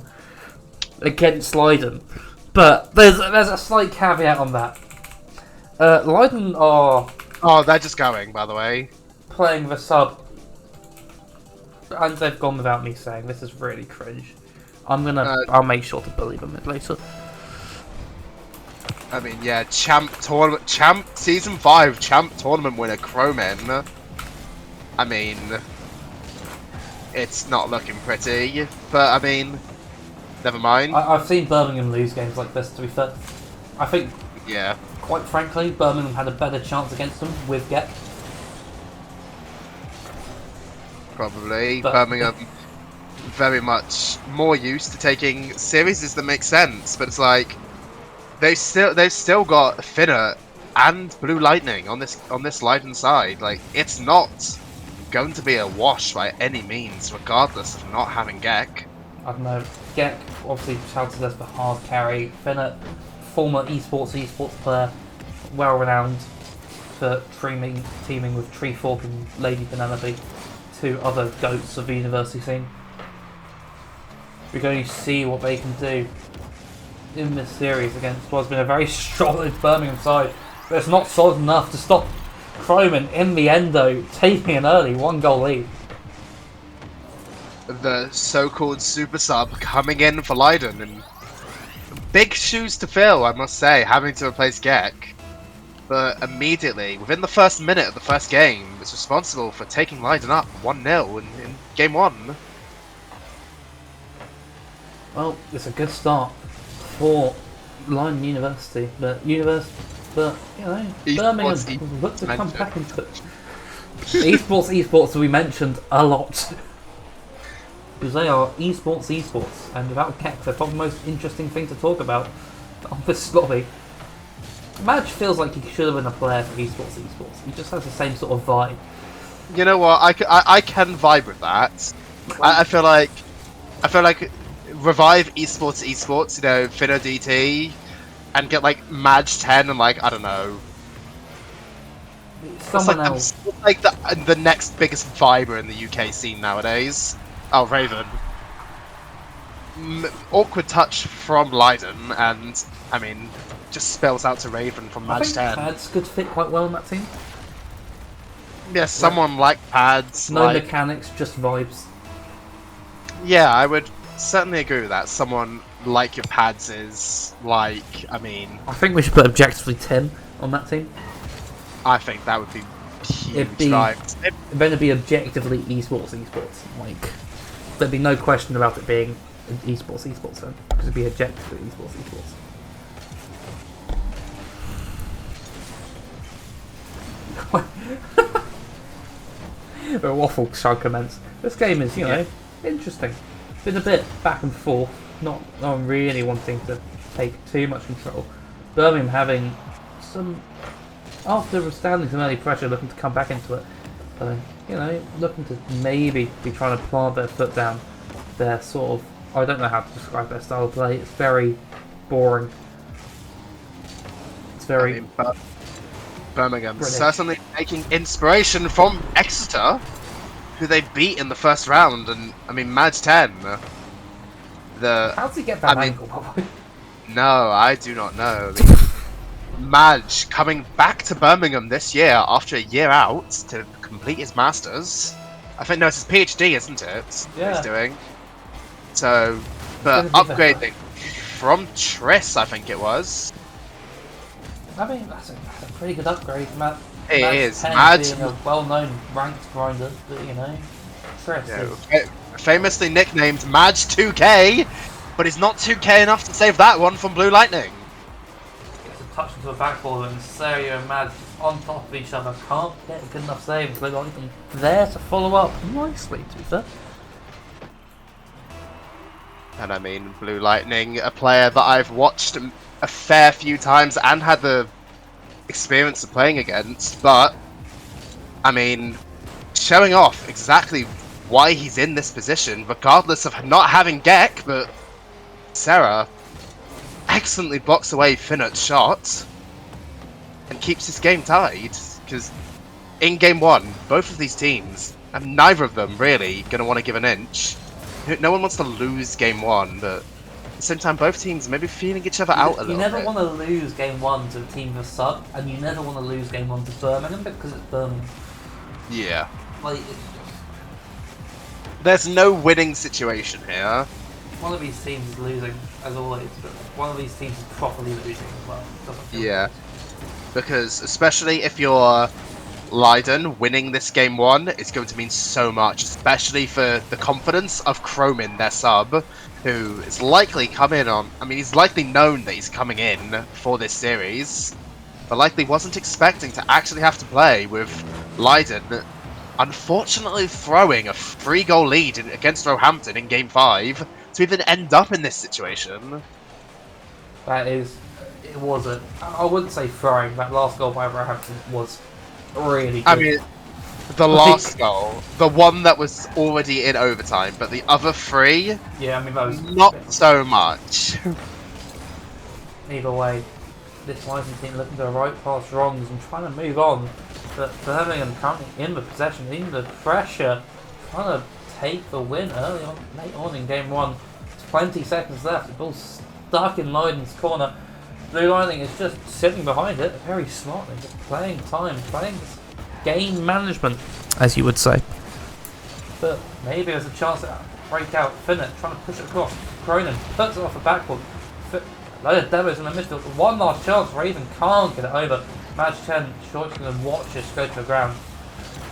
against Leiden. But there's a slight caveat on that. Leiden are... Oh, they're just going, by the way. Playing the sub. And they've gone without me saying, this is really cringe. I'll make sure to bully them later. I mean, yeah, Season 5 champ tournament winner, Crowman. I mean, it's not looking pretty, but I mean, never mind. I've seen Birmingham lose games like this, to be fair. I think, yeah, quite frankly, Birmingham had a better chance against them with Get. Probably. But Birmingham. very much more used to taking series that make sense, but it's like they've still got Finna and Blue Lightning on this Leiden side. Like, it's not going to be a wash by any means, regardless of not having Gek. I don't know. Gek obviously shouted us for hard carry. Finna, former esports player, well renowned for teaming with Treefork and Lady Penelope, two other goats of the university scene. We're going to see what they can do in this series against what's been a very solid Birmingham side, but it's not solid enough to stop Croman in the end, though, taking an early 1-goal lead. The so-called super sub coming in for Leiden, and big shoes to fill, I must say, having to replace Gek. But immediately, within the first minute of the first game, is responsible for taking Leiden up 1-0 in game 1. Well, it's a good start for Leiden University, but you know, Birmingham look to come back into it. Esports we mentioned a lot. Because they are esports, and without Gek, they're probably the most interesting thing to talk about on this lobby. Madge feels like he should have been a player for esports. He just has the same sort of vibe. You know what? I can vibe with that. I feel like revive esports. You know, Finna DT, and get like Madge 10 and like I don't know. Someone else. It's like the next biggest viber in the UK scene nowadays. Oh, Raven. Awkward touch from Leiden, and I mean, just spells out to Raven from Madge 10. Pads could fit quite well in that team. Yes, someone like Pads. No mechanics, just vibes. Yeah, I would certainly agree with that. Someone like your Pads is like, I mean, I think we should put objectively Tim on that team. I think that would be huge. It'd better be objectively esports. Like, there'd be no question about it being an esports then, because it'd be objectively esports. A waffle shall commence. This game is, interesting. Been a bit back and forth, not really wanting to take too much control. Birmingham having some, after withstanding some early pressure, looking to come back into it. Looking to maybe be trying to plant their foot down. Their sort of, I don't know how to describe their style of play. It's very boring. It's very Birmingham British. Certainly taking inspiration from Exeter, who they beat in the first round, and I mean Madge 10. How does he get that angle? No, I do not know. Madge coming back to Birmingham this year after a year out to complete his masters. I think no, it's his PhD, isn't it? Yeah. He's doing. So, but upgrading from Triss, I think it was. I mean, that's a pretty good upgrade, Matt. It is. Madge being a well-known ranked grinder, but Triss famously nicknamed Madge 2K, but he's not 2K enough to save that one from Blue Lightning. Gets a touch into a backball, and Serio and Madge on top of each other can't get a good enough save. Blue Lightning there to follow up nicely, to be fair. And I mean, Blue Lightning, a player that I've watched a fair few times and had the experience of playing against, but I mean, showing off exactly why he's in this position, regardless of not having Gek, but Sarah excellently blocks away Finnett's shot and keeps this game tied, because in game 1, both of these teams, and neither of them really going to want to give an inch. No one wants to lose game 1, but at the same time, both teams maybe feeling each other out a little bit. You never want to lose game 1 to a team with sub, and you never want to lose game 1 to Birmingham because it's Birmingham. Yeah. Like, there's no winning situation here. one of these teams is losing, as always, but one of these teams is properly losing as well. Yeah. Because especially if you're Leiden, winning this game 1 is going to mean so much, especially for the confidence of Croman, their sub, who is likely he's likely known that he's coming in for this series, but likely wasn't expecting to actually have to play with Leiden unfortunately throwing a 3-goal lead against Roehampton in Game 5 to even end up in this situation. It wasn't. I wouldn't say throwing. That last goal by Roehampton was really good. I mean, the last goal, the one that was already in overtime, but the other 3, yeah, I mean, that was not so much. Either way, this Rising team looking to right past wrongs and trying to move on. But Birmingham currently in the possession, in the pressure, trying to take the win late on in game 1. 20 seconds left, the ball's stuck in Leiden's corner. Blue Lightning is just sitting behind it, very smartly, just playing time, playing game management, as you would say. But maybe there's a chance to break out. Finnet trying to push it across. Cronin puts it off the backboard. Load of demos in the midfield. One last chance. Raven can't get it over. Match 10. Short's going to watch it go to the ground.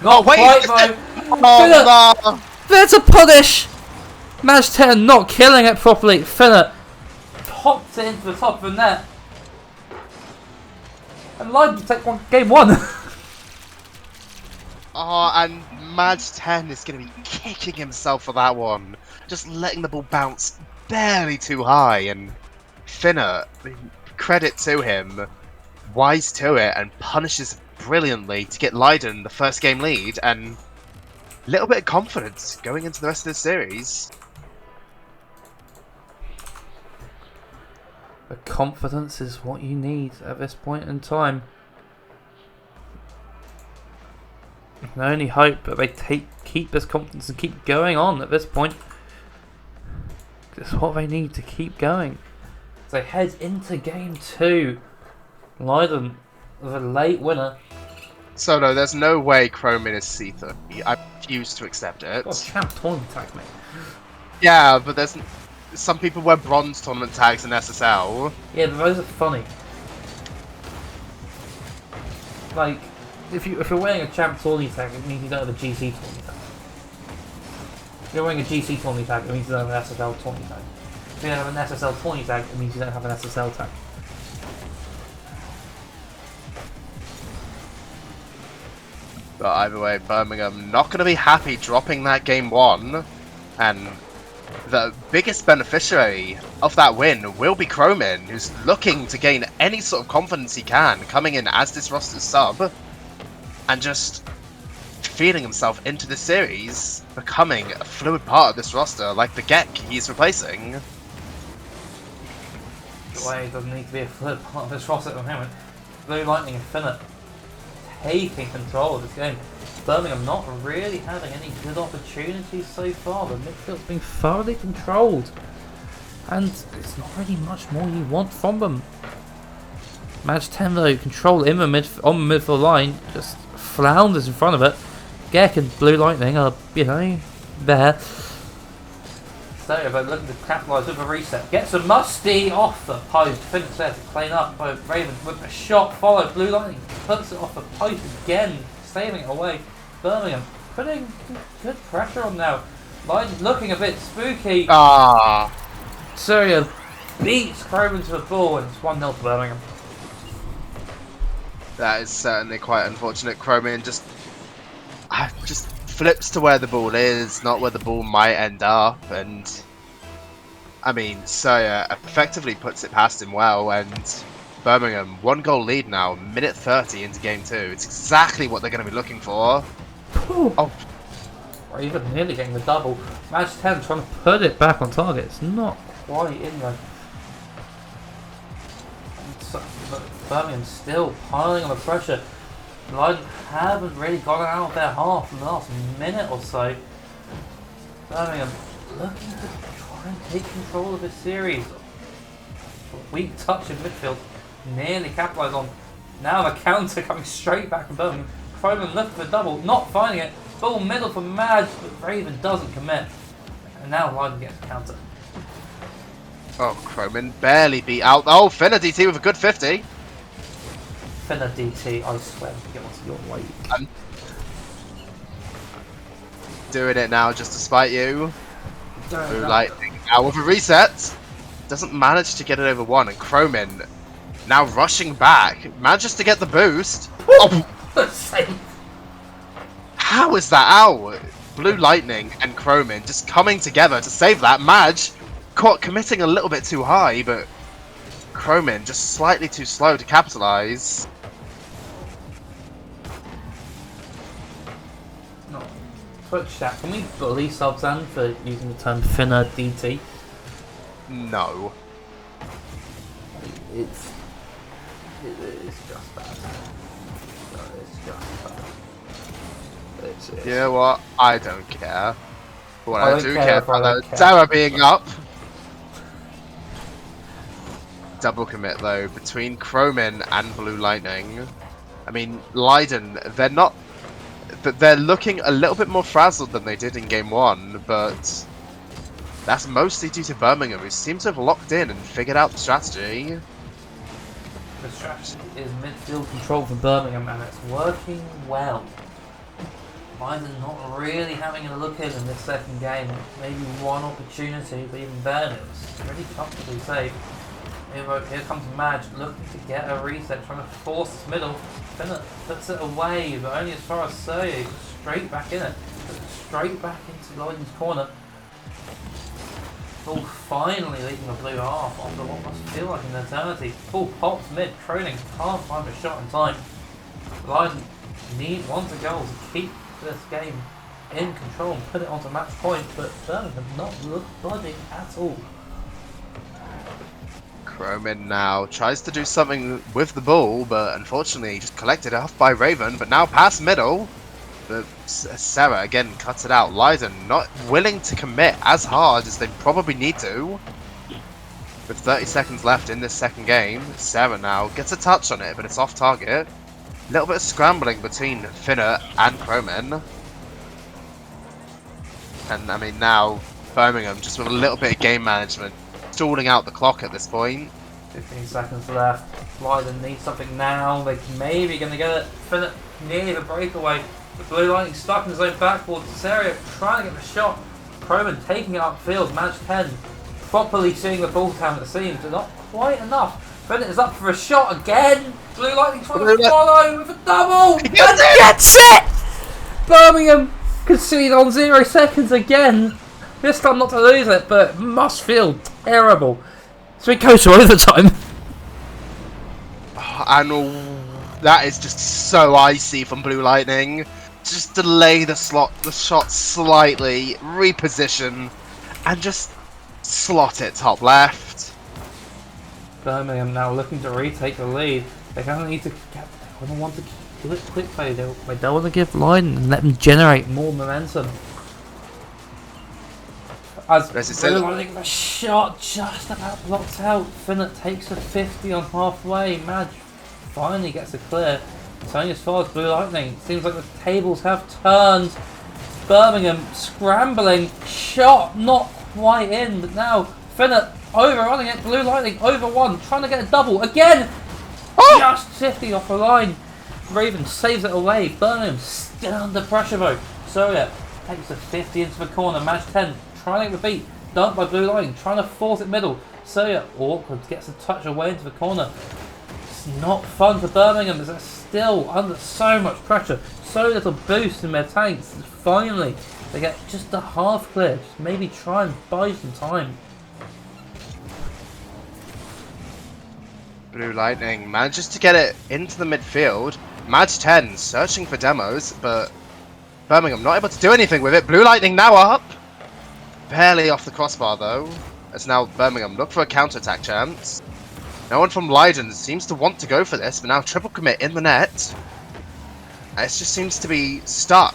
Not quite though. Oh, no. There's a punish. Match 10 not killing it properly. Finnet pops it into the top of the net. And Leiden take game 1. Oh, and Madge 10 is going to be kicking himself for that one. Just letting the ball bounce barely too high. And Finner, credit to him, wise to it and punishes brilliantly to get Leiden the first game lead. And a little bit of confidence going into the rest of the series. The confidence is what you need at this point in time. You can only hope that they keep this confidence and keep going on at this point. It's what they need to keep going. As they head into game 2. Leiden, the late winner. So no, there's no way Chromin is C30. I refuse to accept it. Got champ tournament tag, mate. Yeah, but there's some people wear bronze tournament tags in SSL. Yeah, but those are funny. Like, if you're wearing a champ tourney tag, it means you don't have a GC tourney tag. If you're wearing a GC tourney tag, it means you don't have an SSL tourney tag. If you don't have an SSL tourney tag, it means you don't have an SSL tag. But either way, Birmingham not going to be happy dropping that game 1, and the biggest beneficiary of that win will be Chromin, who's looking to gain any sort of confidence he can, coming in as this roster's sub, and just feeding himself into the series, becoming a fluid part of this roster, like the Gek he's replacing. The way it doesn't need to be a fluid part of this roster at the moment. Blue Lightning and Finnet taking control of this game. Birmingham not really having any good opportunities so far. The midfield's been thoroughly controlled, and it's not really much more you want from them. Match 10 though, control in the on the midfield line, just flounders in front of it. Gek and Blue Lightning are, there. So, but looking to capitalise with a reset. Gets a musty off the post. Finishes there to clean up by Raven with a shot followed. Blue Lightning puts it off the post again, saving it away. Birmingham putting good pressure on now. Leiden's looking a bit spooky. Syria beats Croman to the ball and it's 1-0 to Birmingham. That is certainly quite unfortunate. Chromin just flips to where the ball is, not where the ball might end up, and I mean, Syria effectively puts it past him well, and Birmingham 1-goal lead now, minute 30 into game 2. It's exactly what they're going to be looking for. Oh, Raven nearly getting the double. Match 10 trying to put it back on target. It's not quite in there. But Birmingham still piling on the pressure. Leiden haven't really gotten out of their half in the last minute or so. Birmingham looking to try and take control of this series. Weak touch in midfield, nearly capitalised on. Now the counter coming straight back from Birmingham. Croman looking for the double, not finding it. Ball middle for Madge, but Raven doesn't commit. And now Leiden gets the counter. Oh, Croman barely beat out. Oh, Finner DT with a good 50. Finner DT, I swear to get onto your weight. Doing it now just to spite you. Blue Lightning now with a reset. Doesn't manage to get it over 1, and Croman now rushing back. Manages to get the boost. Oh! Save. How is that out? Blue Lightning and Chromin just coming together to save that. Madge caught committing a little bit too high, but Chromin just slightly too slow to capitalize. No. Twitch chat, can we bully Subzan for using the term thinner DT? No. It's just bad. No, it's just bad. You know what? I don't care. But what I don't do care care if I about don't the care. Dara being up. Double commit though between Chromin and Blue Lightning. I mean, Leiden, they're looking a little bit more frazzled than they did in game 1, but that's mostly due to Birmingham, who seems to have locked in and figured out the strategy. The strategy is midfield control for Birmingham, and it's working well. Leiden not really having a look in this second game. Maybe one opportunity, but even then it was really comfortably safe. Here comes Madge looking to get a reset, trying to force this middle. Finna puts it away, but only as far as Sergey, straight back in it. Straight back into Leiden's corner. Ball finally leaving the blue half after what must feel like an eternity. Ball pops mid, Cronin can't find a shot in time. Leiden wants a goal to keep this game in control and put it onto match point, but Birmingham not budging at all. Chromin now tries to do something with the ball, but unfortunately just collected off by Raven, but now past middle. But Sarah again cuts it out. Leiden not willing to commit as hard as they probably need to. With 30 seconds left in this second game, Sarah now gets a touch on it, but it's off target. A little bit of scrambling between Finner and Chromin. And I mean now Birmingham just with a little bit of game management, stalling out the clock at this point. 15 seconds left. Leiden needs something now. They're maybe going to get it. Finner nearly the breakaway. The Blue Lightning stuck in his own backboard. Cesario trying to get the shot. Chromin taking it upfield. Match 10. Properly seeing the ball down it seems, but not quite enough. Bennett is up for a shot again. Blue Lightning trying to follow with a double. And gets it! Birmingham concede on 0 seconds again. This time not to lose it, but must feel terrible. So it goes to overtime. And that is just so icy from Blue Lightning. Just delay the shot slightly, reposition, and just slot it top left. Birmingham now looking to retake the lead. They kind of need to get. They don't want to do it quickly. They don't want to give Leiden and let them generate more momentum. As Blue Lightning, the shot just about blocked out. Finnet takes a 50 on halfway. Madge finally gets a clear. Turning as far as Blue Lightning. Seems like the tables have turned. Birmingham scrambling. Shot not quite in, but now Finnet overrunning it. Blue Lightning over one. Trying to get a double again. Oh! Just 50 off the line. Raven saves it away. Birmingham still under pressure though. Soya takes a 50 into the corner. Match 10. Trying to get the beat. Dumped by Blue Lightning. Trying to force it middle. Soya awkward. Gets a touch away into the corner. It's not fun for Birmingham as they're still under so much pressure. So little boost in their tanks. Finally, they get just a half clear. Just maybe try and buy some time. Blue Lightning manages to get it into the midfield. Madge 10 searching for demos, but Birmingham not able to do anything with it. Blue Lightning now up. Barely off the crossbar though. As now Birmingham look for a counter-attack chance. No one from Leiden seems to want to go for this, but now triple commit in the net. It just seems to be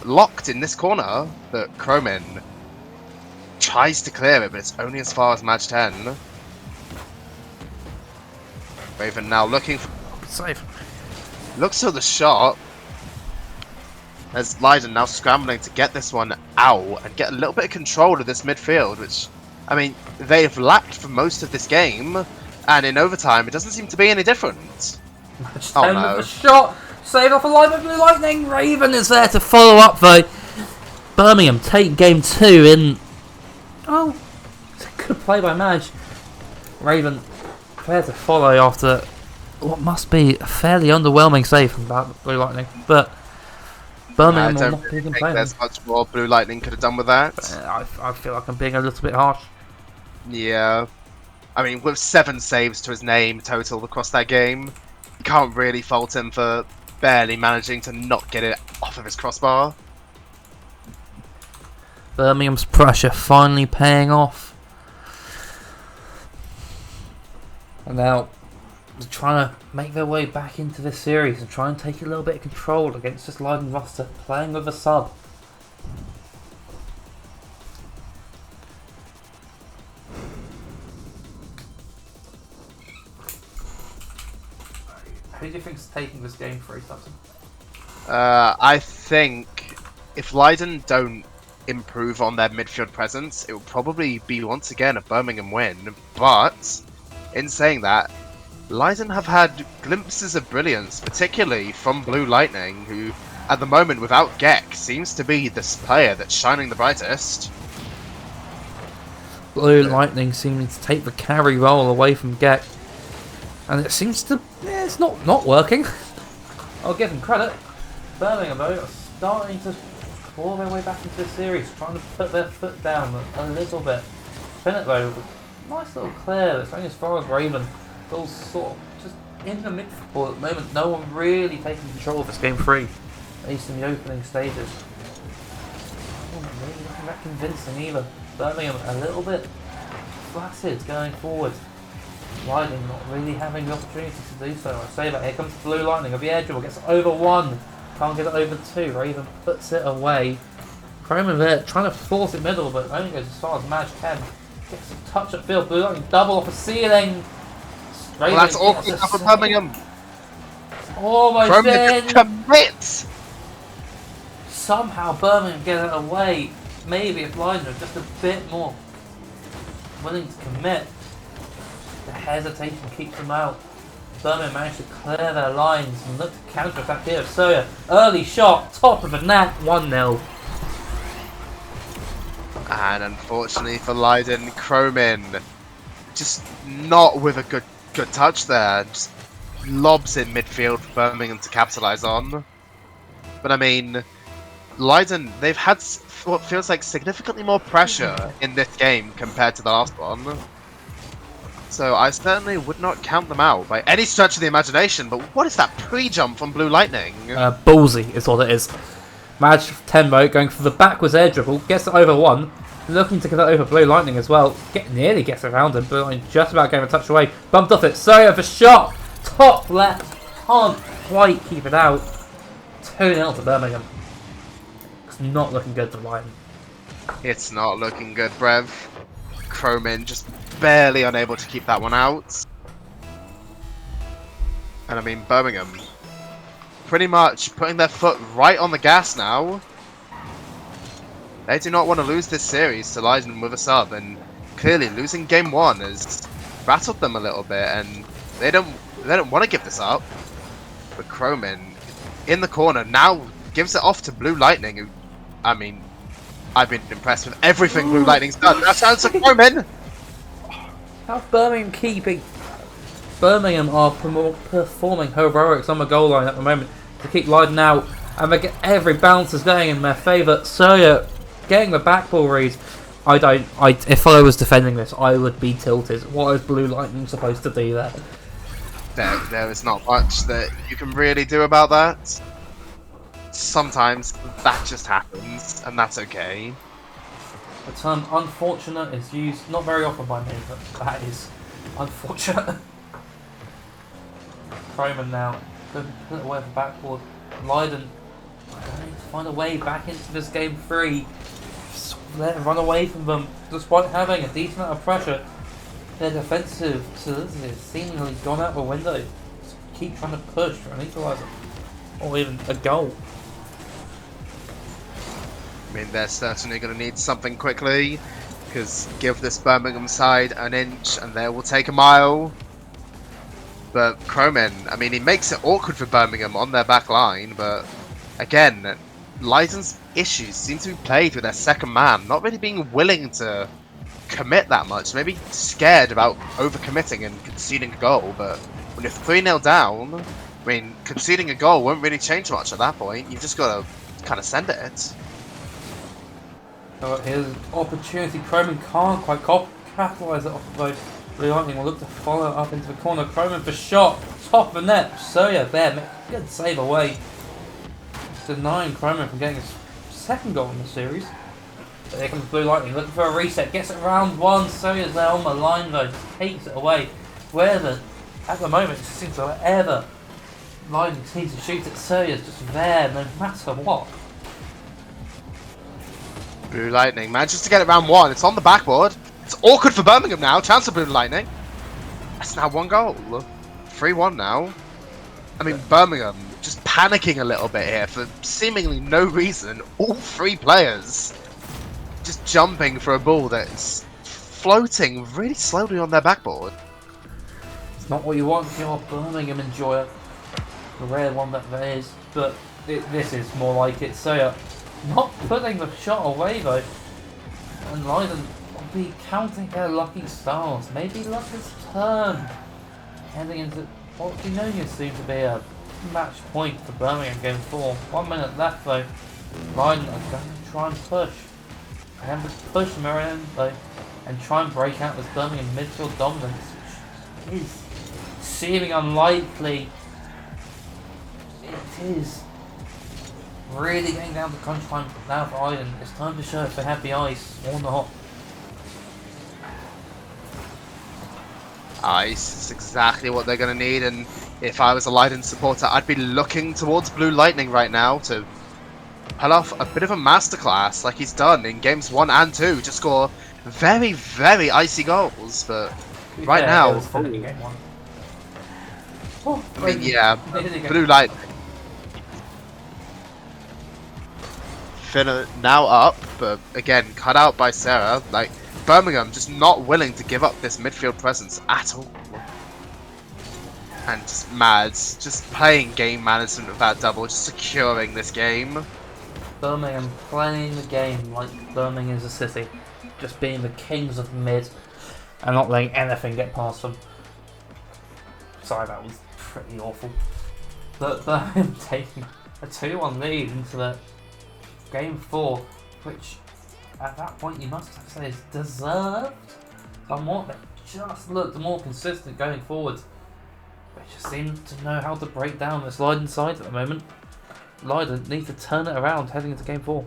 locked in this corner, but Chromin tries to clear it, but it's only as far as Madge 10. Raven now looking for... Safe. Looks for the shot. As Leiden now scrambling to get this one out and get a little bit of control of this midfield, which, I mean, they've lacked for most of this game. And in overtime, it doesn't seem to be any different. Match 10 Oh no. with the shot. Saved off a line with Blue Lightning. Raven is there to follow up though. Birmingham take game 2 in... Oh, it's a good play by Madge. Raven there to follow after what must be a fairly underwhelming save from Blue Lightning. But Birmingham I will don't not be really think complaining. there's much more Blue Lightning could have done with that. I feel like I'm being a little bit harsh. Yeah. I mean, with 7 saves to his name total across that game, you can't really fault him for barely managing to not get it off of his crossbar. Birmingham's pressure finally paying off. And now they're trying to make their way back into this series and try and take a little bit of control against this Leiden roster playing with a sub. Who do you think's taking this game for, Thompson? I think if Leiden don't improve on their midfield presence, it will probably be once again a Birmingham win. But in saying that, Leiden have had glimpses of brilliance, particularly from Blue Lightning, who at the moment without Gek seems to be this player that's shining the brightest. Blue Lightning seeming to take the carry role away from Gek. And it seems to... yeah, it's not working. I'll give them credit. Birmingham, though, are starting to claw their way back into the series, trying to put their foot down a little bit. Trent, though, nice little clear that's going as far as Raven. All sort of just in the midfield at the moment. No one really taking control of this game 3, at least in the opening stages. Not really looking that convincing either. Birmingham a little bit flaccid going forward. Lightning not really having the opportunity to do so. I say that, here comes Blue Lightning of the edge, gets over 1, can't get it over 2, Raven puts it away. Croman there trying to force it middle, but only goes as far as Madge can. Gets a touch at field, Blue Lightning double off the ceiling. Well, that's awkward enough for Birmingham. Almost in. Commit! Somehow Birmingham get it away. Maybe if Leiden are just a bit more willing to commit. The hesitation keeps them out. Birmingham managed to clear their lines and look to counter-attack here. Sawyer, early shot, top of the net, 1-0. And unfortunately for Leiden, Croman just not with a good touch there. Just lobs in midfield for Birmingham to capitalise on. But I mean, Leiden, they've had what feels like significantly more pressure in this game compared to the last one. So I certainly would not count them out by any stretch of the imagination, but what is that pre-jump from Blue Lightning? Ballsy is what it is. Madge Tenmo going for the backwards air dribble, gets it over 1, looking to get it over Blue Lightning as well. Nearly gets around him, Blue Lightning just about getting a touch away. Bumped off it, Sawyer for shot! Top left, can't quite keep it out. 2-0 to Birmingham. It's not looking good for Leiden. It's not looking good, Brev. Croman just barely unable to keep that one out. And I mean, Birmingham pretty much putting their foot right on the gas now. They do not want to lose this series to Leiden with a sub, and clearly losing game 1 has rattled them a little bit, and they don't want to give this up. But Croman in the corner now gives it off to Blue Lightning, who, I mean, I've been impressed with everything Blue Lightning's done. That's chance to Croman. How's Birmingham keeping? Birmingham are performing heroics on the goal line at the moment to keep Leiden out, and they get every bounce is going in their favour. Sawyer getting the back ball read. If I was defending this, I would be tilted. What is Blue Lightning supposed to do there? There is not much that you can really do about that. Sometimes that just happens, and that's okay. The term unfortunate is used not very often by me, but that is unfortunate. Croman now put it away from backboard. Leiden going to find a way back into this game 3. Just let it run away from them, despite having a decent amount of pressure. Their defensive solidity has seemingly gone out the window. Just keep trying to push for an equaliser, or even a goal. I mean, they're certainly going to need something quickly, because give this Birmingham side an inch and they will take a mile. But Croman, I mean, he makes it awkward for Birmingham on their back line, but again, Leiden's issues seem to be played with their second man, not really being willing to commit that much, maybe scared about overcommitting and conceding a goal. But when you're 3-0 down, I mean, conceding a goal won't really change much at that point. You've just got to kind of send it. So here's an opportunity. Croman can't quite capitalise it off the boat. Blue Lightning will look to follow up into the corner. Croman for shot. Top of the net. Sawyer there. Good save away. Denying Croman from getting his second goal in the series. But here comes Blue Lightning looking for a reset. Gets it round one. Sawyer's there on the line though. Just takes it away. Wherever, at the moment, it seems like wherever Lightning seems to shoot it, Sawyer's just there no matter what. Blue Lightning manages to get it round one. It's on the backboard. It's awkward for Birmingham now. Chance for Blue Lightning. That's now 1 goal. 3-1 now. I mean, Birmingham just panicking a little bit here for seemingly no reason. All 3 players just jumping for a ball that's floating really slowly on their backboard. It's not what you want if you're a Birmingham enjoyer. The rare one that there is, but this is more like it. Sawyer not putting the shot away though, and Leiden will be counting their lucky stars. Maybe luck is turned, heading into what we know is soon to be a match point for Birmingham game 4. 1 minute left though. Leiden are going to try and push. And push Marion though, and try and break out this Birmingham midfield dominance, which is seeming unlikely. It is really getting down to crunch time now for Leiden. It's time to show if they have the ice or not. Ice is exactly what they're going to need, and if I was a Leiden supporter, I'd be looking towards Blue Lightning right now to pull off a bit of a masterclass like he's done in games 1 and 2 to score very, very icy goals. But right now, I mean, yeah, Blue Lightning. Finna now up, but again, cut out by Sarah. Like, Birmingham just not willing to give up this midfield presence at all. And just mad, just playing game management with that double, just securing this game. Birmingham playing the game like Birmingham is a city, just being the kings of mid and not letting anything get past them. Sorry, that was pretty awful. But Birmingham taking a 2-1 lead into the game 4, which at that point you must have to say is deserved. Somewhat, they just looked more consistent going forward. They just seem to know how to break down this Leiden side at the moment. Leiden need to turn it around heading into game 4.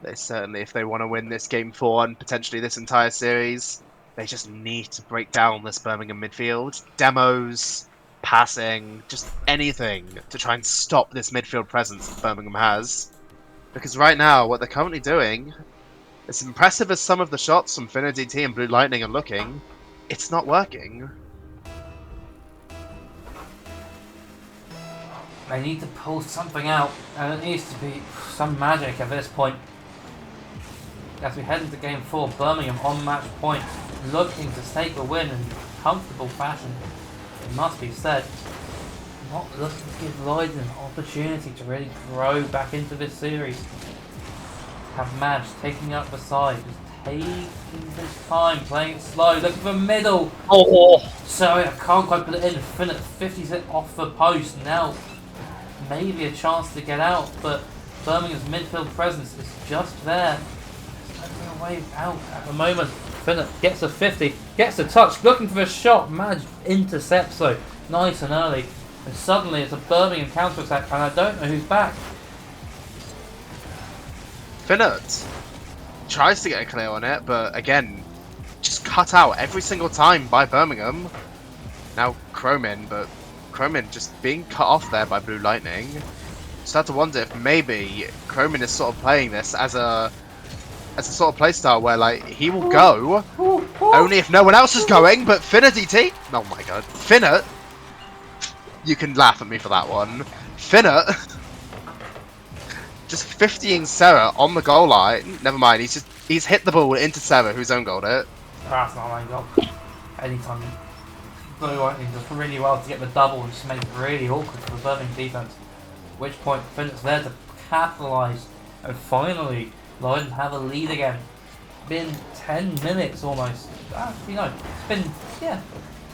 They certainly, if they want to win this game 4 and potentially this entire series, they just need to break down this Birmingham midfield. Demos, passing, just anything to try and stop this midfield presence that Birmingham has. Because right now, what they're currently doing, as impressive as some of the shots from Finna DT and Blue Lightning are looking, it's not working. They need to pull something out, and it needs to be some magic at this point. As we head into game 4, Birmingham on match point, looking to take a win in comfortable fashion. It must be said, not looking to give Leiden an opportunity to really grow back into this series. Have Madge taking up the side, just taking his time, playing it slow, looking for middle. Sorry, I can't quite put it in. Finn at 50s it off the post. Now, maybe a chance to get out, but Birmingham's midfield presence is just there. There's no way out at the moment. Finna gets a 50, gets a touch, looking for a shot. Madge intercepts though, nice and early. And suddenly it's a Birmingham counter-attack, and I don't know who's back. Finnert tries to get a clear on it, but again, just cut out every single time by Birmingham. Now Croman, but Croman just being cut off there by Blue Lightning. Start to wonder if maybe Croman is sort of playing this as a sort of playstyle where like he will go only if no one else is going. But Finna DT, oh my god, Finna, you can laugh at me for that one. Finna just 50ing Sarah on the goal line. Never mind, he's hit the ball into Sarah, who's own goaled it. That's not my goal. Anytime Blue Lightning does really well to get the double and just make it really awkward for the Birmingham defense. At which point Finnett's there to capitalise, and finally Leiden have a lead again. Been 10 minutes almost. You know, it's been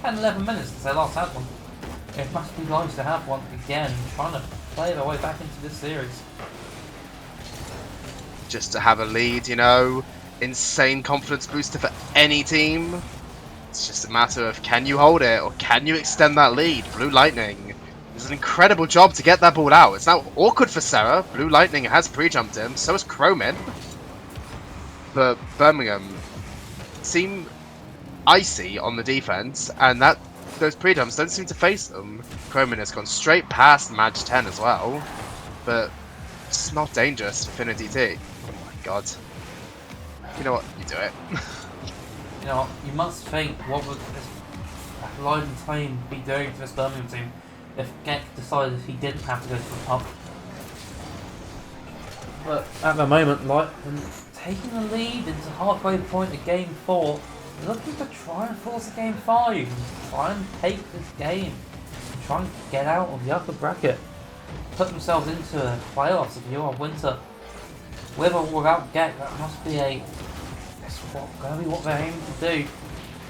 10-11 minutes since they last had one. It must be nice to have one again, trying to play their way back into this series. Just to have a lead, you know, insane confidence booster for any team. It's just a matter of can you hold it or can you extend that lead? Blue Lightning does an incredible job to get that ball out. It's now awkward for Sarah. Blue Lightning has pre-jumped him, so has Chromin. But Birmingham seem icy on the defense, and those pre-jumps don't seem to face them. Chromin has gone straight past Madge 10 as well, but it's not dangerous for Finity T. Oh my god. You know what? You do it. You know, you must think what would this Leiden team be doing to this Birmingham team if Geck decided he didn't have to go to the pub. But at the moment, Leiden taking the lead into halfway point of game 4, looking to try and force a game 5, and try and take this game, and try and get out of the upper bracket, put themselves into the playoffs if you are Winter. With or without Geck, that must be going to be what they're aiming to do.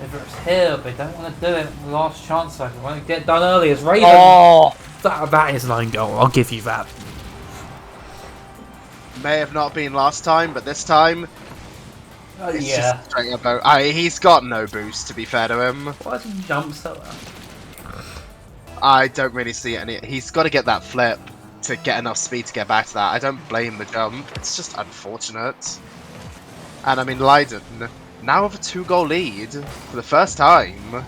If it's here, they don't want to do it on the last chance. They want to get done early as Raven. Oh, that is an own goal. I'll give you that. May have not been last time, but this time, it's yeah. just straight up. He's got no boost, to be fair to him. Why does he jump so well? I don't really see any. He's got to get that flip to get enough speed to get back to that. I don't blame the jump. It's just unfortunate. And I mean, Leiden now have a 2-goal lead for the first time.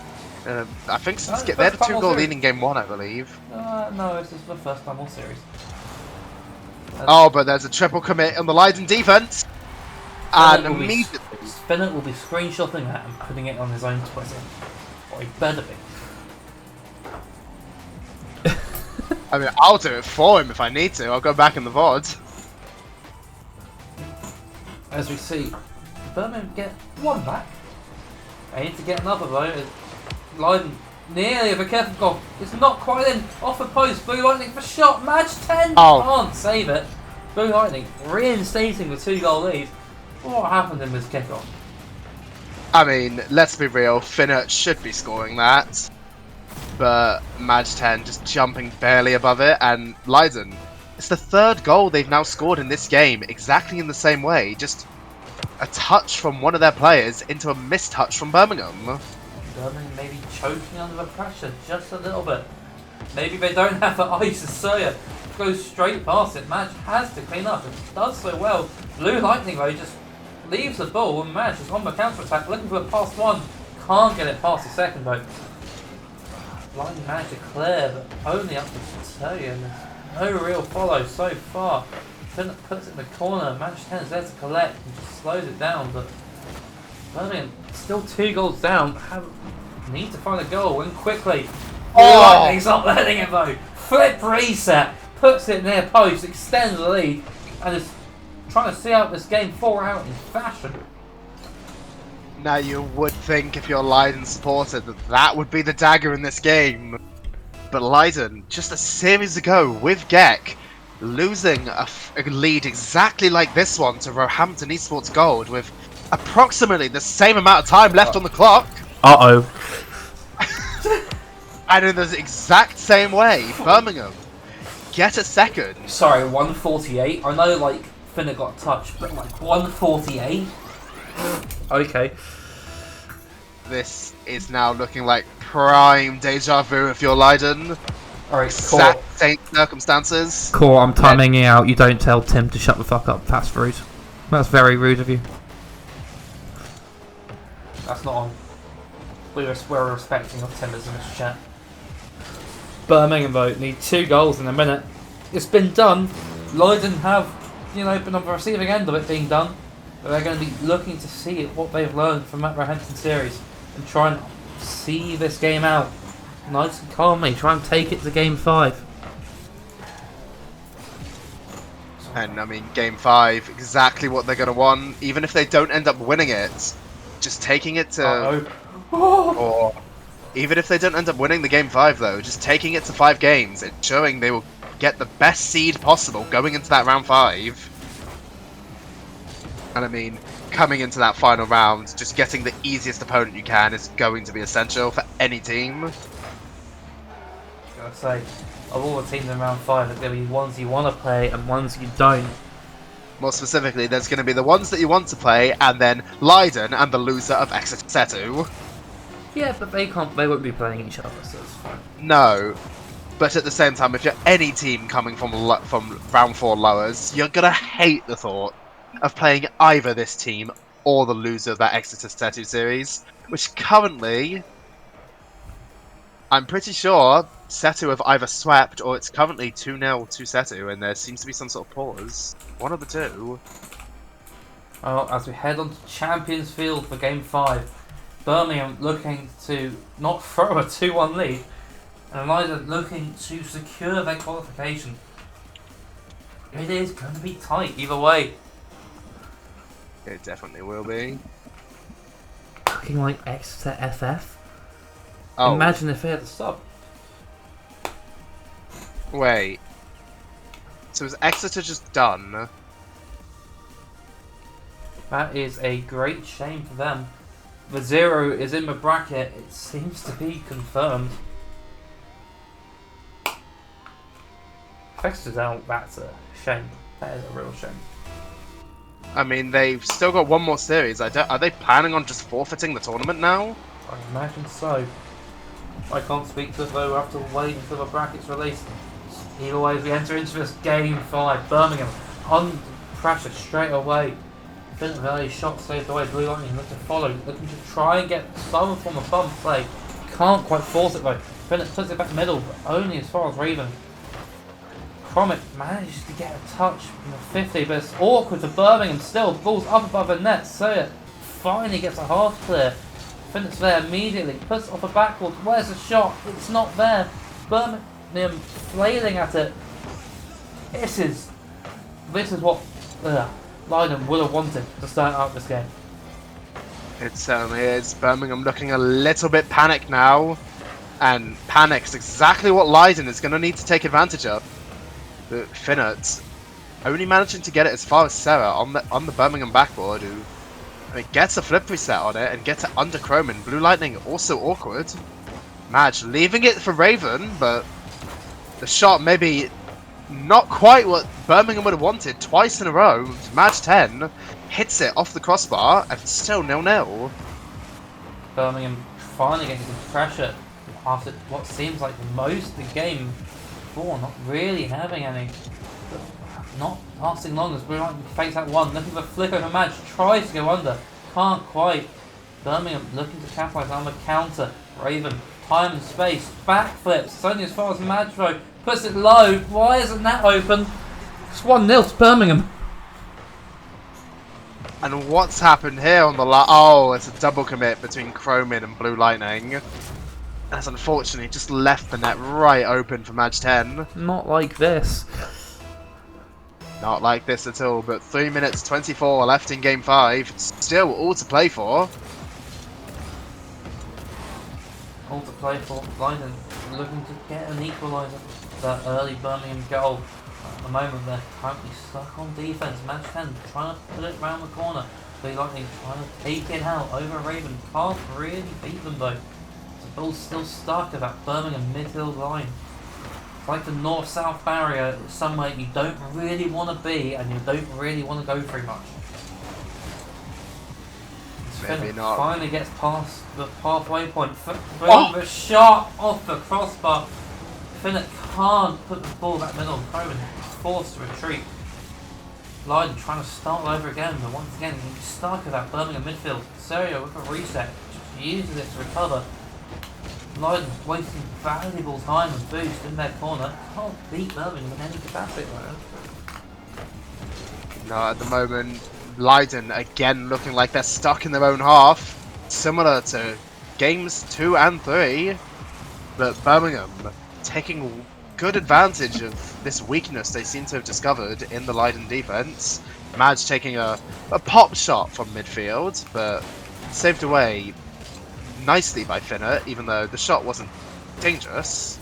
I think since they had a 2-goal lead in game 1, I believe. No, this is the first time all series. Oh, but there's a triple commit on the Leiden defense. And immediately... Spinner will be screenshotting that and putting it on his own Twitter. Or he better be. I mean, I'll do it for him if I need to. I'll go back in the VOD. As we see, Birmingham get one back. They need to get another though. Leiden nearly with a careful goal. It's not quite in. Off the post. Blue Lightning for shot. Match 10. Can't save it. Blue Lightning reinstating the 2-goal lead. What happened in this kickoff? I mean, let's be real. Finnet should be scoring that. But Madge 10 just jumping barely above it. And Leiden, it's the 3rd goal they've now scored in this game, exactly in the same way. Just a touch from one of their players into a missed touch from Birmingham. Birmingham maybe choking under the pressure just a little bit. Maybe they don't have the ice as Sawyer goes straight past it. Madge has to clean up and does so well. Blue Lightning though just leaves the ball and Madge is on the counter attack looking for the past one. Can't get it past the second though. Lightning managed to clear but only up to Sawyer. No real follow so far. Finnet puts it in the corner. Madge 10 is there to collect and just slows it down. But Birmingham still 2 goals down. Need to find a goal and quickly. Lightning's not letting it though. Flip reset. Puts it near post. Extends the lead. And is trying to see out this game 4 out in fashion. Now you would think if you're a Leiden supporter that would be the dagger in this game. But Leiden, just a series ago with Geck, losing a lead exactly like this one to Roehampton Esports Gold with approximately the same amount of time left on the clock. Uh-oh. And in the exact same way, Birmingham get a second. Sorry, 148. I know, like, Finnet got touched, but like 148? Okay. This is now looking like prime deja vu if you're Leiden. Alright, exact same circumstances. Core, I'm timing you out. You don't tell Tim to shut the fuck up. That's rude. That's very rude of you. That's not on. We're respecting of Tim as in this chat. Birmingham vote need 2 goals in a minute. It's been done. Leiden have, been on the receiving end of it being done. But they're going to be looking to see what they've learned from that Roehampton series and try and see this game out. Nice and calmly, try and take it to game 5. And I mean, game 5, exactly what they're going to want. Even if they don't end up winning it, just taking it to... Or even if they don't end up winning the game 5 though, just taking it to 5 games and showing they will get the best seed possible going into that round 5. And I mean, coming into that final round, just getting the easiest opponent you can is going to be essential for any team. I say, of all the teams in round 5, there's going to be ones you want to play and ones you don't. More specifically, there's going to be the ones that you want to play, and then Leiden and the loser of Exeter Setu. Yeah, but they won't be playing each other, so it's fine. No, but at the same time, if you're any team coming from round 4 lowers, you're going to hate the thought of playing either this team or the loser of that Exeter Setu series, which currently, I'm pretty sure Setu have either swept or it's currently 2-0 to Setu, and there seems to be some sort of pause. One of the two. Well, as we head on to Champions Field for Game 5, Birmingham looking to not throw a 2-1 lead, and Leiden looking to secure their qualification. It is going to be tight either way. It definitely will be. Looking like Exeter FF. Oh, Imagine if they had a sub. wait. So is Exeter just done? That is a great shame for them. The 0 is in the bracket. It seems to be confirmed. If Exeter's out, that's a shame. That is a real shame. I mean, they've still got one more series. Are they planning on just forfeiting the tournament now? I imagine so. I can't speak to it though, we'll have to wait until the bracket's released. Either way, as we enter into this Game 5, Birmingham under pressure straight away. Finland Valley shot saved away, Blue Lightning looking to follow, looking to try and get some form of bump play. Can't quite force it though. Finland puts it back middle, but only as far as Raven. Cromit manages to get a touch from the 50, but it's awkward for Birmingham still. The ball's up above the net, so it finally gets a half clear. Finland's there immediately, puts it off the backboard. Where's the shot? It's not there. Birmingham flailing at it. This is what Leiden would have wanted to start out this game. It certainly is. Birmingham looking a little bit panicked now. And panic's exactly what Leiden is going to need to take advantage of. But Finnert only managing to get it as far as Sarah on the Birmingham backboard, who gets a flip reset on it and gets it under Croman. Blue Lightning also awkward. Madge leaving it for Raven, but the shot maybe not quite what Birmingham would have wanted. Twice in a row, Madge 10 hits it off the crossbar and it's still 0-0. Birmingham finally getting some pressure after what seems like most of the game before, not really having any. But not lasting long as Blue Lightning fakes that one, looking for a flick over Madge, tries to go under, can't quite. Birmingham looking to capitalise on the counter. Raven, time and space, backflips, it's only as far as Madge though, puts it low. Why isn't that open? It's 1-0 to Birmingham. And what's happened here on the oh, it's a double commit between Croman and Blue Lightning. That's unfortunately just left the net right open for Madge 10. Not like this. Not like this at all, but 3 minutes 24 left in Game 5. Still all to play for. All to play for. Leiden looking to get an equaliser. That early Birmingham goal. At the moment they're currently stuck on defence. Match 10 trying to put it round the corner. Blue Lightning trying to take it out over Raven. Can't really beat them though. The ball's still stuck at that Birmingham midfield line. It's like the north-south barrier. It's somewhere you don't really want to be and you don't really want to go very much. Maybe not. Finally gets past the halfway point. The shot off the crossbar. Finnick can't put the ball back middle. Croman is forced to retreat. Leiden trying to start over again, but once again he's stuck at that Birmingham midfield. Serio with a reset, just uses it to recover. Leiden wasting valuable time and boost in their corner. Can't beat Birmingham in any capacity. No, at the moment, Leiden again looking like they're stuck in their own half, similar to games 2 and 3. But Birmingham taking good advantage of this weakness they seem to have discovered in the Leiden defense. Madge taking a pop shot from midfield, but saved away nicely by Finner, even though the shot wasn't dangerous.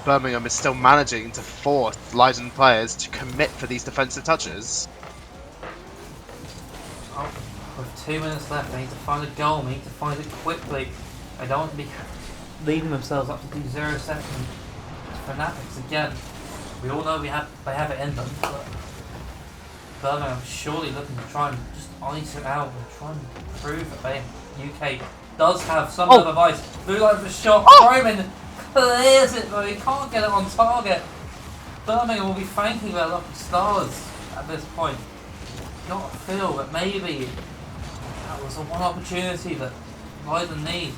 Birmingham is still managing to force Leiden players to commit for these defensive touches. Oh, with 2 minutes left, they need to find a goal, they need to find it quickly. They don't want to be leaving themselves up to do 0 seconds Fanatics again. We all know they have it in them, but Birmingham surely looking to try and just ice it out and try and prove that UK does have some level of ice. Blue light for shot. Roman clears it though. He can't get it on target. Birmingham will be thanking their lucky stars at this point. Got to feel that maybe that was the one opportunity that Leiden need.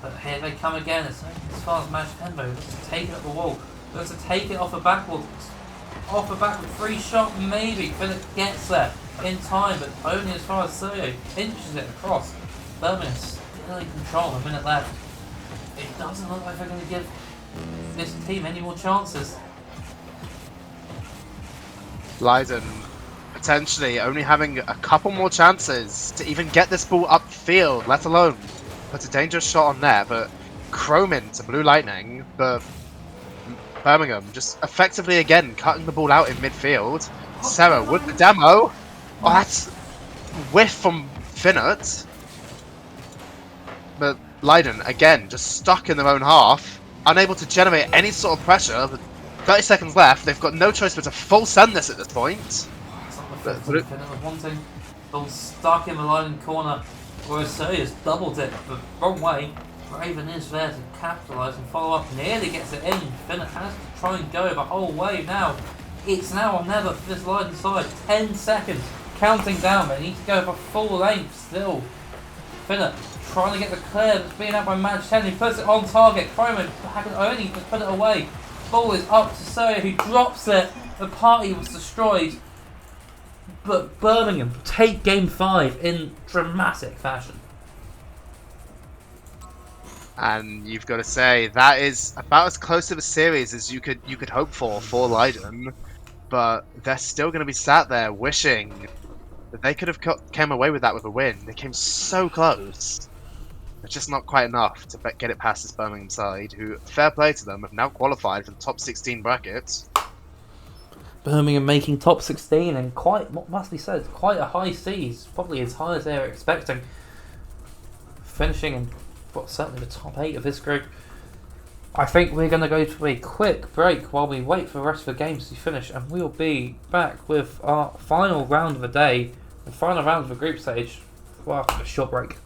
But here they come again. It's as far as match tempo. Let's take it at the wall. Let's take it off the backboard. Off the back with free shot, maybe. Philip gets there in time, but only as far as Sergio inches it across. Birmingham still in control, a minute left. It doesn't look like they're going to give this team any more chances. Leiden potentially only having a couple more chances to even get this ball upfield, let alone put a dangerous shot on there, but chrome into Blue Lightning, but Birmingham just effectively again cutting the ball out in midfield. Sarah with the demo. Oh, that's whiff from Finnert. But Leiden again just stuck in their own half, unable to generate any sort of pressure. With 30 seconds left, they've got no choice but to full send this at this point. It's not the Finnert was wanting. Ball stuck in the Leiden corner, whereas Sergio's doubled it the wrong way. Raven is there to capitalise and follow up. Nearly gets it in. Finnert has to try and go the whole way now. It's now or never for this Leiden side. 10 seconds. Counting down. They need to go for full length still. Finnert trying to get the clear. That's being out by Match 10. He puts it on target. Croman can only just put it away. Ball is up to Sergio, who drops it. The party was destroyed. But Birmingham take game 5 in dramatic fashion. And you've got to say that is about as close to the series as you could hope for Leiden, but they're still going to be sat there wishing that they could have came away with that with a win. They came so close, but just not quite enough to get it past this Birmingham side, who, fair play to them, have now qualified for the top 16 brackets. Birmingham making top 16 and quite, what must be said, quite a high seas, probably as high as they were expecting, finishing in certainly the top 8 of this group. I think we're going to go to a quick break while we wait for the rest of the games to finish, and we'll be back with our final round of the day, the final round of the group stage, after a short break.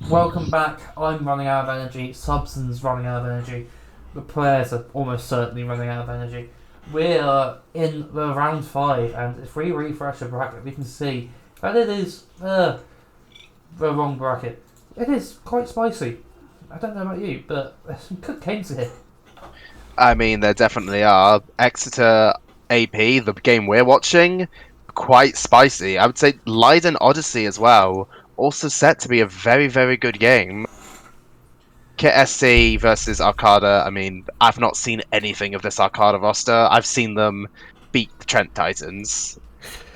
welcome back. I'm running out of energy. Subson's running out of energy. The players are almost certainly running out of energy. We're in the round 5, and if we refresh the bracket, we can see that it is the wrong bracket. It is quite spicy. I don't know about you, but there's some good games here. I mean, there definitely are. Exeter AP, the game we're watching, quite spicy. I would say Leiden Odyssey as well, also set to be a very, very good game. Kit SC versus Arcada. I mean, I've not seen anything of this Arcada roster. I've seen them beat the Trent Titans.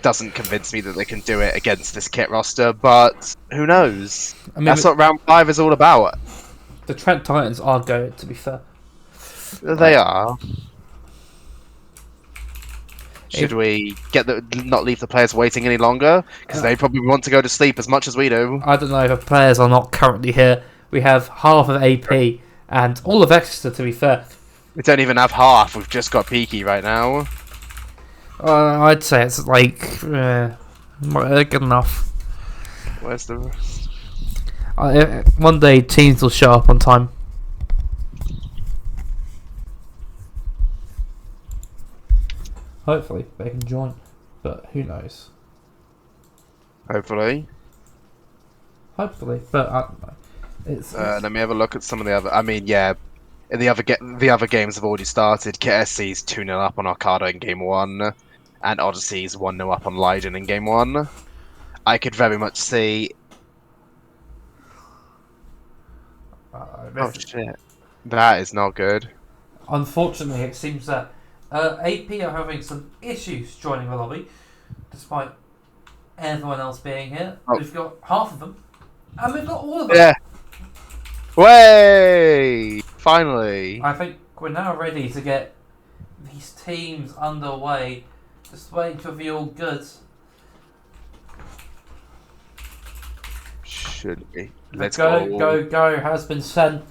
Doesn't convince me that they can do it against this Kit roster, but who knows? I mean, That's what round 5 is all about. the Trent Titans are good, to be fair. They are. Should we not leave the players waiting any longer? Because they probably want to go to sleep as much as we do. I don't know if the players are not currently here. We have half of AP and all of Exeter, to be fair. We don't even have half. We've just got Peaky right now. I'd say it's like good enough. Where's the rest? One day teams will show up on time. Hopefully they can join, but who knows? Hopefully. Hopefully, but I don't know. It's Let me have a look at some of the other. I mean, yeah, the other games have already started. KSC's 2-0 up on Arcada in game 1, and Odyssey's 1-0 up on Leiden in game 1. I could very much see. Oh shit, that is not good. Unfortunately, it seems that AP are having some issues joining the lobby, despite everyone else being here. Oh. We've got half of them, and we've got all of them. Yeah. Way! Finally. I think we're now ready to get these teams underway. Just waiting to be all good. Should be. Let's Go has been sent.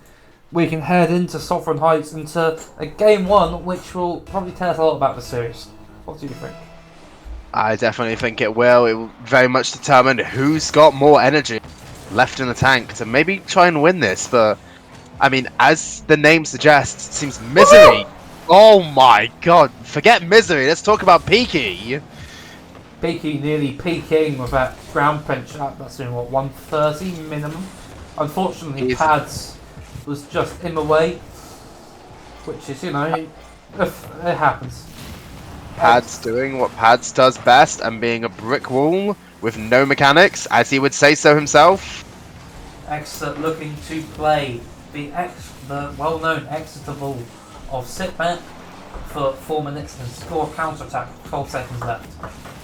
We can head into Sovereign Heights into a game 1, which will probably tell us a lot about the series. What do you think? I definitely think it will. It will very much determine who's got more energy left in the tank to maybe try and win this. But, I mean, as the name suggests, it seems Misery. Oh my god. Forget Misery. Let's talk about Peaky. Peaky nearly peaking with that ground pinch up. That's doing, what, 130 minimum? Unfortunately, Pads was just in the way. Which is, you know, it happens. Pads doing what Pads does best and being a brick wall with no mechanics, as he would say so himself. Exeter looking to play the well-known Exeter ball of sit back for 4 minutes and score a counter-attack with 12 seconds left.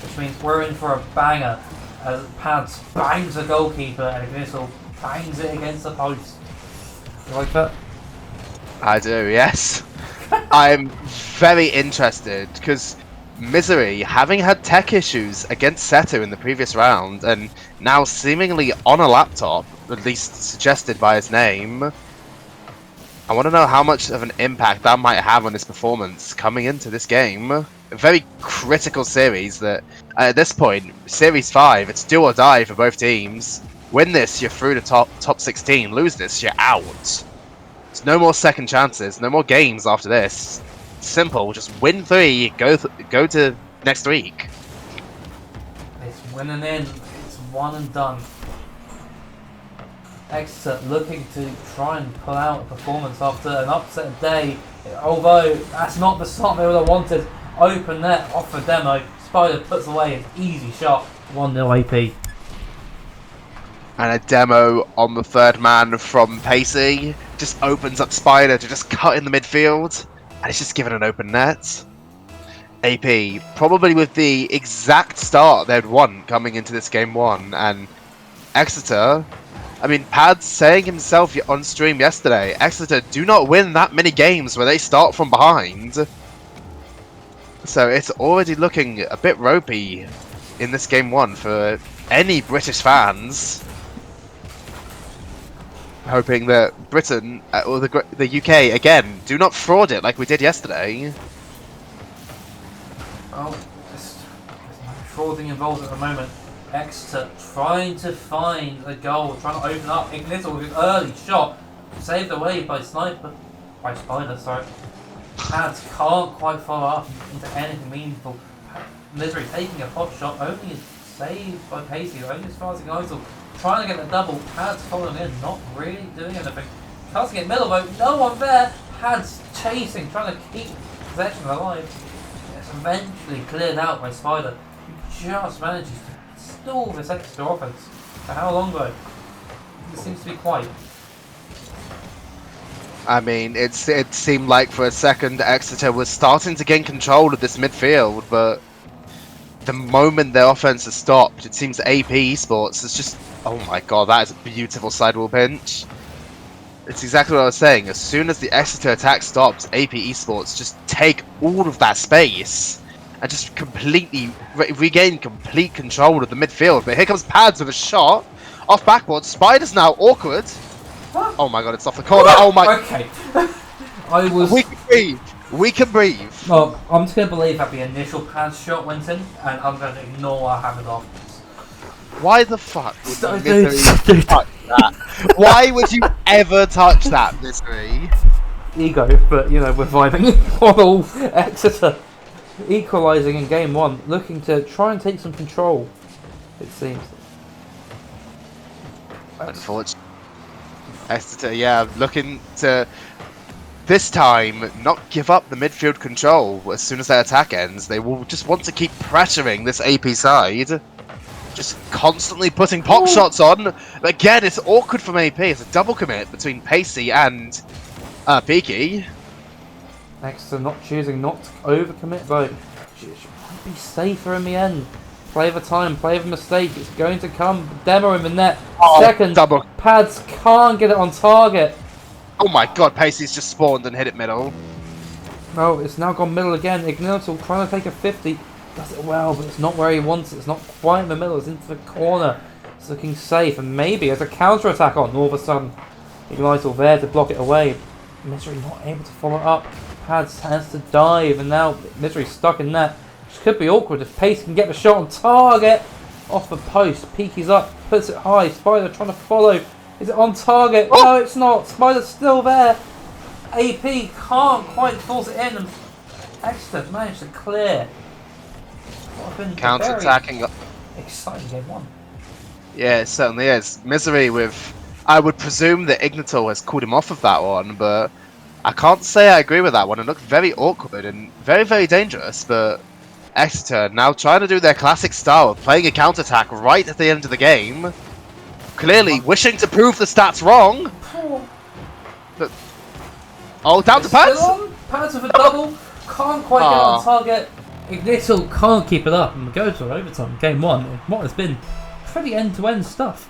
Which means we're in for a banger as Pads bangs a goalkeeper and Ignital bangs it against the post. You like that? I do, yes. I'm very interested because Misery, having had tech issues against Seto in the previous round and now seemingly on a laptop, at least suggested by his name, I want to know how much of an impact that might have on his performance coming into this game. A very critical series that, at this point, Series 5, it's do or die for both teams. Win this, you're through the top 16. Lose this, you're out. There's no more second chances, no more games after this. Simple, just win 3, go to next week. It's winning in, it's one and done. Exeter looking to try and pull out a performance after an upset day, although that's not the start they would have wanted. Open net off the demo, Spider puts away an easy shot, 1-0 AP. And a demo on the third man from Pacey just opens up Spider to just cut in the midfield, and it's just given an open net. AP, probably with the exact start they'd want coming into this game 1, and Exeter, I mean, Pad's saying himself on stream yesterday, Exeter do not win that many games where they start from behind. So it's already looking a bit ropey in this game 1 for any British fans. Hoping that Britain, or the UK, again, do not fraud it like we did yesterday. Oh, there's no frauding involved at the moment. Exeter trying to find a goal, trying to open up. Ignital with an early shot, saved away by Spider. Sorry. Pads can't quite follow up into anything meaningful. Misery taking a pot shot, only saved by Pacey, only as far as Ignital. Trying to get the double, Pads following in, not really doing anything. Casting it middle though, no one there. Pads chasing, trying to keep possession alive. It's eventually cleared out by Spider, who just manages to stall this extra offense. For how long though? It seems to be quite. I mean, it seemed like for a second Exeter was starting to gain control of this midfield, but the moment their offense has stopped, it seems AP Esports is just... Oh my god, that is a beautiful sidewall pinch. It's exactly what I was saying. As soon as the Exeter attack stops, AP Esports just take all of that space and just completely regain complete control of the midfield. But here comes Pads with a shot off backboard. Spider's now awkward. Oh my god, it's off the corner. Oh my... Okay. I was... We can breathe. We can breathe. Well, I'm just going to believe that the initial Pads shot went in, and I'm going to ignore what happened afterwards. Why the fuck would Misery touch that? Why would you ever touch that, Misery? Ego, but you know, we're vibing on all. Exeter equalising in game one, looking to try and take some control, it seems. Unfortunately. Exeter, yeah, looking to this time not give up the midfield control as soon as their attack ends. They will just want to keep pressuring this AP side. Just constantly putting pop shots on. Again, it's awkward from AP. It's a double commit between Pacey and Peaky. Exeter not choosing not to overcommit though. It might be safer in the end. Play the time, play the mistake. It's going to come. Demo in the net. Second, double. Pads can't get it on target. Oh my god, Pacey's just spawned and hit it middle. No, it's now gone middle again. Ignital trying to take a 50. Does it well, but it's not where he wants it. It's not quite in the middle. It's into the corner. It's looking safe, and maybe as a counter attack on. All of a sudden, Ignital there to block it away. Misery not able to follow up. Pads has to dive, and now Misery stuck in net. Which could be awkward if Pace can get the shot on target. Off the post. Peaky's up, puts it high. Spider trying to follow. Is it on target? Oh! No, it's not. Spider's still there. AP can't quite force it in, and Exeter managed to clear. Counter-attacking. Exciting game one. Yeah, it certainly is. Misery with... I would presume that Ignital has called him off of that one, but I can't say I agree with that one. It looked very awkward and very, very dangerous, but Exeter now trying to do their classic style of playing a counter-attack right at the end of the game. Clearly wishing to prove the stats wrong. But... Oh, down to Pads! Pads with a double. Can't quite get it on target. Ignital can't keep it up and we go to overtime. Game one. What has been pretty end-to-end stuff.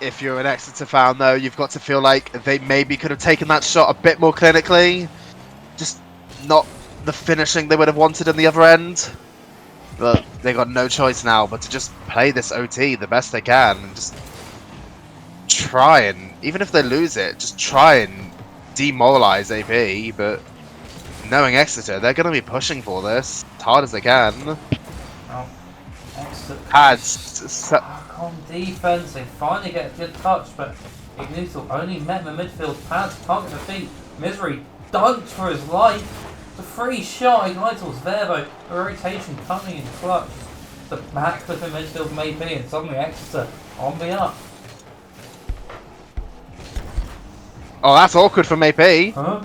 If you're an Exeter fan, though, you've got to feel like they maybe could have taken that shot a bit more clinically. Just not the finishing they would have wanted in the other end. But they got no choice now but to just play this OT the best they can and just try and, even if they lose it, just try and demoralize AP. But knowing Exeter, they're going to be pushing for this as hard as they can. Oh, Exeter Pads stuck on defense. They finally get a good touch, but Ignital only met the midfield. Pads can't get the feet. Misery dunked for his life. The free shot. Ignital's there though. The rotation coming in clutch. The backflip in midfield from AP, and suddenly Exeter on the up. Oh, that's awkward from AP. Huh?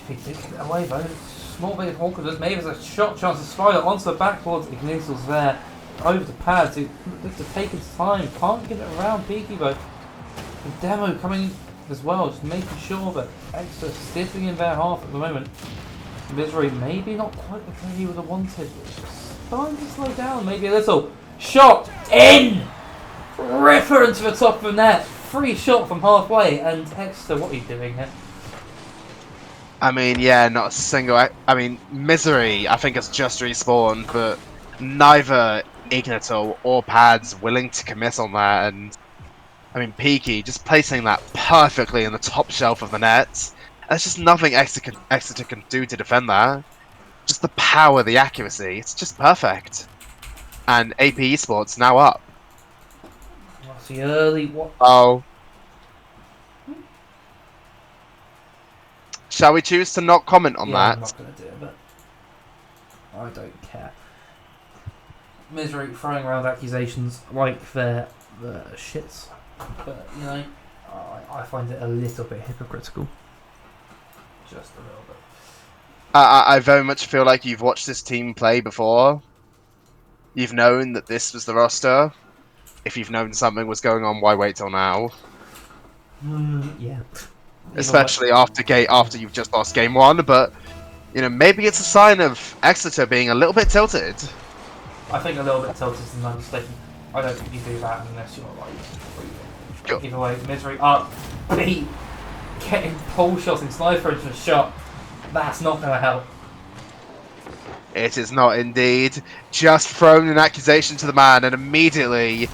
He did get it away though. Small bit of awkwardness. Maybe there's a shot chance to slide it onto the backboards. Ignital's there. Over to Pads, who looks to take his time. Can't get it around Peaky though. The demo coming as well, just making sure that Exeter sitting in their half at the moment. Misery maybe not quite the play he would have wanted. It's starting to slow down maybe a little. Shot in! Ripper into the top of the net. Free shot from halfway, and Exeter, what are you doing here? I mean, yeah, not a single... I mean, Misery, I think, has just respawned, but neither Ignital or Pads willing to commit on that, and... I mean, Peaky just placing that perfectly in the top shelf of the net. There's just nothing Exeter can do to defend that. Just the power, the accuracy, it's just perfect. And AP Esports now up. That's the early what? Oh. Shall we choose to not comment on Yeah, that? I'm not going to do it, but I don't care. Misery throwing around accusations like they're the shits, but you know, I find it a little bit hypocritical. Just a little bit. I very much feel like you've watched this team play before. You've known that this was the roster. If you've known something was going on, why wait till now? Yeah. Especially after you've just lost game 1, but you know, maybe it's a sign of Exeter being a little bit tilted. I think a little bit tilted is an understatement. I don't think you do that unless you're like Sure. either way, Misery up, B, getting pole shots and sniper into a shot. That's not going to help. It is not indeed. Just thrown an accusation to the man, and immediately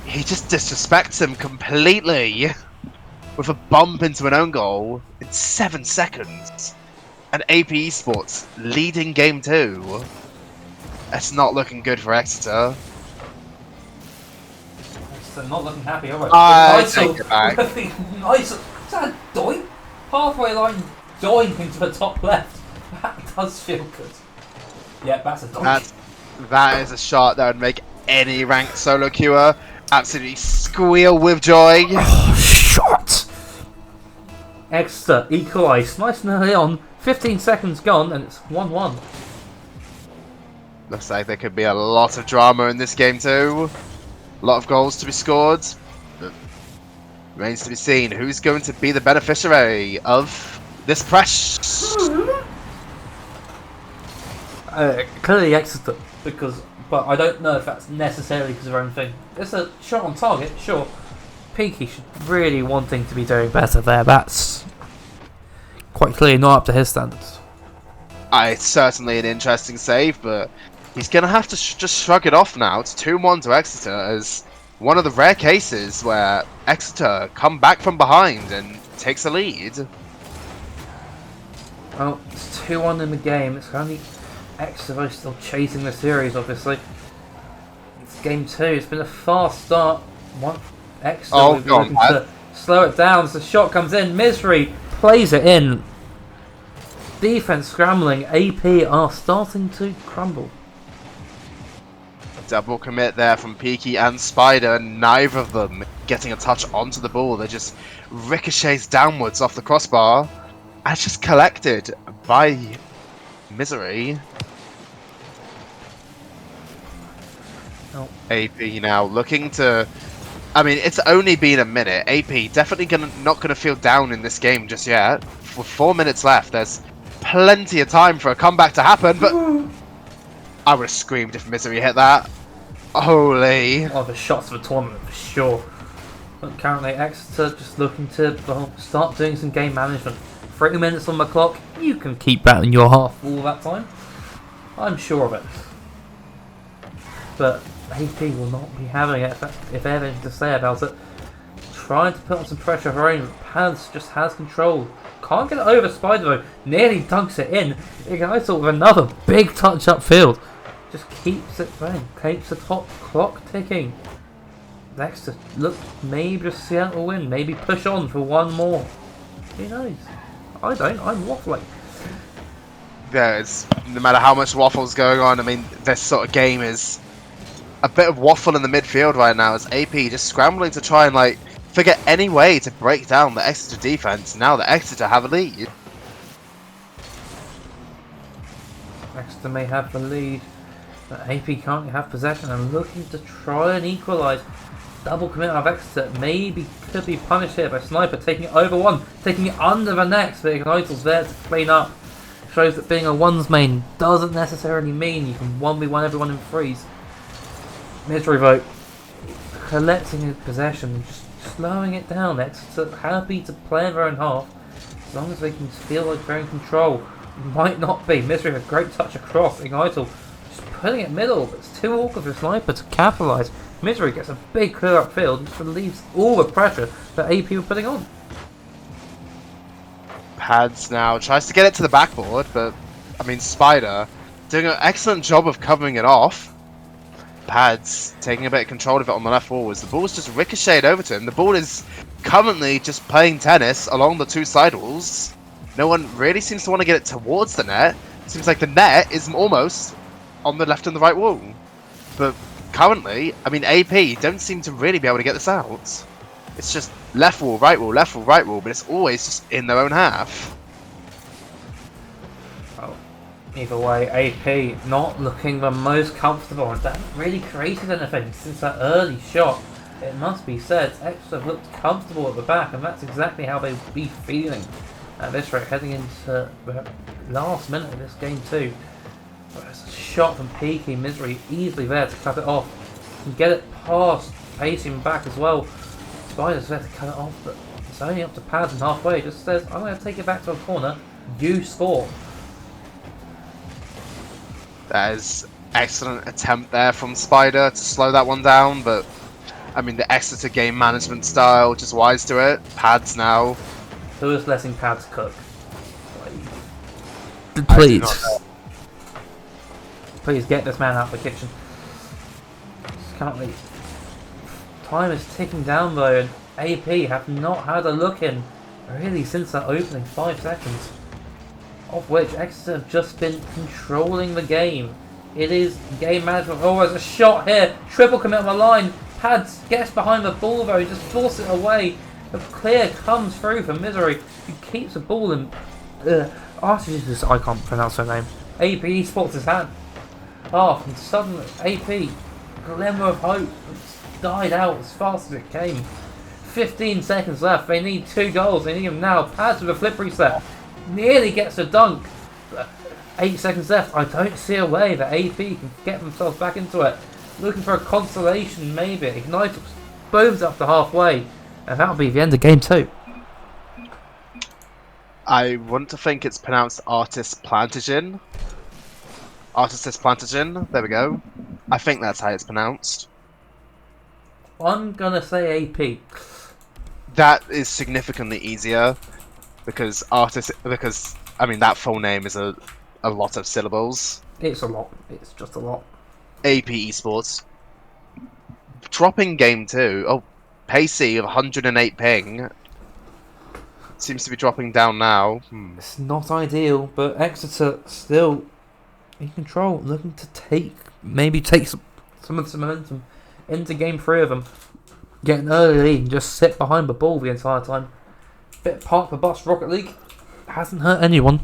he just disrespects him completely with a bump into an own goal in 7 seconds. And AP Esports leading game 2. It's not looking good for Exeter. So not looking happy, are we? I take it back. Nice. Is that a doink? Halfway line doink into the top left. That does feel good. Yeah, that's a doink. That is a shot that would make any ranked solo queuer absolutely squeal with joy. Oh, shot! Exeter equalised nice and early on. 15 seconds gone and it's 1-1. Looks like there could be a lot of drama in this game too. A lot of goals to be scored. But remains to be seen who's going to be the beneficiary of this press. Clearly Exeter, but I don't know if that's necessarily because of their own thing. It's a shot on target, sure. Peaky should really wanting to be doing better there. That's quite clearly not up to his standards. It's certainly an interesting save, but he's going to have to just shrug it off now. It's 2-1 to Exeter as one of the rare cases where Exeter come back from behind and takes a lead. Well, it's 2-1 in the game. It's only Exeter still chasing the series, obviously. It's game 2. It's been a fast start. Exeter will be looking to slow it down as the shot comes in. Misery plays it in. Defense scrambling. AP are starting to crumble. Double commit there from Peaky and Spider, neither of them getting a touch onto the ball. They just ricochets downwards off the crossbar and it's just collected by Misery. Oh. AP now looking to... I mean, it's only been a minute. AP definitely not going to feel down in this game just yet. With 4 minutes left, there's plenty of time for a comeback to happen, but I would have screamed if Misery hit that. Holy. One of the shots of the tournament for sure. But currently Exeter just looking to start doing some game management. 3 minutes on the clock. You can keep that in your half all that time. I'm sure of it. But AP will not be having it if they have anything to say about it. Trying to put on some pressure of her own. Pads just has control. Can't get it over Spider though. Nearly dunks it in. Ignites with another big touch upfield. Just keeps it going. Keeps the top clock ticking. Next to look, maybe just Seattle win. Maybe push on for one more. Who knows? I don't. I'm waffling. Yeah, it's no matter how much waffle's going on. I mean, this sort of game is a bit of waffle in the midfield right now. As AP just scrambling to try and like figure any way to break down the Exeter defense. Now that Exeter have a lead. Exeter may have the lead. But AP can't have possession and looking to try and equalise. Double commit of Exeter maybe could be punished here by Sniper taking it over one, taking it under the next, but Ignitel's there to clean up. Shows that being a ones main doesn't necessarily mean you can 1v1 everyone in threes. Misery vote. Collecting his possession and just slowing it down. Exeter happy to play in their own half as long as they can feel like they're in control. Might not be. Misery with a great touch across. Ignitel just putting it middle, but it's too awkward for Sniper to capitalise. Misery gets a big clear upfield and just relieves all the pressure that AP were putting on. Pads now tries to get it to the backboard, but I mean Spider doing an excellent job of covering it off. Pads taking a bit of control of it on the left wall as the ball's just ricocheted over to him. The ball is currently just playing tennis along the two side walls. No one really seems to want to get it towards the net. Seems like the net is almost on the left and the right wall. But currently, I mean, AP don't seem to really be able to get this out. It's just left wall, right wall, left wall, right wall, but it's always just in their own half. Oh, either way, AP not looking the most comfortable, and they haven't really created anything since that early shot. It must be said, Exeter have looked comfortable at the back, and that's exactly how they would be feeling at this rate, heading into the last minute of this game too. There's a shot from Peaky, Misery easily there to cut it off. Can get it past, pacing back as well. Spider's there to cut it off, but it's only up to Pads and halfway. Just says, I'm going to take it back to a corner. You score. That is excellent attempt there from Spider to slow that one down, but I mean the Exeter game management style, just wise to it. Pads now. Who is letting Pads cook? Please. Please get this man out of the kitchen. Just can't wait. Time is ticking down though, and AP have not had a look in really since that opening 5 seconds. Of which Exeter have just been controlling the game. It is game management. Oh, there's a shot here. Triple commit on the line. Pads gets behind the ball though, just force it away. The clear comes through for Misery, who keeps the ball in. Artists, I can't pronounce her name. AP spots his hand. Half, and suddenly AP, glimmer of hope, died out as fast as it came. 15 seconds left. They need 2 goals. They need them now. Pads with a flip reset. Nearly gets a dunk. 8 seconds left. I don't see a way that AP can get themselves back into it. Looking for a consolation, maybe. Ignite booms up to halfway. And that'll be the end of game 2. I want to think it's pronounced Artist Plantagen. Artistus Plantagen. There we go. I think that's how it's pronounced. I'm gonna say AP. That is significantly easier because I mean that full name is a lot of syllables. It's a lot. It's just a lot. AP Esports. Dropping game 2. Oh, Pacey of 108 ping. Seems to be dropping down now. It's not ideal, but Exeter still in control, looking to maybe take some of the momentum into game 3 of them. Get an early lead and just sit behind the ball the entire time. Bit park the bus, Rocket League. Hasn't hurt anyone.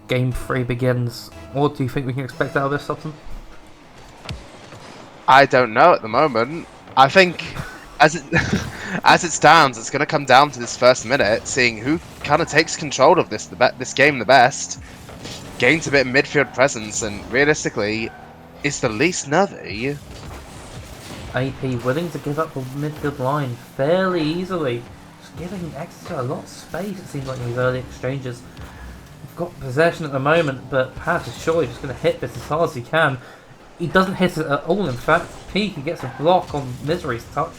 Game 3 begins. What do you think we can expect out of this, Sutton? I don't know at the moment. I think as it stands, it's going to come down to this first minute, seeing who kind of takes control of this game the best, gains a bit of midfield presence, and realistically, is the least nervy. AP willing to give up the midfield line fairly easily, just giving Exeter a lot of space. It seems like in these early exchanges. We've got possession at the moment, but Pat is surely just going to hit this as hard as he can. He doesn't hit it at all, in fact. Peaky gets a block on Misery's touch,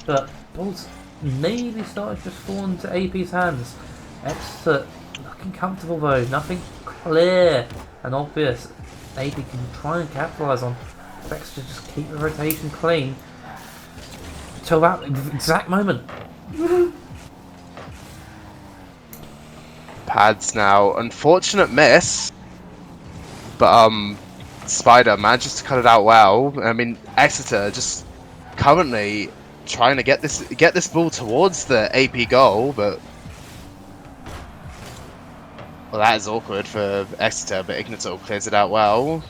but ball's maybe started to just fall into AP's hands. Exeter looking comfortable though, nothing clear and obvious AP can try and capitalise on. Exeter just keep the rotation clean till that exact moment. Pads now, unfortunate miss, but Spider manages to cut it out well. I mean, Exeter just currently trying to get this ball towards the AP goal, but well, that is awkward for Exeter. But Ignator clears it out well.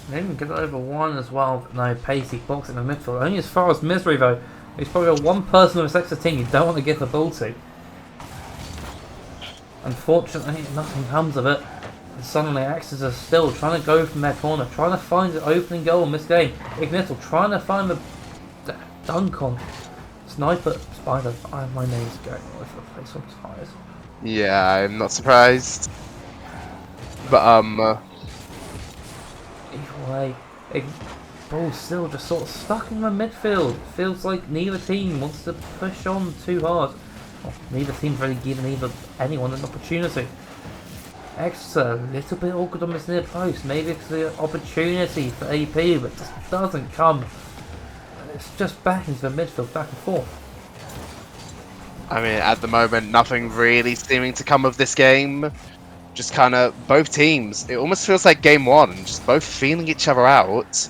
They even get it over one as well. No, Pacey boxing in the midfield. Only as far as Misery though. He's probably the one person in this Exeter team you don't want to give the ball to. Unfortunately, nothing comes of it. And suddenly, Exeter still trying to go from their corner, trying to find the opening goal in this game. Ignital trying to find the dunk on Sniper Spider. My name's going all over the place. I'm tired. Yeah, I'm not surprised. But either way, ball's still just sort of stuck in the midfield. Feels like neither team wants to push on too hard. Well, neither team's really given anyone an opportunity. Exeter, a little bit awkward on this near post. Maybe it's the opportunity for AP, but just doesn't come. It's just back into the midfield, back and forth. I mean, at the moment, nothing really seeming to come of this game. Just kind of both teams. It almost feels like game one, just both feeling each other out,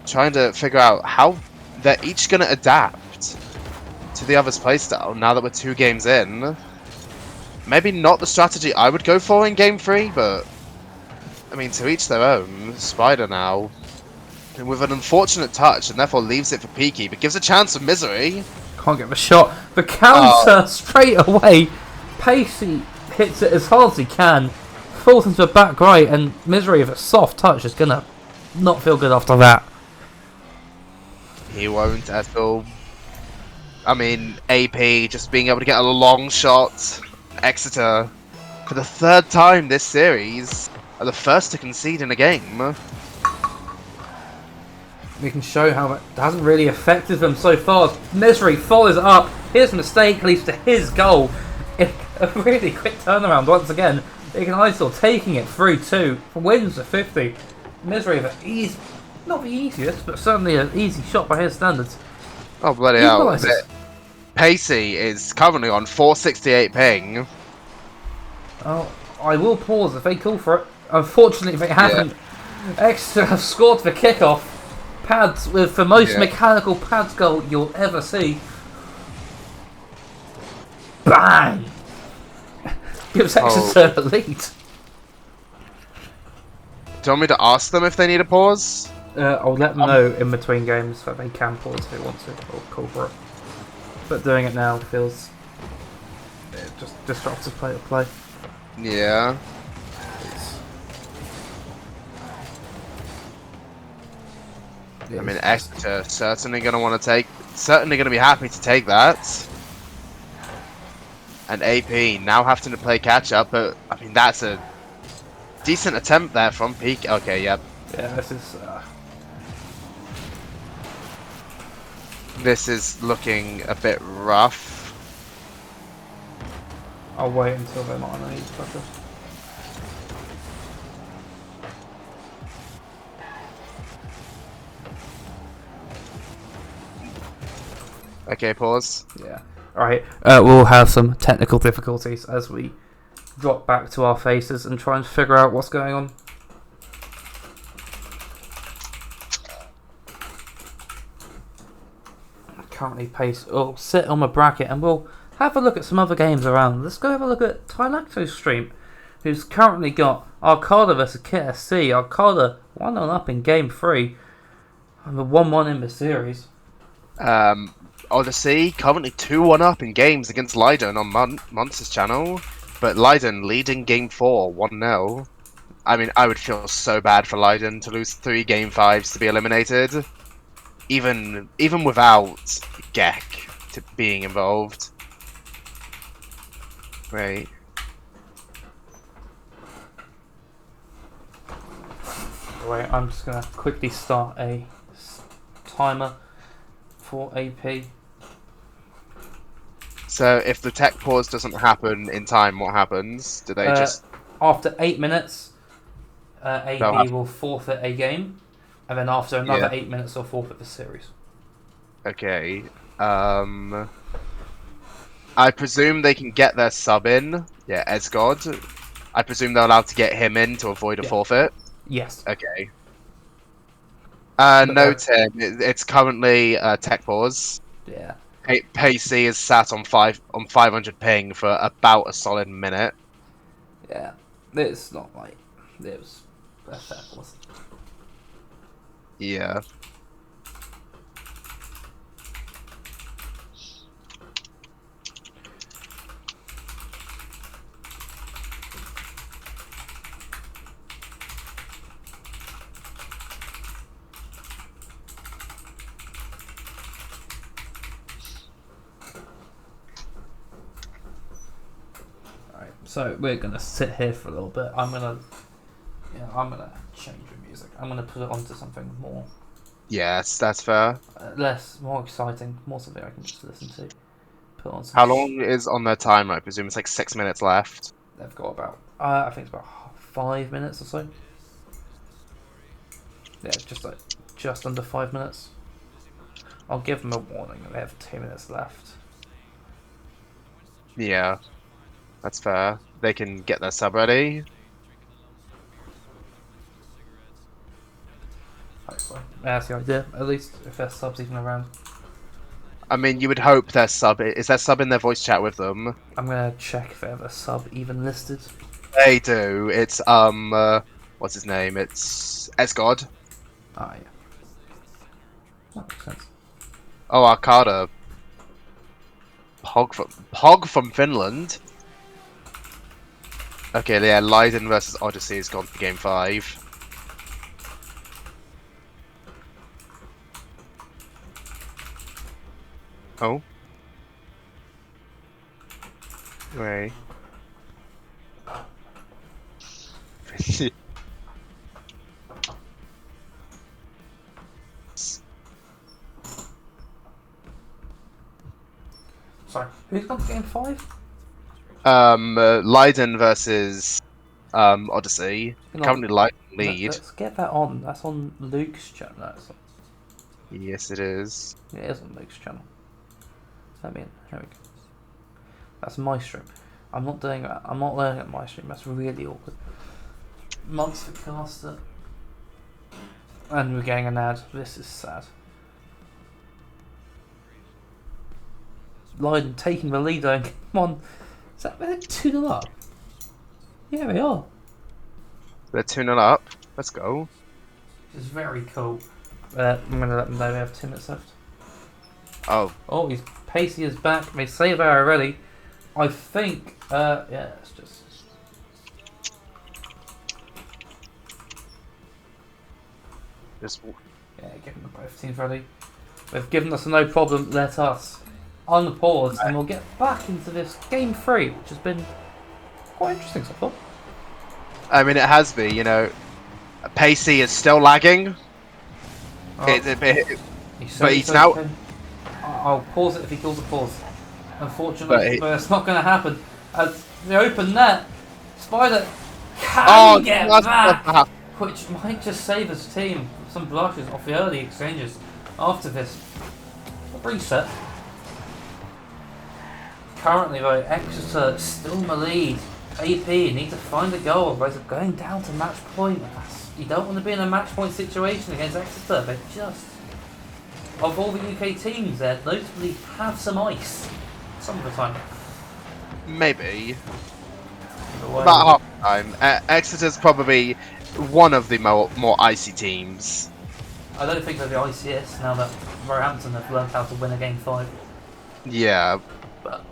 trying to figure out how they're each going to adapt to the other's playstyle now that we're 2 games in. Maybe not the strategy I would go for in game 3, but I mean, to each their own. Spider now, with an unfortunate touch, and therefore leaves it for Peaky, but gives a chance of Misery. Can't get the shot. The counter straight away. Pacey hits it as hard as he can, falls into the back right, and Misery with a soft touch is gonna not feel good after that. He won't at all. I mean, AP just being able to get a long shot. Exeter, for the 3rd time this series, are the first to concede in a game. We can show how it hasn't really affected them so far. Misery follows it up. His mistake leads to his goal. In a really quick turnaround once again. Ignital taking it through 2 wins the 50. Misery with an not the easiest, but certainly an easy shot by his standards. Oh, bloody hell. Pacey is currently on 468 ping. Oh, I will pause if they call for it. Unfortunately, they haven't. Yeah. Exeter have scored the kickoff. Pads with the most mechanical pads goal you'll ever see. Bang! Gives Exeter a lead. Do you want me to ask them if they need a pause? I'll let them know in between games that they can pause if they want to, or call for it. But doing it now feels just disruptive play to play. Yeah. I mean, Exeter certainly going to want to certainly going to be happy to take that. And AP now having to play catch up, but I mean, that's a decent attempt there from Peak. Okay, yep. Yeah, this is. This is looking a bit rough. I'll wait until they're not on these buckets. Okay, pause. Yeah. Alright, we'll have some technical difficulties as we drop back to our faces and try and figure out what's going on. Currently Pace will sit on my bracket and we'll have a look at some other games around. Let's go have a look at Tylacto's stream, who's currently got Arcada versus KSC. Arcada 1-0 up in game 3 and a 1-1 in the series. Odyssey currently 2-1 up in games against Leiden on Monster's channel, but Leiden leading game 4 1-0. I mean, I would feel so bad for Leiden to lose 3 game 5s to be eliminated. Even without Gek being involved. Right. Wait, I'm just gonna quickly start a timer for AP. So if the tech pause doesn't happen in time, what happens? Do they just... After 8 minutes, AP will forfeit a game. And then after another 8 minutes, they'll forfeit the series. Okay. I presume they can get their sub in. Yeah, Esgod. I presume they're allowed to get him in to avoid a forfeit. Yes. Okay. No, Tim. It's currently tech pause. Yeah. Pacey is sat on 500 ping for about a solid minute. Yeah. It's not like it was perfect, was it? Yeah. Alright, so we're gonna sit here for a little bit. I'm gonna change the music. I'm gonna put it onto something more. Yes, that's fair. More exciting, more something I can just listen to. Put on some How long is on their timer? I presume it's like 6 minutes left. They've got about I think it's about 5 minutes or so. Yeah, just under 5 minutes. I'll give them a warning that they have 2 minutes left. Yeah, that's fair. They can get their sub ready. Hopefully. That's the idea, at least, if their sub's even around. I mean, you would hope their sub is their sub in their voice chat with them. I'm gonna check if they have a sub even listed. They do. It's what's his name? It's Esgod. Ah, yeah. That makes sense. Oh, Arcada. Pog from Finland. Okay, yeah, Leiden versus Odyssey has gone for game 5. Oh. Wait. Sorry, who's gone for game 5? Leiden versus Odyssey. You know, Currently Leiden lead. Let's get that on. That's on Luke's channel. Yes, it is. Yeah, it is on Luke's channel. Let me in. Here we go. That's my stream. I'm not doing that. I'm not learning at my stream. That's really awkward. Monster caster. And we're getting an ad. This is sad. Leiden taking the lead. Come on. Is that they're 2-0 up? Yeah, they are. They're 2-0 up. Let's go. It's very cool. I'm going to let them know they have 2 minutes left. Oh. Oh, he's Pacey is back. They say that already. I think, yeah, it's just... Yeah, getting them both teams ready. They've given us a no problem. Let us unpause and we'll get back into this game 3, which has been quite interesting so far. I mean, it has been, you know. Pacey is still lagging. Oh, But he's now... I'll pause it if he calls a pause. Unfortunately, but it's not going to happen. As the open net, Spider can get back, which might just save his team some blushes off the early exchanges after this reset. Currently, though, Exeter still in the lead. AP need to find a goal, otherwise they're going down to match point. You don't want to be in a match point situation against Exeter. They just, of all the UK teams, they notably have some ice some of the time. Maybe. About half the time. Exeter's probably one of the more icy teams. I don't think they're the iciest now that Roehampton have learned how to win a game 5. Yeah. But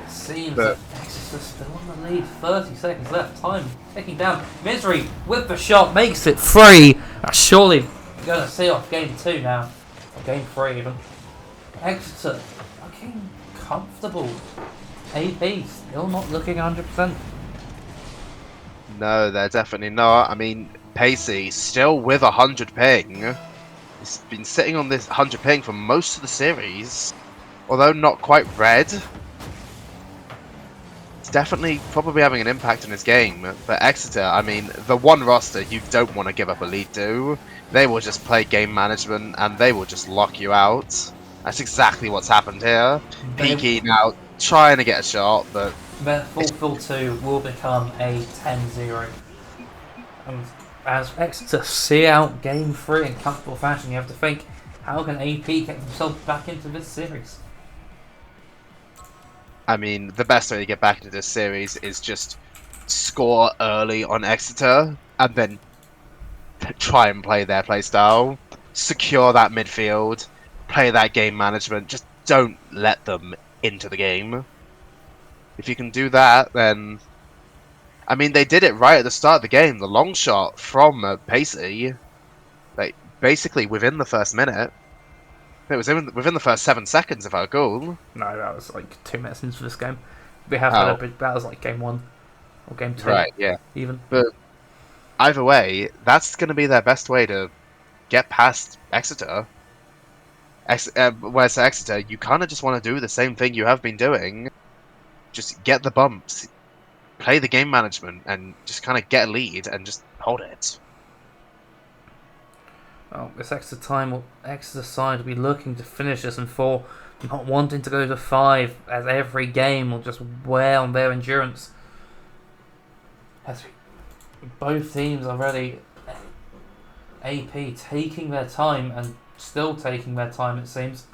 it seems that Exeter's still on the lead. 30 seconds left. Time ticking down. Misery with the shot makes it 3. That's surely going to see off game 2 now. Or game 3 even. Exeter looking comfortable. AP still not looking 100%. No, they're definitely not. I mean, Pacey still with 100 ping. He's been sitting on this 100 ping for most of the series. Although not quite red. It's definitely probably having an impact on his game. But Exeter, I mean, the one roster you don't want to give up a lead to. They will just play game management and they will just lock you out. That's exactly what's happened here. Peaky now trying to get a shot, but... Their 4-4-2 will become a 10-0. And as Exeter see out game 3 in comfortable fashion, you have to think, how can AP get themselves back into this series? I mean, the best way to get back into this series is just score early on Exeter, and then try and play their playstyle. Secure that midfield. Play that game management. Just don't let them into the game. If you can do that, then... I mean, they did it right at the start of the game. The long shot from Pacey, like, basically within the first minute. It was within the first 7 seconds of our goal. No, that was like 2 minutes into this game. They have had a big... That was like game 1. Or game 2. Right, yeah. Even. But either way, that's going to be their best way to get past Exeter. Whereas Exeter, you kind of just want to do the same thing you have been doing. Just get the bumps. play the game management and just kind of get a lead and just hold it. Well, this extra time will extra side will be looking to finish this in 4, not wanting to go to 5, as every game will just wear on their endurance. As both teams are ready, AP taking their time and still taking their time, it seems,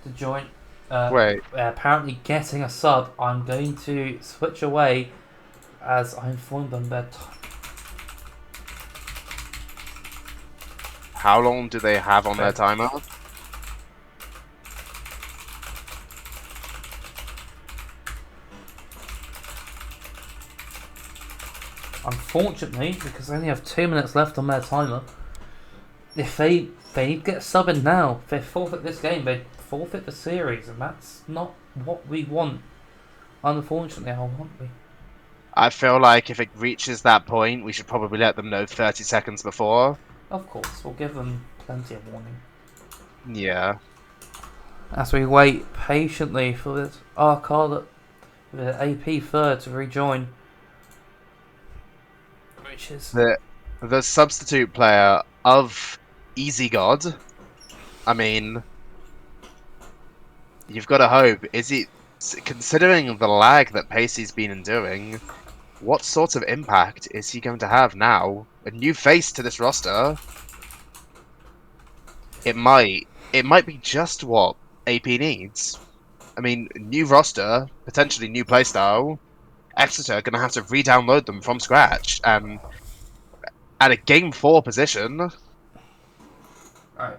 to join. Wait. Apparently getting a sub. I'm going to switch away as I informed them their time. How long do they have on their timer? Unfortunately, because they only have 2 minutes left on their timer, if they get subbed now, if they forfeit this game, they forfeit the series, and that's not what we want. Unfortunately, I want we. I feel like if it reaches that point, we should probably let them know 30 seconds before. Of course, we'll give them plenty of warning. Yeah. As we wait patiently for this Arcada, the AP third to rejoin. Which is... The substitute player of Easy God. I mean, you've got to hope. Is he, considering the lag that Pacey's been enduring, what sort of impact is he going to have now? A new face to this roster. It might be just what AP needs. I mean, new roster, potentially new playstyle. Exeter are going to have to re-download them from scratch, and at a Game 4 position. Alright,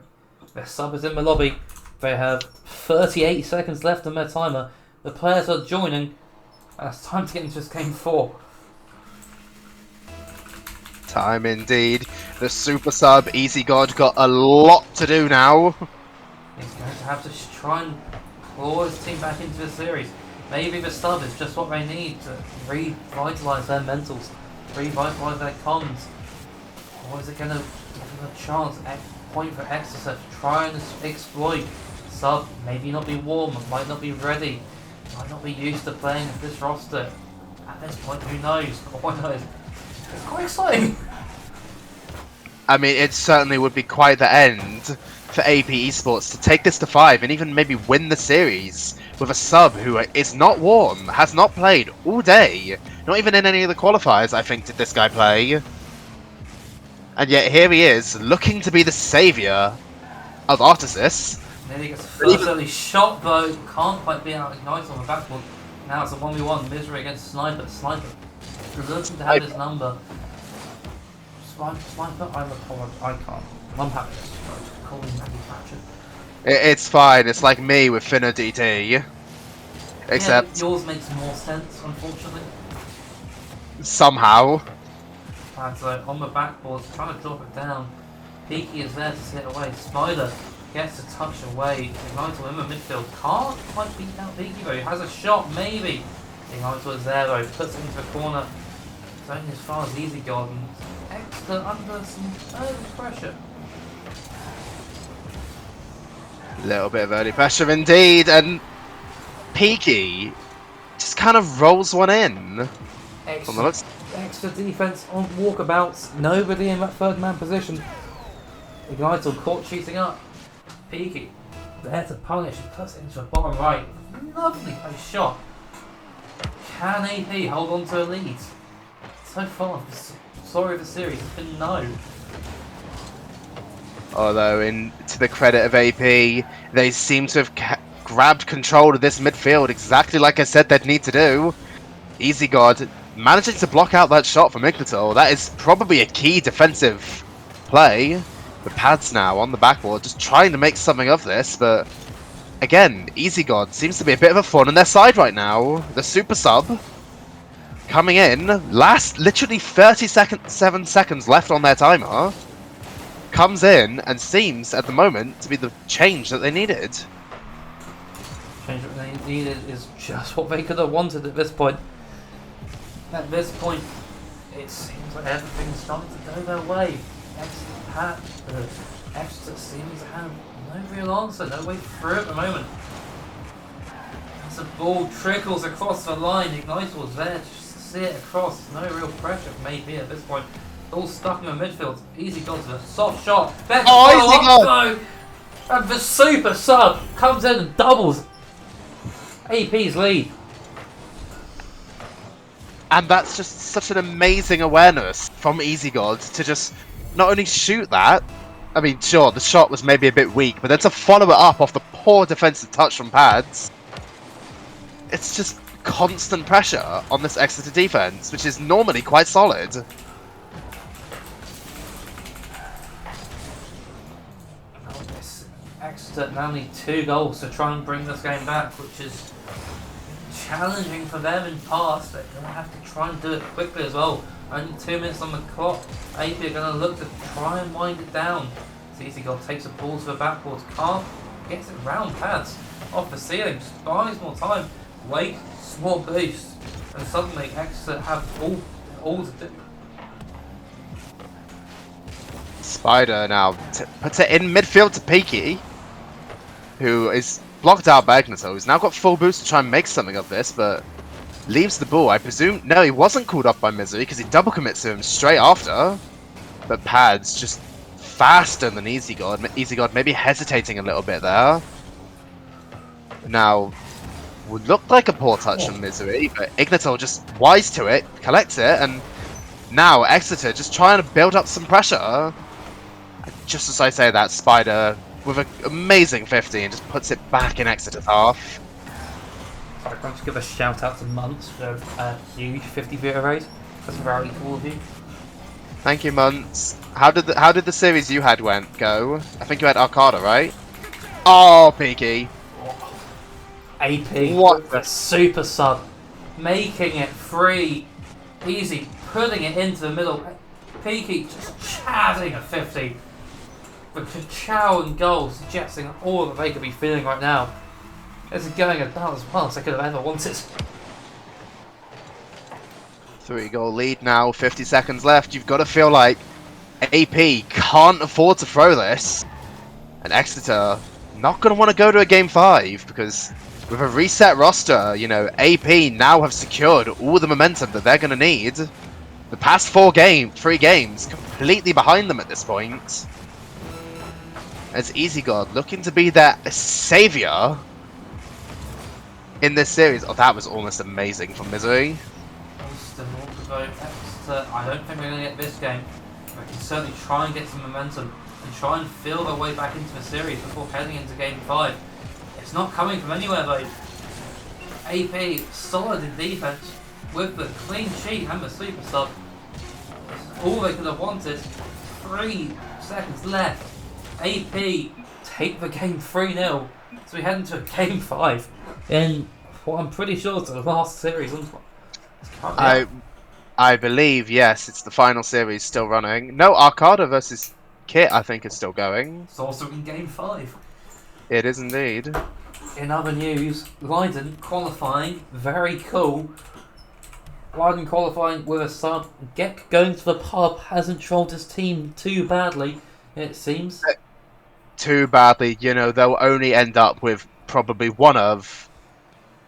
their sub is in the lobby. They have 38 seconds left on their timer. The players are joining, and it's time to get into this Game 4. Time indeed. The super sub, Easy God, got a lot to do now. He's going to have to try and claw his team back into the series. Maybe the sub is just what they need to revitalise their mentals, revitalise their comms. Or is it going to give them a chance, point for Exeter to try and exploit? Sub maybe not be warm, might not be ready, might not be used to playing with this roster. At this point, who knows? But what knows? It's quite exciting. I mean, it certainly would be quite the end for AP Esports to take this to 5 and even maybe win the series with a sub who is not warm, has not played all day, not even in any of the qualifiers, I think, did this guy play. And yet here he is, looking to be the saviour of Artesis. Nearly gets first early shot, though can't quite be out Ignite on the backboard. Now it's a 1v1, Misery against Sniper. Sniper looking to have his number. Sniper, I can't. I'm happy to call him manufactured. It's fine, it's like me with Finna DT. Except... Yeah, yours makes more sense, unfortunately. Somehow. And so on the backboard, trying to drop it down. Peaky is there to sit away. Spider gets a touch away. Ignite in the midfield. Can't quite beat out Peaky though. He has a shot, maybe. Ignite is there though. Puts it into the corner. It's only as far as Easy Garden. Extra under some early pressure. Little bit of early pressure indeed, and Peaky just kind of rolls one in. Extra defense on walkabouts. Nobody in that third man position. Ignite caught cheating up. Peaky there to punish. He puts it into the bottom right. Lovely place shot. Can AP hold on to a lead? So far, sorry the series, it's been no. Although, to the credit of AP, they seem to have grabbed control of this midfield exactly like I said they'd need to do. Easy God managing to block out that shot from Ignitor. That is probably a key defensive play. The pads now on the backboard, just trying to make something of this, but again, Easy God seems to be a bit of a thorn on their side right now. The super sub coming in, last literally 37 seconds left on their timer, comes in and seems at the moment to be the change that they needed. Change what they needed is just what they could have wanted at this point. At this point, it seems like everything's starting to go their way. Exeter seems to have no real answer, no way through at the moment. As the ball trickles across the line, Ignite was there to see it across. No real pressure from AP at this point. All stuck in the midfield. Easy goal to a soft shot. Back Easy goal! No! And the super sub comes in and doubles AP's lead. And that's just such an amazing awareness from Easy God to just not only shoot that, I mean, sure, the shot was maybe a bit weak, but then to follow it up off the poor defensive touch from Pads, it's just constant pressure on this Exeter defense, which is normally quite solid. Exeter now need 2 goals to try and bring this game back, which is challenging for them in past. They're going to have to try and do it quickly as well. Only 2 minutes on the clock. AP are going to look to try and wind it down. It's easy. God takes a ball to the backboards. Can't gets it round Pads off the ceiling. Just buys more time. Wait, small boost, and suddenly Exeter have all to do. Spider now puts it in midfield to Peaky, who is blocked out by Ignato. He's now got full boost to try and make something of this, but leaves the ball. I presume... No, he wasn't called up by Misery because he double commits to him straight after. But Pads just faster than Easy God. Easy God maybe hesitating a little bit there. Now, would look like a poor touch from Misery, but Ignato just wise to it, collects it, and now Exeter just trying to build up some pressure. Just as I say that, Spider with an amazing 50 and just puts it back in Exeter's half. I want to give a shout out to Muntz for a huge 50 viewer raise. That's very cool of you. Thank you, Muntz. How did the series you had go? I think you had Arcada, right? Oh, Peaky. AP What? the super sub, making it free, easy, putting it into the middle. Peaky just chatting a 50. The Chow and goal suggesting all that they could be feeling right now. This is going about as well as I could have ever wanted. 3-goal lead now, 50 seconds left. You've got to feel like AP can't afford to throw this. And Exeter not going to want to go to a game 5 because with a reset roster, you know, AP now have secured all the momentum that they're going to need. The past 3 games, completely behind them at this point. As Easy God looking to be their savior in this series. Oh, that was almost amazing from Misery. I don't think we're going to get this game. We can certainly try and get some momentum and try and feel their way back into the series before heading into game 5. It's not coming from anywhere though. AP solid in defense with the clean sheet and the super sub. All they could have wanted. 3 seconds left. AP take the game 3-0. So we head into a game 5 in what I'm pretty sure is the last series. I believe, yes, it's the final series still running. No, Arcada versus Kit, I think, is still going. It's also in game 5. It is indeed. In other news, Leiden qualifying, very cool. Leiden qualifying with a sub. Gek going to the pub hasn't trolled his team too badly, it seems. Too badly, you know, they'll only end up with probably one of...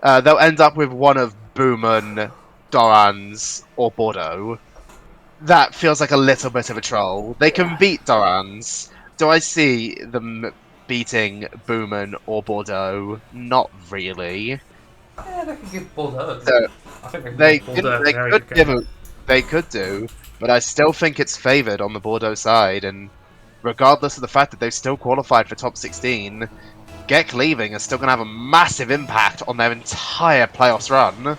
they'll end up with one of Booman, Doran's, or Bordeaux. That feels like a little bit of a troll. They can beat Doran's. Do I see them beating Booman or Bordeaux? Not really. Yeah, they could give Bordeaux. So, I think they give Bordeaux a very could good give game. it, they could do, but I still think it's favoured on the Bordeaux side, and regardless of the fact that they've still qualified for top 16, Gek leaving is still going to have a massive impact on their entire playoffs run.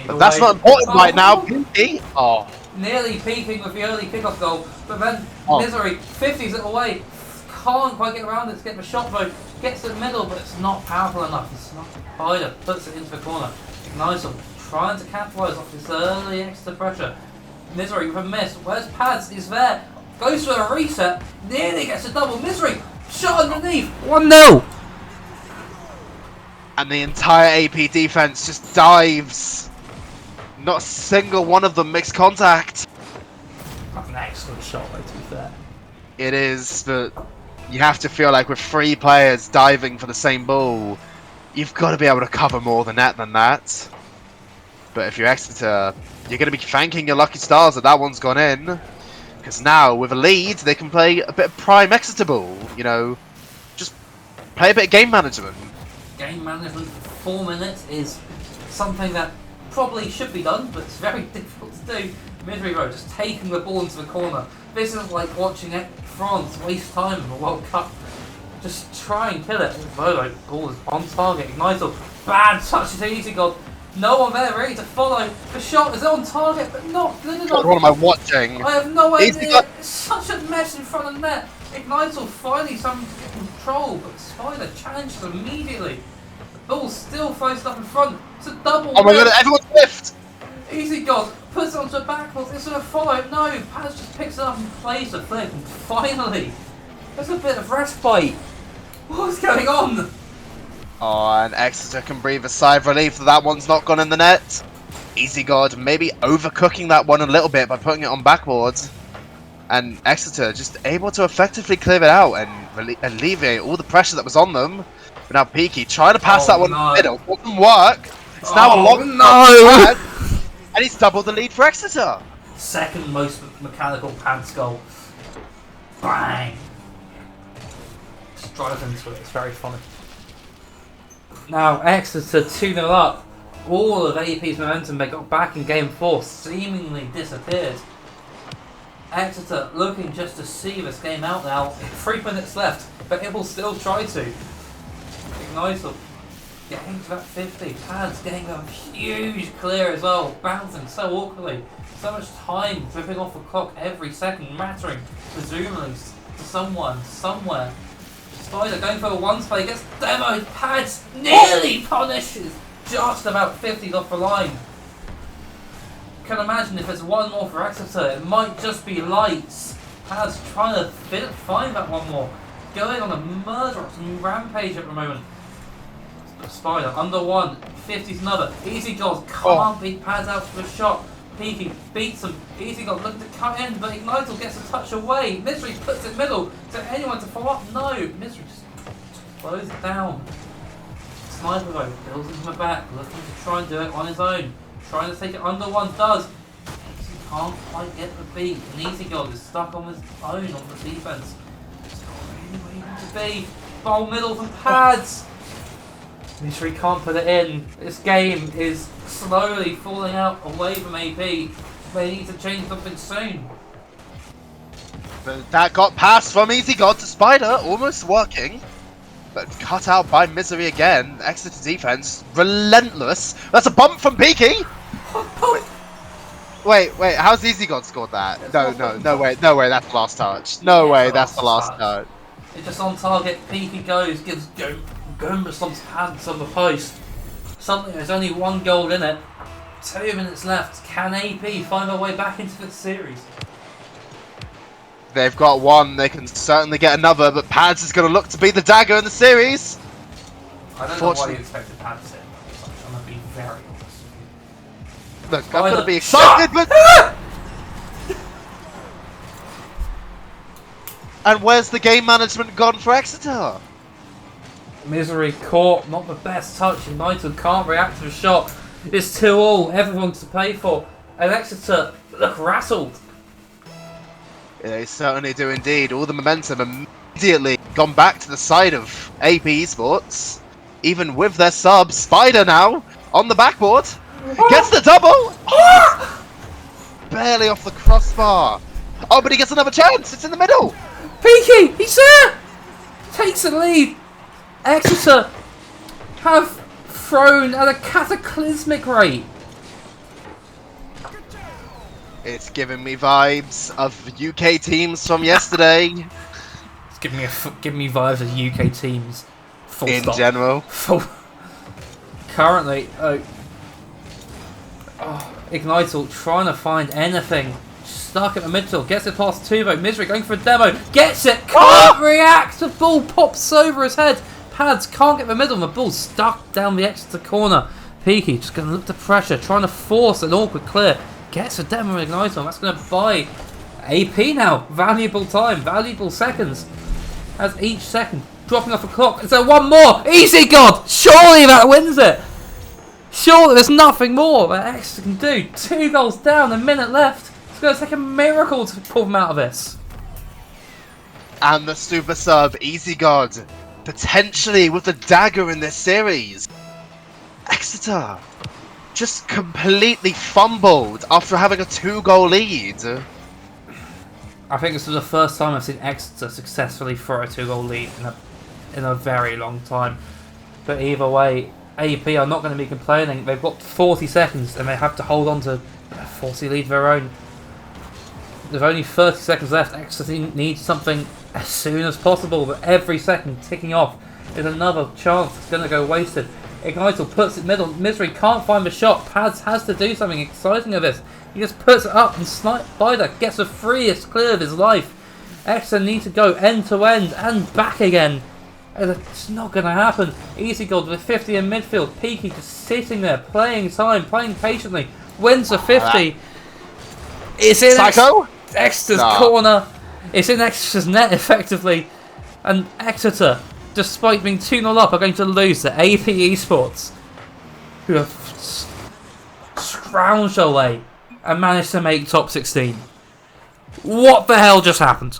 But that's not important right now, Pinky. Oh. Nearly peaking with the early kickoff goal, but then Oh. Misery 50s it away. Can't quite get around it to get the shot though. Gets to the middle, but it's not powerful enough. It's not. Spider puts it into the corner. Ignitum trying to capitalise off this early extra pressure. Misery with a miss. Where's Pads? He's there. Goes for a reset. Nearly gets a double. Misery shot underneath. 1-0. And the entire AP defense just dives. Not a single one of them makes contact. That's an excellent shot though, to be fair. It is, but you have to feel like with 3 players diving for the same ball, you've got to be able to cover more than that. But if you're Exeter, you're going to be thanking your lucky stars that that one's gone in. Because now, with a lead, they can play a bit of prime Exeter ball. You know, just play a bit of game management. Game management for 4 minutes is something that probably should be done, but it's very difficult to do. Misery Road just taking the ball into the corner. This is like watching France waste time in the World Cup. Just try and kill it. Volo, ball is on target. Ignital, bad touch to Easy God. No one there ready to follow. The shot is on target, but not good enough. What am I watching? I have no Easy idea. God. It's such a mess in front of the net. Ignital finally something to get control, but Spider challenges immediately. The ball still floats up in front. It's a double. Oh my god, everyone's whiffed! Easy God puts it onto a backboard. It's going to follow. No, Paz just picks it up and plays the flick. And finally, there's a bit of respite. What's going on? Oh, and Exeter can breathe a sigh of relief that that one's not gone in the net. Easy God maybe overcooking that one a little bit by putting it on backboard. And Exeter just able to effectively clear it out and alleviate all the pressure that was on them. But now Peaky trying to pass that one in the middle. It didn't work. It's now a long no! and he's doubled the lead for Exeter. Second most mechanical pants goal. Bang! Just drive into it. It's very funny. Now Exeter 2-0 up. All of AP's momentum they got back in game 4 seemingly disappeared. Exeter looking just to see this game out now. 3 minutes left, but it will still try to. Ignital getting to that 50. Pads getting a huge clear as well. Bouncing so awkwardly. So much time dripping off the clock every second, mattering presumably to someone, somewhere. Spider going for a one play, gets demoed. Pads nearly punishes. Just about 50s off the line. Can imagine if there's one more for Exeter, it might just be lights. Pads trying to find that one more. Going on a murderous rampage at the moment. Spider under one, 50's another. Easy God can't beat Pads out for a shot. Peaky beats him. Easy God looking to cut in, but Ignital gets a touch away. Misery puts it middle. Is there anyone to follow up? No. Misery just slows it down. Sniper though builds into the back, looking to try and do it on his own. Trying to take it under one, does. He can't quite get the beat. And Easy God is stuck on his own on the defense. It's not really where he wants to be. Ball middle from Pads. Misery can't put it in. This game is slowly falling out away from AP. They need to change something soon. But that got passed from Easy God to Spider, almost working. But cut out by Misery again. Exeter defense, relentless. That's a bump from Peaky! Wait, how's Easy God scored that? No way, that's the last touch. No way, that's the last touch. It's just on target. Peaky goes, gives Gomba slumps Pads on the post. Suddenly there's only one goal in it. 2 minutes left. Can AP find their way back into the series? They've got one, they can certainly get another, but Pads is going to look to be the dagger in the series. I don't know why you expected Pads in. I'm going to be very honest with you. Look, I'm going to be excited, but... And where's the game management gone for Exeter? Misery caught, not the best touch. United can't react to the shot. It's 2-2, everyone's to pay for. And Exeter look rattled. Yeah, they certainly do indeed. All the momentum immediately gone back to the side of AP Esports. Even with their sub, Spider now on the backboard. Gets the double! Barely off the crossbar. Oh, but he gets another chance. It's in the middle. Peaky, he's there! Takes the lead. Exeter have thrown at a cataclysmic rate. It's giving me vibes of UK teams from yesterday. It's giving me vibes of UK teams. Full in stop. general. Currently, Ignital trying to find anything. Stuck at the middle, gets it past Tubo. Misery going for a demo, gets it, can't react. The ball pops over his head. Pads can't get the middle, and the ball's stuck down the Exeter corner. Peaky just going to look to pressure, trying to force an awkward clear. Gets a demo Ignital, and that's going to buy AP now. Valuable time, valuable seconds. As each second dropping off the clock. Is there one more? Easy God! Surely that wins it! Surely there's nothing more that Exeter can do. 2 goals down, a minute left. It's going to take a miracle to pull them out of this. And the super sub, Easy God, potentially with the dagger in this series. Exeter just completely fumbled after having a 2-goal lead. I think this is the first time I've seen Exeter successfully throw a 2-goal lead in a very long time. But either way, AP are not going to be complaining. They've got 40 seconds and they have to hold on to a 40 lead of their own. There's only 30 seconds left. Exeter needs something as soon as possible, but every second ticking off is another chance that's going to go wasted. Ignital puts it middle. Misery can't find the shot. Pads has to do something exciting with this. He just puts it up and Bider gets the freest clear of his life. Exeter need to go end to end and back again. It's not going to happen. Easy goal with 50 in midfield. Peaky just sitting there, playing time, playing patiently. Wins the 50. It's in Exeter's corner. It's in Exeter's net, effectively. And Exeter, despite being 2-0 up, are going to lose to AP Esports, who have scrounged their way and managed to make top 16. What the hell just happened?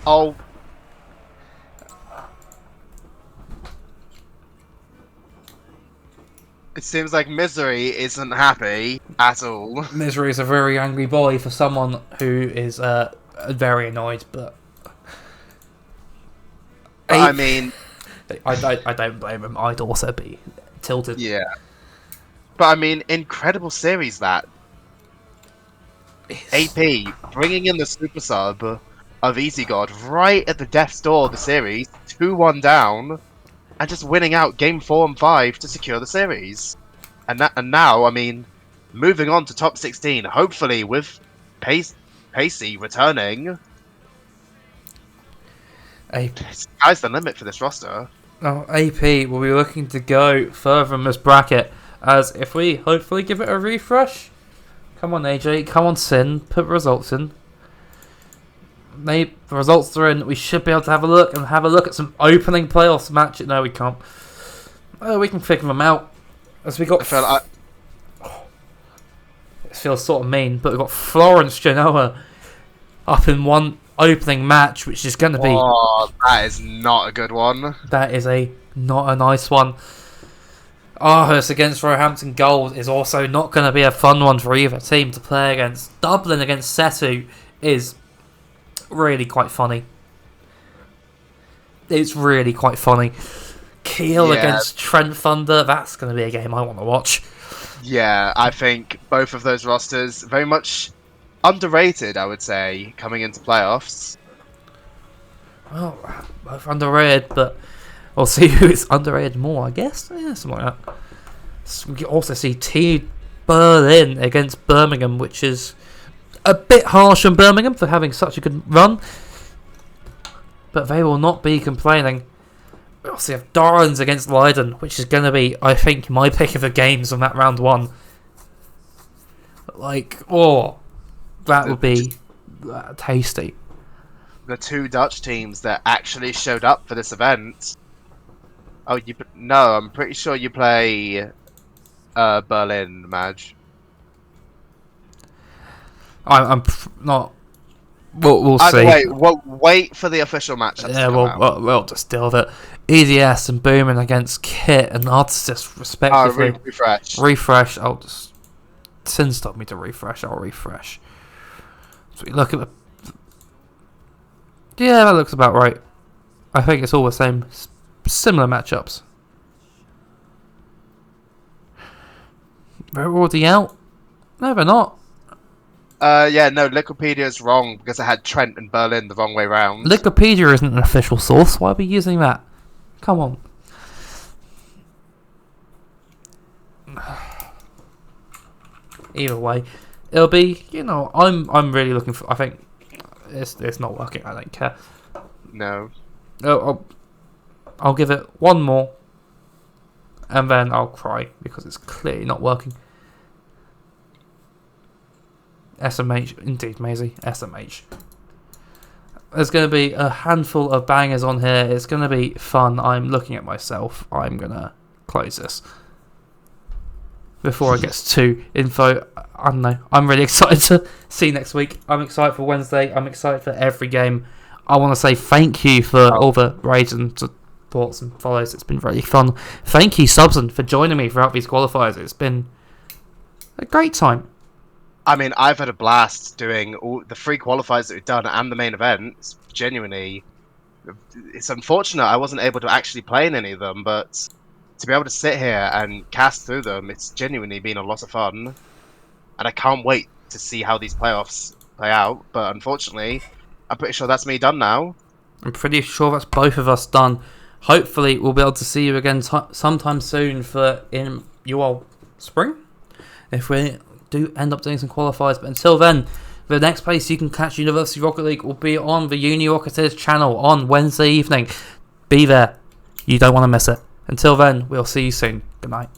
Oh. It seems like Misery isn't happy at all. Misery is a very angry boy for someone who is very annoyed, but... I mean... I don't blame him. I'd also be tilted. Yeah. But I mean, incredible series that. AP bringing in the super sub of Easy God right at the death's door of the series, 2-1 down, and just winning out game 4 and 5 to secure the series. And now, I mean, moving on to top 16, hopefully with Pacey returning. Sky's the limit for this roster. Oh, AP will be looking to go further in this bracket, as if we hopefully give it a refresh. Come on, AJ, come on, Sin, put results in. Maybe the results are in. We should be able to have a look at some opening playoffs match. No, we can't. Oh, we can figure them out. As we got. It feels sort of mean, but we've got Florence Genoa up in one opening match, which is going to be. Oh, that is not a good one. That is not a nice one. Aarhus against Roehampton Gold is also not going to be a fun one for either team to play against. Dublin against Setu is really quite funny. It's really quite funny. Kiel against Trent Thunder, that's going to be a game I want to watch. Yeah, I think both of those rosters very much underrated, I would say, coming into playoffs. Well, both underrated, but we'll see who is underrated more, I guess. Yeah, something like that. So we can also see T Berlin against Birmingham, which is a bit harsh on Birmingham for having such a good run. But they will not be complaining. We also have Darlins against Leiden, which is going to be, I think, my pick of the games on that round 1. That would be tasty. The two Dutch teams that actually showed up for this event. Oh, no, I'm pretty sure you play Berlin, Madge. I'm not. We'll see. Wait for the official match. Yeah, we'll just deal with it. EDS and Boomin against Kit and Artistis, respectively. Refresh. I'll just. Since told me to refresh, I'll refresh. So we look at the. Yeah, that looks about right. I think it's all the same. Similar matchups. They're already out? No, they're not. No, Wikipedia's wrong because I had Trent and Berlin the wrong way round. Wikipedia isn't an official source. Why are we using that? Come on. Either way, it'll be. I'm really looking for. I think it's not working. I don't care. No. I'll give it one more, and then I'll cry because it's clearly not working. SMH, indeed, Maisie. SMH. There's going to be a handful of bangers on here. It's going to be fun. I'm looking at myself. I'm going to close this. before it gets to info. I don't know. I'm really excited to see next week. I'm excited for Wednesday. I'm excited for every game. I want to say thank you for all the raids and supports and follows. It's been really fun. Thank you, Subson, for joining me throughout these qualifiers. It's been a great time. I mean, I've had a blast doing all the 3 qualifiers that we've done and the main event. It's genuinely, it's unfortunate I wasn't able to actually play in any of them, but to be able to sit here and cast through them, it's genuinely been a lot of fun. And I can't wait to see how these playoffs play out. But unfortunately, I'm pretty sure that's me done now. I'm pretty sure that's both of us done. Hopefully, we'll be able to see you again sometime soon in your spring. If we do end up doing some qualifiers. But until then, the next place you can catch University Rocket League will be on the Unirocketeers channel on Wednesday evening. Be there. You don't want to miss it. Until then, we'll see you soon. Good night.